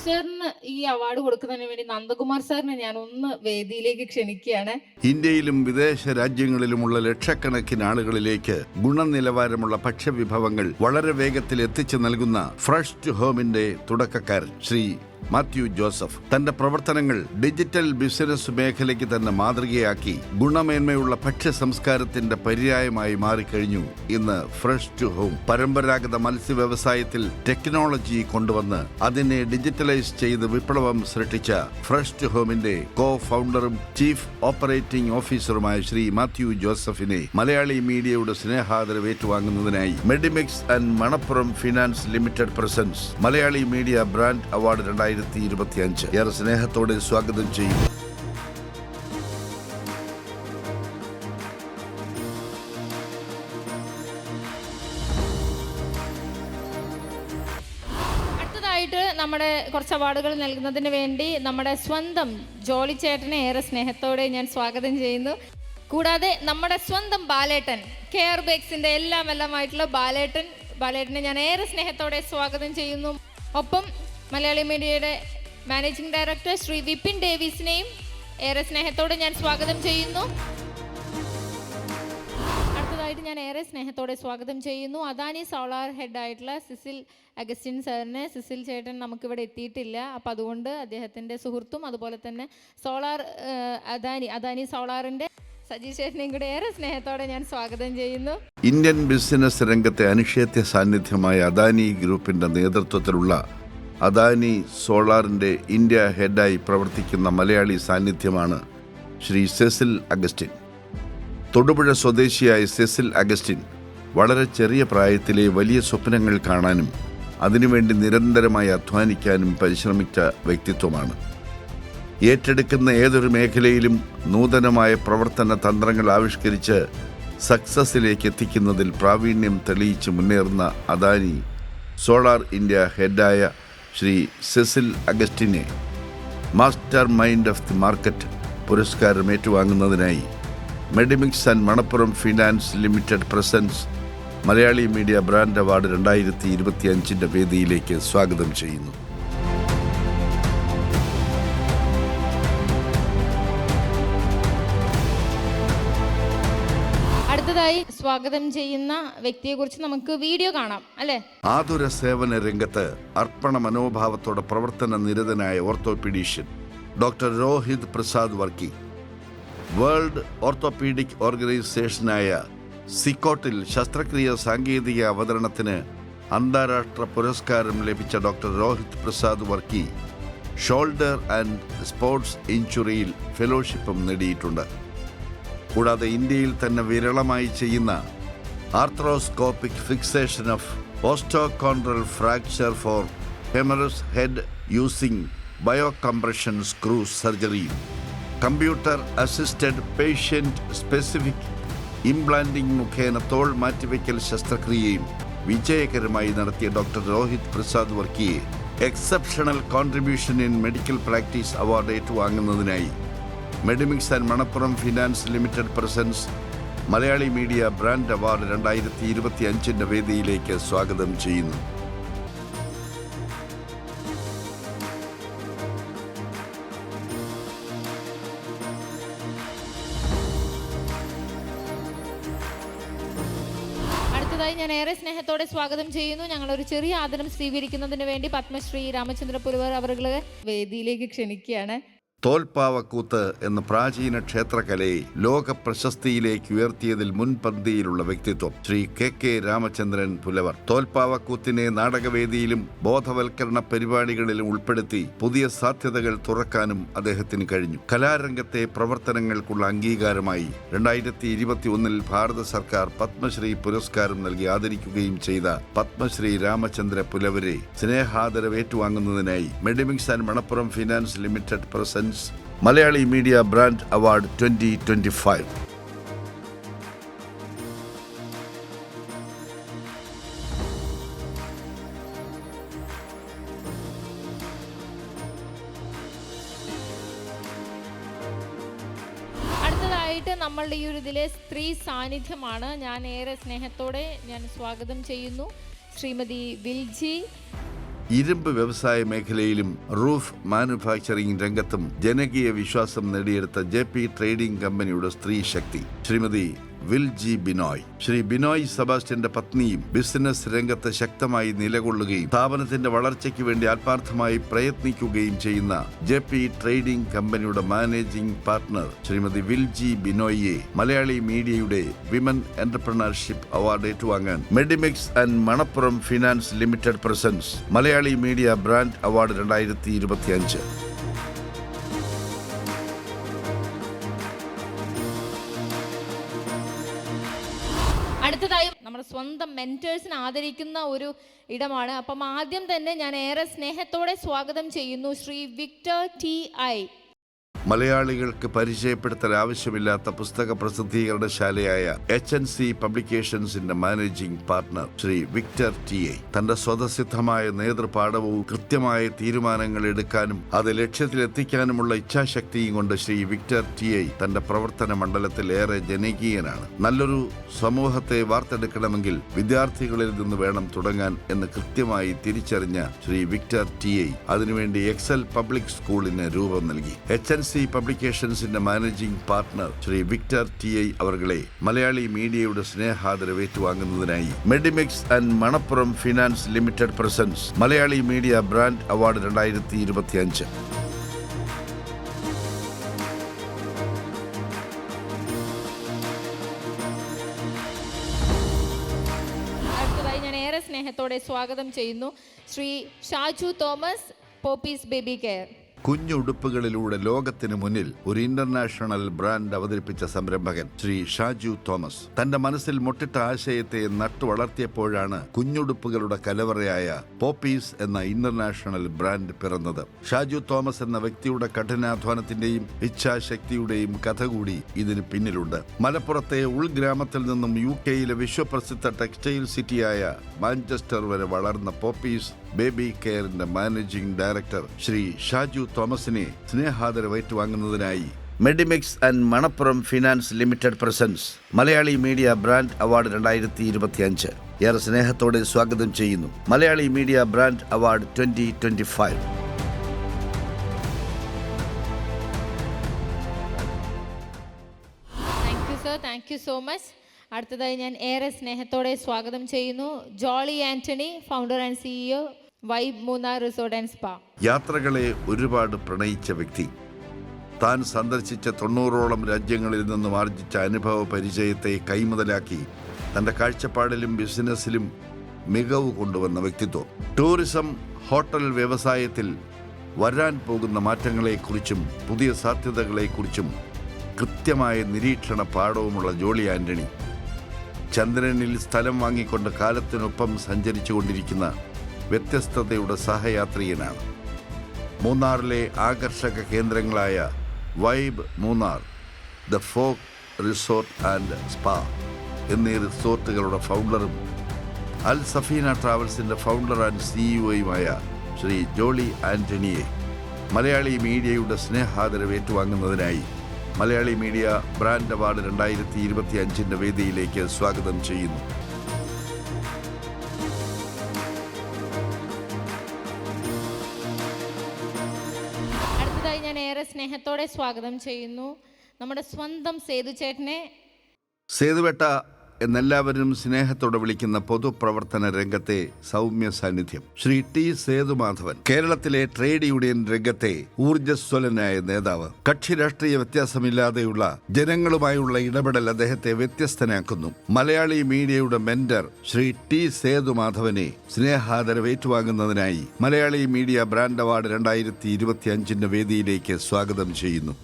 സാറിന് ഈ അവാർഡ് കൊടുക്കുന്നതിന് വേണ്ടി നന്ദകുമാർ സാറിനെ ഞാൻ ഒന്ന് വേദിയിലേക്ക് ക്ഷണിക്കുകയാണ്. ഇന്ത്യയിലും വിദേശ രാജ്യങ്ങളിലുമുള്ള ലക്ഷക്കണക്കിന് ആളുകളിലേക്ക് ഗുണനിലവാരമുള്ള ഭക്ഷ്യവിഭവങ്ങൾ വളരെ വേഗത്തിൽ എത്തിച്ചു നൽകുന്ന ഫ്രഷ് ടു ഹോമിന്റെ തുടക്കക്കാരൻ ശ്രീ മാത്യു ജോസഫ് തന്റെ പ്രവർത്തനങ്ങൾ ഡിജിറ്റൽ ബിസിനസ് മേഖലയ്ക്ക് തന്നെ മാതൃകയാക്കി ഗുണമേന്മയുള്ള ഭക്ഷ്യ സംസ്കാരത്തിന്റെ പര്യായമായി മാറിക്കഴിഞ്ഞു. ഇന്ന് ഫ്രഷ് ടു ഹോം പരമ്പരാഗത മത്സ്യ വ്യവസായത്തിൽ ടെക്നോളജി കൊണ്ടുവന്ന് അതിനെ ഡിജിറ്റലൈസ് ചെയ്ത് വിപ്ലവം സൃഷ്ടിച്ച ഫ്രഷ് ടു ഹോമിന്റെ കോ ഫൗണ്ടറും ചീഫ് ഓപ്പറേറ്റിംഗ് ഓഫീസറുമായ ശ്രീ മാത്യു ജോസഫിനെ മലയാളി മീഡിയയുടെ സ്നേഹാദരവ് ഏറ്റുവാങ്ങുന്നതിനായി Medimix and Manappuram finance limited presents Malayali media brand award 2025 ഏറെ സ്നേഹത്തോടെ സ്വാഗതം ചെയ്യുന്നു. അടുത്തതായിട്ട് നമ്മുടെ കുറച്ച് അവാർഡുകൾ നൽകുന്നതിന് വേണ്ടി നമ്മുടെ സ്വന്തം ജോളി ചേട്ടനെ ഏറെ സ്നേഹത്തോടെ ഞാൻ സ്വാഗതം ചെയ്യുന്നു. കൂടാതെ നമ്മുടെ സ്വന്തം ബാലേട്ടൻ കെയർ ബേക്സിന്റെ എല്ലാമായിട്ടുള്ള ബാലേട്ടനെ ഞാൻ ഏറെ സ്നേഹത്തോടെ സ്വാഗതം ചെയ്യുന്നു. ഒപ്പം മലയാളി മീഡിയയുടെ മാനേജിംഗ് ഡയറക്ടർ ശ്രീ വിപിൻ ഡേവിസിനെയും ഏറെ സ്നേഹത്തോടെ ഞാൻ സ്വാഗതം ചെയ്യുന്നു. അടുത്തതായിട്ട് ഞാൻ ഏറെ സ്നേഹത്തോടെ സ്വാഗതം ചെയ്യുന്നു അദാനി സോളാർ ഹെഡായിട്ടുള്ള സിസിൽ അഗസ്റ്റിൻ സാറിനെ. സിസിൽ ചേട്ടൻ നമുക്കിവിടെ എത്തിയിട്ടില്ല, അപ്പോൾ അതുകൊണ്ട് അദ്ദേഹത്തിൻ്റെ സുഹൃത്തും അതുപോലെ തന്നെ അദാനി സോളാറിൻ്റെ സജീഷ് ചേട്ടനെയും കൂടെ ഏറെ സ്നേഹത്തോടെ ഞാൻ സ്വാഗതം ചെയ്യുന്നു. ഇന്ത്യൻ ബിസിനസ് രംഗത്തെ അനിഷേധ്യ സാന്നിധ്യമായ അദാനി ഗ്രൂപ്പിന്റെ നേതൃത്വത്തിലുള്ള അദാനി സോളാറിന്റെ ഇന്ത്യ ഹെഡായി പ്രവർത്തിക്കുന്ന മലയാളി സാന്നിധ്യമാണ് ശ്രീ സെസിൽ അഗസ്റ്റിൻ. തൊടുപുഴ സ്വദേശിയായ സെസിൽ അഗസ്റ്റിൻ വളരെ ചെറിയ പ്രായത്തിലെ വലിയ സ്വപ്നങ്ങൾ കാണാനും അതിനുവേണ്ടി നിരന്തരമായി അധ്വാനിക്കാനും പരിശ്രമിച്ച വ്യക്തിത്വമാണ്. ഏറ്റെടുക്കുന്ന ഏതൊരു മേഖലയിലും നൂതനമായ പ്രവർത്തന തന്ത്രങ്ങൾ ആവിഷ്കരിച്ച് സക്സസിലേക്ക് എത്തിക്കുന്നതിൽ പ്രാവീണ്യം തെളിയിച്ച് മുന്നേറുന്ന അദാനി സോളാർ ഇന്ത്യ ഹെഡായ ശ്രീ സെസിൽ അഗസ്റ്റിനെ master mind of the market പുരസ്കാരം ഏറ്റുവാങ്ങുന്നതിനായി Medimix and Manappuram finance limited presents Malayali media brand award 2025 വേദിയിലേക്ക് സ്വാഗതം ചെയ്യുന്നു. അടുത്തതായി സ്വാഗതം ചെയ്യുന്ന വ്യക്തിയെക്കുറിച്ച് നമുക്ക് വീഡിയോ കാണാം അല്ലേ. ആതുര സേവന രംഗത്ത് അർപ്പണ മനോഭാവത്തോടെ പ്രവർത്തന നിരതനായ orthopaedician doctor Rohit Prasad Varkey world orthopaedic ഓർഗനൈസേഷനായ സിക്കോട്ടിൽ ശസ്ത്രക്രിയ സാങ്കേതിക അവതരണത്തിന് അന്താരാഷ്ട്ര പുരസ്കാരം ലഭിച്ച doctor Rohit Prasad Varkey shoulder and sports ഇഞ്ചുറിയിൽ ഫെലോഷിപ്പും നേടിയിട്ടുണ്ട്. കൂടാതെ ഇന്ത്യയിൽ തന്നെ വിരളമായി ചെയ്യുന്ന arthroscopic fixation of osteochondral fracture for humerus head using biocompression screw surgery, computer assisted patient specific implanting മുഖേന തോൾ മാറ്റിവെക്കൽ ശസ്ത്രക്രിയയും വിജയകരമായി നടത്തിയ ഡോക്ടർ രോഹിത് പ്രസാദ് വർക്കിയെ exceptional contribution in medical practice award ഏറ്റുവാങ്ങുന്നതിനായി Medimix and Manappuram finance limited presents Malayali media brand award 2025 വേദിയിലേക്ക് സ്വാഗതം ചെയ്യുന്നു. അടുത്തതായി ഞാൻ ഏറെ സ്നേഹത്തോടെ സ്വാഗതം ചെയ്യുന്നു. ഞങ്ങളൊരു ചെറിയ ആദരം സ്വീകരിക്കുന്നതിന് വേണ്ടി പത്മശ്രീ രാമചന്ദ്ര പുരവർ അവരുടെ വേദിയിലേക്ക് ക്ഷണിക്കുകയാണ്. തോൽപ്പാവക്കൂത്ത് എന്ന പ്രാചീന ക്ഷേത്രകലയെ ലോക പ്രശസ്തിയിലേക്ക് ഉയർത്തിയതിൽ മുൻപന്തിയിലുള്ള വ്യക്തിത്വം ശ്രീ കെ രാമചന്ദ്രൻ പുലവർ. തോൽപ്പാവക്കൂത്തിനെ നാടകവേദിയിലും ബോധവൽക്കരണ പരിപാടികളിലും ഉൾപ്പെടുത്തി പുതിയ സാധ്യതകൾ തുറക്കാനും അദ്ദേഹത്തിന് കഴിഞ്ഞു. കലാരംഗത്തെ പ്രവർത്തനങ്ങൾക്കുള്ള അംഗീകാരമായി 2021 ഭാരത സർക്കാർ പത്മശ്രീ പുരസ്കാരം നൽകി ആദരിക്കുകയും ചെയ്ത പത്മശ്രീ രാമചന്ദ്ര പുലവരെ സ്നേഹാദരവ് ഏറ്റുവാങ്ങുന്നതിനായി Medimix and Manappuram finance limited presents Malayali media brand award 2025. അടുത്തതായിട്ട് നമ്മളുടെ ഈ ഒരു ഇതിലെ സ്ത്രീ സാന്നിധ്യമാണ്. ഞാൻ ഏറെ സ്നേഹത്തോടെ സ്വാഗതം ചെയ്യുന്നു ശ്രീമതി വിൽജി. ഇരുമ്പ് വ്യവസായ മേഖലയിലും റൂഫ് മാനുഫാക്ചറിംഗ് രംഗത്തും ജനകീയ വിശ്വാസം നേടിയെടുത്ത JP ട്രേഡിംഗ് കമ്പനിയുടെ സ്ത്രീ ശക്തി ശ്രീമതി വിൽജി ബിനോയ്. ശ്രീ ബിനോയ് സെബാസ്റ്റ്യന്റെ പത്നിയും ബിസിനസ് രംഗത്ത് ശക്തമായി നിലകൊള്ളുകയും സ്ഥാപനത്തിന്റെ വളർച്ചയ്ക്ക് വേണ്ടി ആത്മാർത്ഥമായി പ്രയത്നിക്കുകയും ചെയ്യുന്ന JP ട്രേഡിംഗ് കമ്പനിയുടെ മാനേജിംഗ് പാർട്ണർ ശ്രീമതി വിൽജി ബിനോയിയെ മലയാളി മീഡിയയുടെ വിമൻ എന്റർപ്രണർഷിപ്പ് അവാർഡ് ഏറ്റുവാങ്ങാൻ Medimix and Manappuram finance limited presents Malayali media brand award 2025. അടുത്തതായി നമ്മുടെ സ്വന്തം മെന്റേഴ്സിനെ ആദരിക്കുന്ന ഒരു ഇടമാണ്. അപ്പം ആദ്യം തന്നെ ഞാൻ ഏറെ സ്നേഹത്തോടെ സ്വാഗതം ചെയ്യുന്നു ശ്രീ വിക്ടർ TI. മലയാളികൾക്ക് പരിചയപ്പെടുത്തൽ ആവശ്യമില്ലാത്ത പുസ്തക പ്രസിദ്ധീകരണശാലയായ HNC പബ്ലിക്കേഷൻസിന്റെ managing partner Shri Victor TI. തന്റെ സ്വതസിദ്ധമായ നേതൃപാഠവും കൃത്യമായ തീരുമാനങ്ങൾ എടുക്കാനും അത് ലക്ഷ്യത്തിലെത്തിക്കാനുമുള്ള ഇച്ഛാശക്തിയും കൊണ്ട് ശ്രീ വിക്ടർ TI തന്റെ പ്രവർത്തന മണ്ഡലത്തിൽ ഏറെ ജനകീയനാണ്. നല്ലൊരു സമൂഹത്തെ വാർത്തെടുക്കണമെങ്കിൽ വിദ്യാർത്ഥികളിൽ നിന്ന് വേണം തുടങ്ങാൻ എന്ന് കൃത്യമായി തിരിച്ചറിഞ്ഞ ശ്രീ വിക്ടർ TI അതിനുവേണ്ടി എക്സൽ പബ്ലിക് സ്കൂളിന് രൂപം നൽകി. HNC പബ്ലിക്കേഷൻസിന്റെ managing partner Shri Victor TI അവർകളെ മലയാളി മീഡിയയുടെ സ്നേഹാദരവ് ഏറ്റുവാങ്ങുന്നതിനായി Medimix and Manappuram finance limited presents Malayali media brand award 2025. അടുത്തതായി ഞാൻ ഏറെ സ്നേഹത്തോടെ സ്വാഗതം ചെയ്യുന്നു Shri Shaju Thomas, Poppies baby care. കുഞ്ഞുടുപ്പുകളിലൂടെ ലോകത്തിന് മുന്നിൽ ഒരു ഇന്റർനാഷണൽ ബ്രാൻഡ് അവതരിപ്പിച്ച സംരംഭകൻ ശ്രീ ഷാജു തോമസ് തന്റെ മനസ്സിൽ മുട്ടിട്ട ആശയത്തെ നട്ടു വളർത്തിയപ്പോഴാണ് കുഞ്ഞുടുപ്പുകളുടെ കലവറയായ പോപ്പീസ് എന്ന ഇന്റർനാഷണൽ ബ്രാൻഡ് പിറന്നത്. ഷാജു തോമസ് എന്ന വ്യക്തിയുടെ കഠിനാധ്വാനത്തിന്റെയും ഇച്ഛാശക്തിയുടെയും കഥ കൂടി ഇതിന് പിന്നിലുണ്ട്. മലപ്പുറത്തെ ഉൾഗ്രാമത്തിൽ നിന്നും UK വിശ്വപ്രസിദ്ധ ടെക്സ്റ്റൈൽ സിറ്റിയായ മാഞ്ചസ്റ്റർ വരെ വളർന്ന പോപ്പീസ് ബേബി കെയറിന്റെ മാനേജിംഗ് ഡയറക്ടർ ശ്രീ ഷാജു തോമസിനെ സ്നേഹാദരവ് ഏറ്റുവാങ്ങുന്നതിനായി Medimix and Manappuram finance limited presents Malayali media brand award 2025 ഏറെ സ്നേഹത്തോടെ സ്വാഗതം ചെയ്യുന്നു. Malayali media brand award 2025. Thank you so much. അടുത്തതായി ഞാൻ ഏറെ സ്നേഹത്തോടെ സ്വാഗതം ചെയ്യുന്നു Jolly Antony, founder and CEO Vibe Munnar resort and spa. യാത്രകളെ ഒരുപാട് പ്രണയിച്ച വ്യക്തി. താൻ സന്ദർശിച്ച 90ഓളം രാജ്യങ്ങളിൽ നിന്നും ആർജിച്ച അനുഭവ പരിചയത്തെ കൈമുതലാക്കി തൻ്റെ കാഴ്ചപ്പാടിലും ബിസിനസ്സിലും മികവ് കൊണ്ടുവന്ന വ്യക്തിത്വം. ടൂറിസം, ഹോട്ടൽ വ്യവസായത്തിൽ വരാൻ പോകുന്ന മാറ്റങ്ങളെക്കുറിച്ചും പുതിയ സാധ്യതകളെക്കുറിച്ചും കൃത്യമായ നിരീക്ഷണ പാഠവുമുള്ള ജോളി ആന്റണി ചന്ദ്രനിൽ സ്ഥലം വാങ്ങിക്കൊണ്ട് കാലത്തിനൊപ്പം സഞ്ചരിച്ചു കൊണ്ടിരിക്കുന്ന വ്യത്യസ്തതയുടെ സഹയാത്രികനാണ്. മൂന്നാറിലെ ആകർഷക കേന്ദ്രങ്ങളായ Vibe Munnar, the folk resort and spa എന്നീ റിസോർട്ടുകളുടെ ഫൗണ്ടറും അൽ സഫീന ട്രാവൽസിൻ്റെ ഫൗണ്ടർ ആൻഡ് CEOയുമായ ശ്രീ ജോളി ആന്റണിയെ മലയാളി മീഡിയയുടെ സ്നേഹാദരവ് ഏറ്റുവാങ്ങുന്നതിനായി മലയാളി മീഡിയ ബ്രാൻഡ് അവാർഡ് 2025 വേദിയിലേക്ക് സ്വാഗതം ചെയ്യുന്നു. അടുത്തതായി ഞാൻ ഏറെ സ്നേഹത്തോടെ സ്വാഗതം ചെയ്യുന്നു നമ്മുടെ സ്വന്തം സേതു ചേട്ടനെ. സേതുവേട്ട എന്നെല്ലാവരും സ്നേഹത്തോടെ വിളിക്കുന്ന പൊതുപ്രവർത്തന രംഗത്തെ സൗമ്യ സാന്നിധ്യം ശ്രീ ടി സേതുമാധവൻ. കേരളത്തിലെ ട്രേഡ് യൂണിയൻ രംഗത്തെ ഊർജ്ജസ്വലനായ നേതാവ്. കക്ഷി രാഷ്ട്രീയ വ്യത്യാസമില്ലാതെയുള്ള ജനങ്ങളുമായുള്ള ഇടപെടൽ അദ്ദേഹത്തെ വ്യത്യസ്തനാക്കുന്നു. മലയാളി മീഡിയയുടെ മെന്റർ ശ്രീ ടി സേതുമാധവനെ സ്നേഹാദരവ് ഏറ്റുവാങ്ങുന്നതിനായി മലയാളി മീഡിയ ബ്രാൻഡ് അവാർഡ് 2025 വേദിയിലേക്ക് സ്വാഗതം ചെയ്യുന്നു.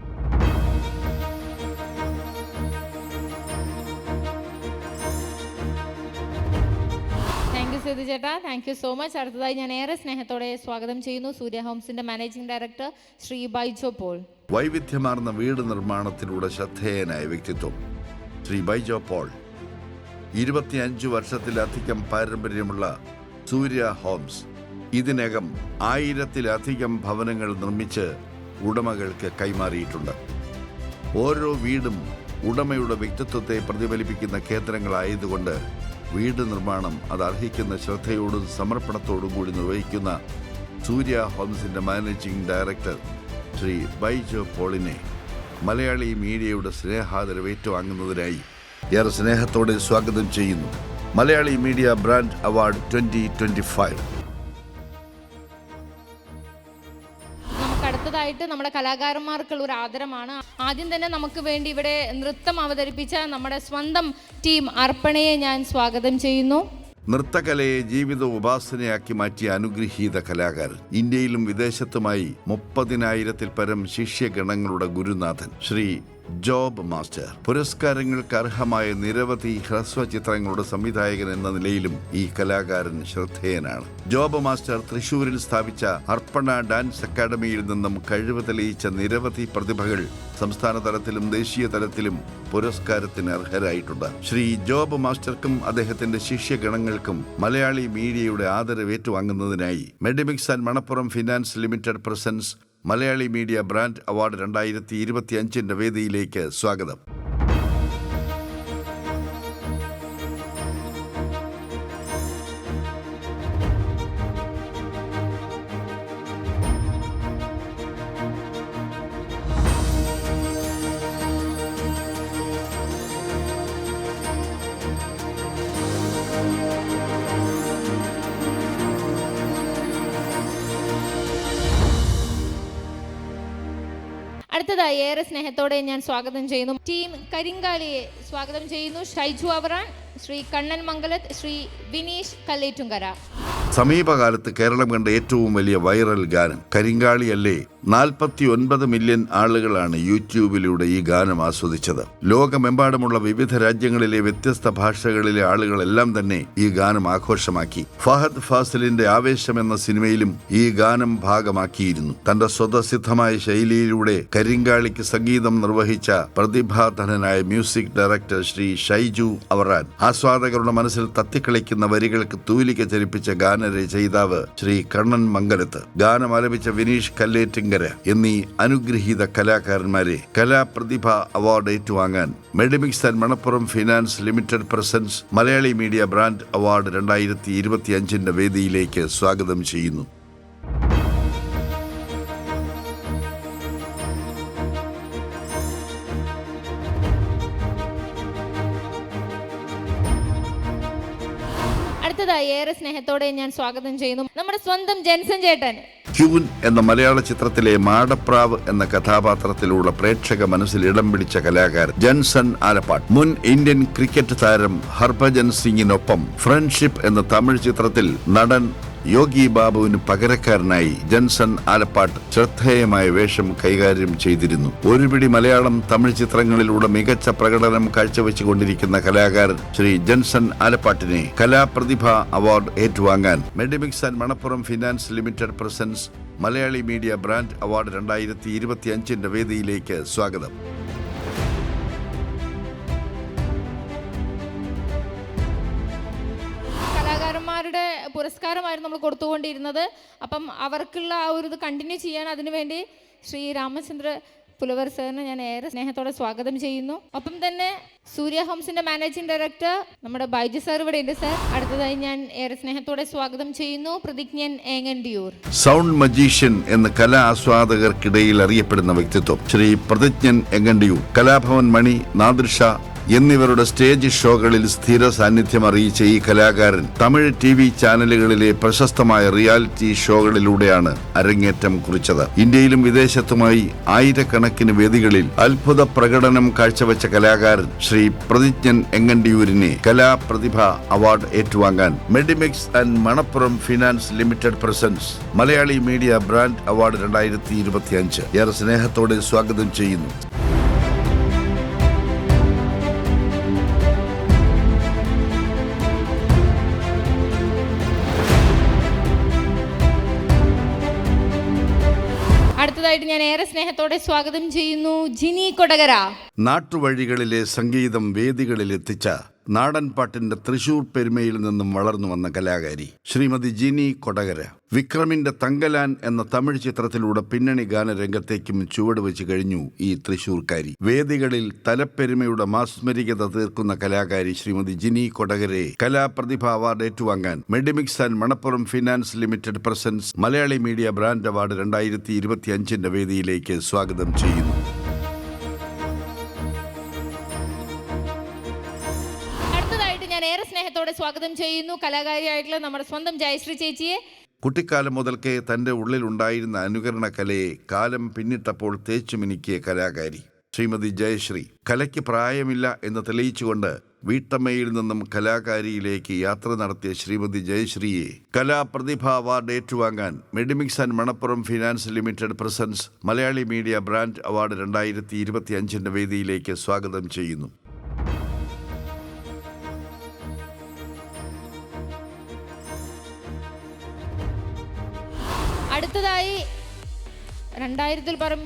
സേതു ചേട്ടാ, താങ്ക് യു സോ മച്ച്. അടുത്തതായി ഞാൻ ഏറെ സ്നേഹത്തോടെ സ്വാഗതം ചെയ്യുന്നു സൂര്യ ഹോംസിന്റെ managing director Shri Baijo Paul. വൈവിധ്യമാർന്ന വീട് നിർമ്മാണത്തിലൂടെ ശ്രദ്ധേയനായ വ്യക്തിത്വം ശ്രീ ബൈജോ പോൾ. 25 വർഷത്തിലധികം പാരമ്പര്യമുള്ള സൂര്യ ഹോംസ് ഇതിനകം 1000-ലധികം ഭവനങ്ങൾ നിർമ്മിച്ച് ഉടമകൾക്ക് കൈമാറിയിട്ടുണ്ട്. ഓരോ വീടും ഉടമയുടെ വ്യക്തിത്വത്തെ പ്രതിഫലിപ്പിക്കുന്ന കേന്ദ്രങ്ങളായതുകൊണ്ട് വീട് നിർമ്മാണം അത് അർഹിക്കുന്ന ശ്രദ്ധയോടും സമർപ്പണത്തോടും കൂടി നിർവഹിക്കുന്ന സൂര്യ ഹോംസിന്റെ മാനേജിംഗ് ഡയറക്ടർ ശ്രീ ബൈജോ പോളിനെ മലയാളി മീഡിയയുടെ സ്നേഹാദരവ് ഏറ്റുവാങ്ങുന്നതിനായി ഏറെ സ്നേഹത്തോടെ സ്വാഗതം ചെയ്യുന്നു. Malayali media brand award 2025. അടുത്തതായിട്ട് നമ്മുടെ കലാകാരന്മാർക്കുള്ള ഒരു ആദരമാണ്. ആദ്യം തന്നെ നമുക്ക് വേണ്ടി ഇവിടെ നൃത്തം അവതരിപ്പിച്ച നമ്മുടെ സ്വന്തം ടീം അർപ്പണയെ ഞാൻ സ്വാഗതം ചെയ്യുന്നു. നൃത്തകലയെ ജീവിത ഉപാസനയാക്കി മാറ്റിയ അനുഗ്രഹീത കലാകാരൻ, ഇന്ത്യയിലും വിദേശത്തുമായി 30,000-ൽ പരം ശിഷ്യഗണങ്ങളുടെ ഗുരുനാഥൻ ശ്രീ ജോബ് മാസ്റ്റർ. പുരസ്കാരങ്ങൾക്ക് അർഹമായ നിരവധി ഹ്രസ്വചിത്രങ്ങളുടെ സംവിധായകൻ എന്ന നിലയിലും ഈ കലാകാരൻ ശ്രദ്ധേയനാണ്. ജോബ് മാസ്റ്റർ തൃശൂരിൽ സ്ഥാപിച്ച അർപ്പണ ഡാൻസ് അക്കാദമിയിൽ നിന്നും കഴിവ് തെളിയിച്ച നിരവധി പ്രതിഭകൾ സംസ്ഥാന തലത്തിലും ദേശീയ തലത്തിലും പുരസ്കാരത്തിന് അർഹരായിട്ടുണ്ട്. ശ്രീ ജോബ് മാസ്റ്റർക്കും അദ്ദേഹത്തിന്റെ ശിഷ്യഗണങ്ങൾക്കും മലയാളി മീഡിയയുടെ ആദരവ് ഏറ്റുവാങ്ങുന്നതിനായി Medimix and Manappuram finance limited presents Malayali media brand award 2025 വേദിയിലേക്ക് സ്വാഗതം. അടുത്തതായി ഏറെ സ്നേഹത്തോടെ ഞാൻ സ്വാഗതം ചെയ്യുന്നു ടീം കരിങ്കാളിയെ സ്വാഗതം ചെയ്യുന്നു. ഷൈജു അവറാൻ, ശ്രീ കണ്ണൻ മംഗലത്ത്, ശ്രീ വിനീഷ് കല്ലേറ്റുങ്കര. സമീപകാലത്ത് കേരളം കണ്ട ഏറ്റവും വലിയ വൈറൽ ഗാനം കരിങ്കാളിയല്ലേ. 49 മില്യൺ ആളുകളാണ് യൂട്യൂബിലൂടെ ഈ ഗാനം ആസ്വദിച്ചത്. ലോകമെമ്പാടുമുള്ള വിവിധ രാജ്യങ്ങളിലെ വ്യത്യസ്ത ഭാഷകളിലെ ആളുകളെല്ലാം തന്നെ ഈ ഗാനം ആഘോഷമാക്കി. ഫഹദ് ഫാസിലിന്റെ ആവേശം എന്ന സിനിമയിലും ഈ ഗാനം ഭാഗമാക്കിയിരുന്നു. തന്റെ സ്വതസിദ്ധമായ ശൈലിയിലൂടെ കരിങ്കാളിക്ക് സംഗീതം നിർവഹിച്ച പ്രതിഭാധനനായ മ്യൂസിക് ഡയറക്ടർ ശ്രീ ഷൈജു അവറാൻ ആസ്വാദകരുടെ മനസ്സിൽ തത്തിക്കളിക്കുന്ന വരികൾക്ക് തൂലിക ചലിപ്പിച്ച ഗാനരചയിതാവ് ശ്രീ കണ്ണൻ മംഗലത്ത്, ഗാനം ആലപിച്ച വിനീഷ് കല്ലേറ്റിങ്കര എന്നീ അനുഗ്രഹീത കലാകാരന്മാരെ കലാപ്രതിഭ അവാർഡ് ഏറ്റുവാങ്ങാൻ Medimix and Manappuram finance limited presents Malayali media brand award 2025 വേദിയിലേക്ക് സ്വാഗതം ചെയ്യുന്നു. അടുത്തതായി ഏറെ സ്നേഹത്തോടെ ഞാൻ സ്വാഗതം ചെയ്യുന്നു നമ്മുടെ സ്വന്തം ജെൻസൺ ചേട്ടൻ. ക്യൂൻ എന്ന മലയാള ചിത്രത്തിലെ മാടപ്രാവ് എന്ന കഥാപാത്രത്തിലൂടെ പ്രേക്ഷക മനസ്സിൽ ഇടം പിടിച്ച കലാകാരൻ ജൻസൺ ആലപ്പാട്ട്. മുൻ ഇന്ത്യൻ ക്രിക്കറ്റ് താരം ഹർഭജൻ സിംഗിനൊപ്പം ഫ്രണ്ട്ഷിപ്പ് എന്ന തമിഴ് ചിത്രത്തിൽ നടൻ യോഗി ബാബുവിന് പകരക്കാരനായി ജൻസൺ ആലപ്പാട്ട് ശ്രദ്ധേയമായ വേഷം കൈകാര്യം ചെയ്തിരുന്നു. ഒരുപിടി മലയാളം തമിഴ് ചിത്രങ്ങളിലൂടെ മികച്ച പ്രകടനം കാഴ്ചവെച്ചുകൊണ്ടിരിക്കുന്ന കലാകാരൻ ശ്രീ ജൻസൺ ആലപ്പാട്ടിനെ കലാപ്രതിഭ അവാർഡ് ഏറ്റുവാങ്ങാൻ Medimix and Manappuram finance limited presents Malayali media brand award 2025 വേദിയിലേക്ക് സ്വാഗതം. കലാകാരന്മാരുടെ പുരസ്കാരമായിരുന്നു നമ്മൾ കൊടുത്തുകൊണ്ടിരുന്നത്. അപ്പം അവർക്കുള്ള ആ ഒരു ഇത് കണ്ടിന്യൂ ചെയ്യാൻ അതിനുവേണ്ടി ശ്രീ രാമചന്ദ്ര പുലവർ സാറിനെ ഞാൻ ഏറെ സ്നേഹത്തോടെ സ്വാഗതം ചെയ്യുന്നു. ഒപ്പം തന്നെ സൂര്യ ഹോംസിന്റെ മാനേജിംഗ് ഡയറക്ടർ നമ്മുടെ ബൈജു സാർ ഇവിടെ ഉണ്ട്. സാർ, അടുത്തതായി ഞാൻ ഏറെ സ്നേഹത്തോടെ സ്വാഗതം ചെയ്യുന്നു പ്രതിജ്ഞൻ ഏങ്ങണ്ടിയൂർ. സൗണ്ട് മജീഷ്യൻ എന്ന കലാ ആസ്വാദകർക്കിടയിൽ അറിയപ്പെടുന്ന വ്യക്തിത്വം ശ്രീ പ്രതിജ്ഞൻ എങ്ങണ്ടിയൂർ. കലാഭവൻ മണി, നാദിർഷ, എന്നിവരുടെ സ്റ്റേജ് ഷോകളിൽ സ്ഥിര സാന്നിധ്യം അറിയിച്ച ഈ കലാകാരൻ തമിഴ് TV ചാനലുകളിലെ പ്രശസ്തമായ റിയാലിറ്റി ഷോകളിലൂടെയാണ് അരങ്ങേറ്റം കുറിച്ചത്. ഇന്ത്യയിലും വിദേശത്തുമായി ആയിരക്കണക്കിന് വേദികളിൽ അത്ഭുത പ്രകടനം കാഴ്ചവെച്ച കലാകാരൻ ശ്രീ പ്രതിജ്ഞൻ എങ്ങണ്ടിയൂരിനെ കലാപ്രതിഭ അവാർഡ് ഏറ്റുവാങ്ങാൻ Medimix and Manappuram finance limited presents Malayali media brand award 2025 ഏറെ സ്നേഹത്തോടെ സ്വാഗതം ചെയ്യുന്നു. അടുത്തതായിട്ട് ഞാൻ ഏറെ സ്നേഹത്തോടെ സ്വാഗതം ചെയ്യുന്നു ജിനി കൊടകര. നാട്ടുവഴികളിലെ സംഗീതം വേദികളിലെത്തിച്ച നാടൻപാട്ടിന്റെ തൃശൂർ പെരുമയിൽ നിന്നും വളർന്നു വന്ന കലാകാരി ശ്രീമതി ജിനി കൊടകര വിക്രമിന്റെ തങ്കലാൻ എന്ന തമിഴ് ചിത്രത്തിലൂടെ പിന്നണി ഗാനരംഗത്തേക്കും ചുവടുവെച്ച് കഴിഞ്ഞു ഈ തൃശൂർക്കാരി. വേദികളിൽ തലപ്പെരുമയുടെ മാസ്മരികത തീർക്കുന്ന കലാകാരി ശ്രീമതി ജിനി കൊടകരയെ കലാപ്രതിഭ അവാർഡ് ഏറ്റുവാങ്ങാൻ Medimix and Manappuram finance limited presents Malayali media brand award 2025 വേദിയിലേക്ക് സ്വാഗതം ചെയ്യുന്നു. ഞാൻ ഏറെ സ്നേഹത്തോടെ സ്വാഗതം ചെയ്യുന്നു കലാകാരിയായിട്ടുള്ള നമ്മുടെ സ്വന്തം ജയശ്രീ ചേച്ചിയെ. കുട്ടിക്കാലം മുതൽക്കേ തന്റെ ഉള്ളിലുണ്ടായിരുന്ന അനുകരണ കലയെ കാലം പിന്നിട്ടപ്പോൾ തേച്ചുമിനുക്കിയ കലാകാരി ശ്രീമതി ജയശ്രീ കലയ്ക്ക് പ്രായമില്ല എന്ന് തെളിയിച്ചുകൊണ്ട് വീട്ടമ്മയിൽ നിന്നും കലാകാരിയിലേക്ക് യാത്ര നടത്തിയ ശ്രീമതി ജയശ്രീയെ കലാപ്രതിഭ അവാർഡ് ഏറ്റുവാങ്ങാൻ Medimix and Manappuram finance limited presents Malayali media brand award 2025 വേദിയിലേക്ക് സ്വാഗതം ചെയ്യുന്നു. അടുത്തതായി 2000 പരം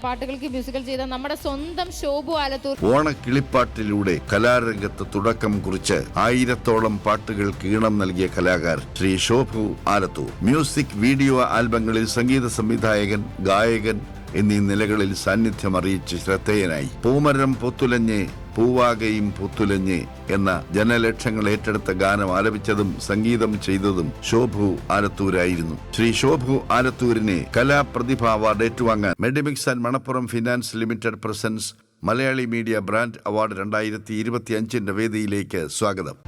പാട്ടുകൾക്ക് മ്യൂസിക്കൽ ചെയ്ത നമ്മുടെ സ്വന്തം ശോഭു ആലത്തൂർ. ഓണക്കിളിപ്പാട്ടിലൂടെ കലാരംഗത്ത് തുടക്കം കുറിച്ച് 1000-ഓളം പാട്ടുകൾക്ക് ഈണം നൽകിയ കലാകാരൻ ശ്രീ ശോഭു ആലത്തൂർ മ്യൂസിക് വീഡിയോ ആൽബങ്ങളിൽ സംഗീത സംവിധായകൻ, ഗായകൻ എന്നീ നിലകളിൽ സാന്നിധ്യം അറിയിച്ച് ശ്രദ്ധേയനായി. പൂമരം പൊത്തുലഞ്ഞേ പൂവാകയും പുത്തുലഞ്ഞേ എന്ന ജനലക്ഷങ്ങൾ ഏറ്റെടുത്ത ഗാനം ആലപിച്ചതും സംഗീതം ചെയ്തതും ശോഭു ആലത്തൂരായിരുന്നു. ശ്രീ ശോഭു ആലത്തൂരിനെ കലാപ്രതിഭ അവാർഡ് ഏറ്റുവാങ്ങാൻ Medimix and Manappuram finance limited presents Malayali media brand award 2025 വേദിയിലേക്ക് സ്വാഗതം.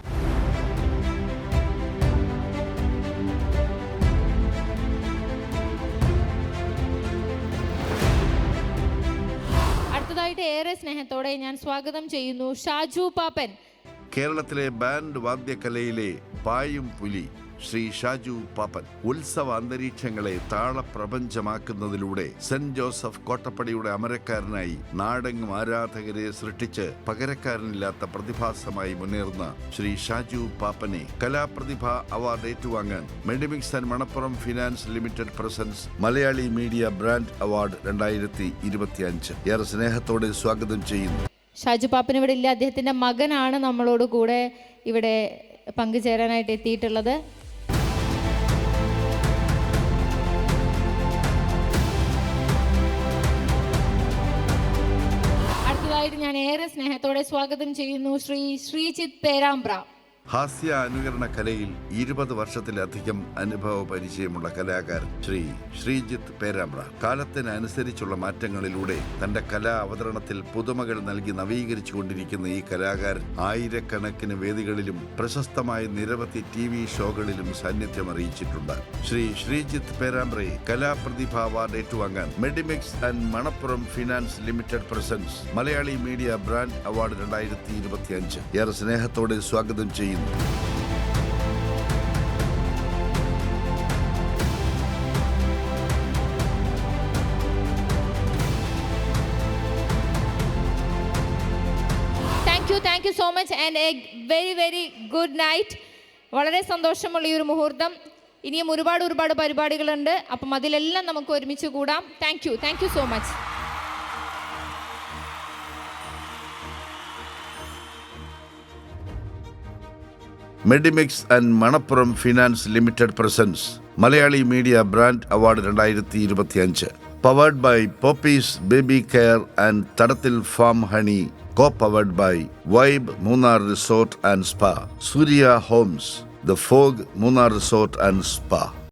ഏറെ സ്നേഹത്തോടെ ഞാൻ സ്വാഗതം ചെയ്യുന്നു ഷാജു പാപ്പൻ. കേരളത്തിലെ ബാൻഡ് വാദ്യകലയിലെ പായും പുലി ശ്രീ ഷാജു പാപ്പൻ ഉത്സവ അന്തരീക്ഷങ്ങളെ താളപ്രപഞ്ചമാക്കുന്നതിലൂടെ സെന്റ് ജോസഫ് കോട്ടപ്പടിയുടെ അമരക്കാരനായി നാടെങ്ങും ആരാധകരെ സൃഷ്ടിച്ച് പകരക്കാരനില്ലാത്ത പ്രതിഭാസമായി മുന്നേറുന്ന ശ്രീ ഷാജു പാപ്പനെ കലാപ്രതിഭ അവാർഡ് ഏറ്റുവാങ്ങാൻ Medimix and Manappuram finance limited presents Malayali media brand award 2025 ഏറെ സ്നേഹത്തോടെ സ്വാഗതം ചെയ്യുന്നു. ഷാജു പാപ്പൻ ഇവിടെ ഇല്ല, അദ്ദേഹത്തിന്റെ മകനാണ് നമ്മളോട് കൂടെ ഇവിടെ പങ്കുചേരാനായിട്ട് എത്തിയിട്ടുള്ളത്. ഞാൻ ഏറെ സ്നേഹത്തോടെ സ്വാഗതം ചെയ്യുന്നു ശ്രീ ശ്രീജിത്ത് പേരാമ്പ്ര. ഹാസ്യ അനുകരണ കലയിൽ 20 വർഷത്തിലധികം അനുഭവ പരിചയമുള്ള കലാകാരൻ ശ്രീ ശ്രീജിത്ത് പേരാമ്പ്ര കാലത്തിനനുസരിച്ചുള്ള മാറ്റങ്ങളിലൂടെ തന്റെ കലാ അവതരണത്തിൽ പുതുമകൾ നൽകി നവീകരിച്ചു കൊണ്ടിരിക്കുന്ന ഈ കലാകാരൻ ആയിരക്കണക്കിന് വേദികളിലും പ്രശസ്തമായ നിരവധി TV ഷോകളിലും സാന്നിധ്യം അറിയിച്ചിട്ടുണ്ട്. ശ്രീ ശ്രീജിത്ത് പേരാമ്പ്രയെ കലാപ്രതിഭ അവാർഡ് ഏറ്റുവാങ്ങാൻ Medimix and Manappuram finance limited presents Malayali media brand award 2025 ഏറെ സ്നേഹത്തോടെ സ്വാഗതം ചെയ്യുന്നു. Thank you so much and a very good night. വളരെ സന്തോഷമുള്ള ഈ ഒരു മുഹൂർത്തം. ഇനിയും ഒരുപാട് പരിപാടികളുണ്ട്. അപ്പം അതിലെല്ലാം നമുക്ക് ഒരുമിച്ച് കൂടാം. Thank you so much. Medimix and Manappuram finance limited presents Malayali media brand award 2025 powered by Popees baby care and Thadathil farm honey, co-powered by Vibe Munnar Resort and Spa, Surya Homes, The Fog Munnar Resort and Spa.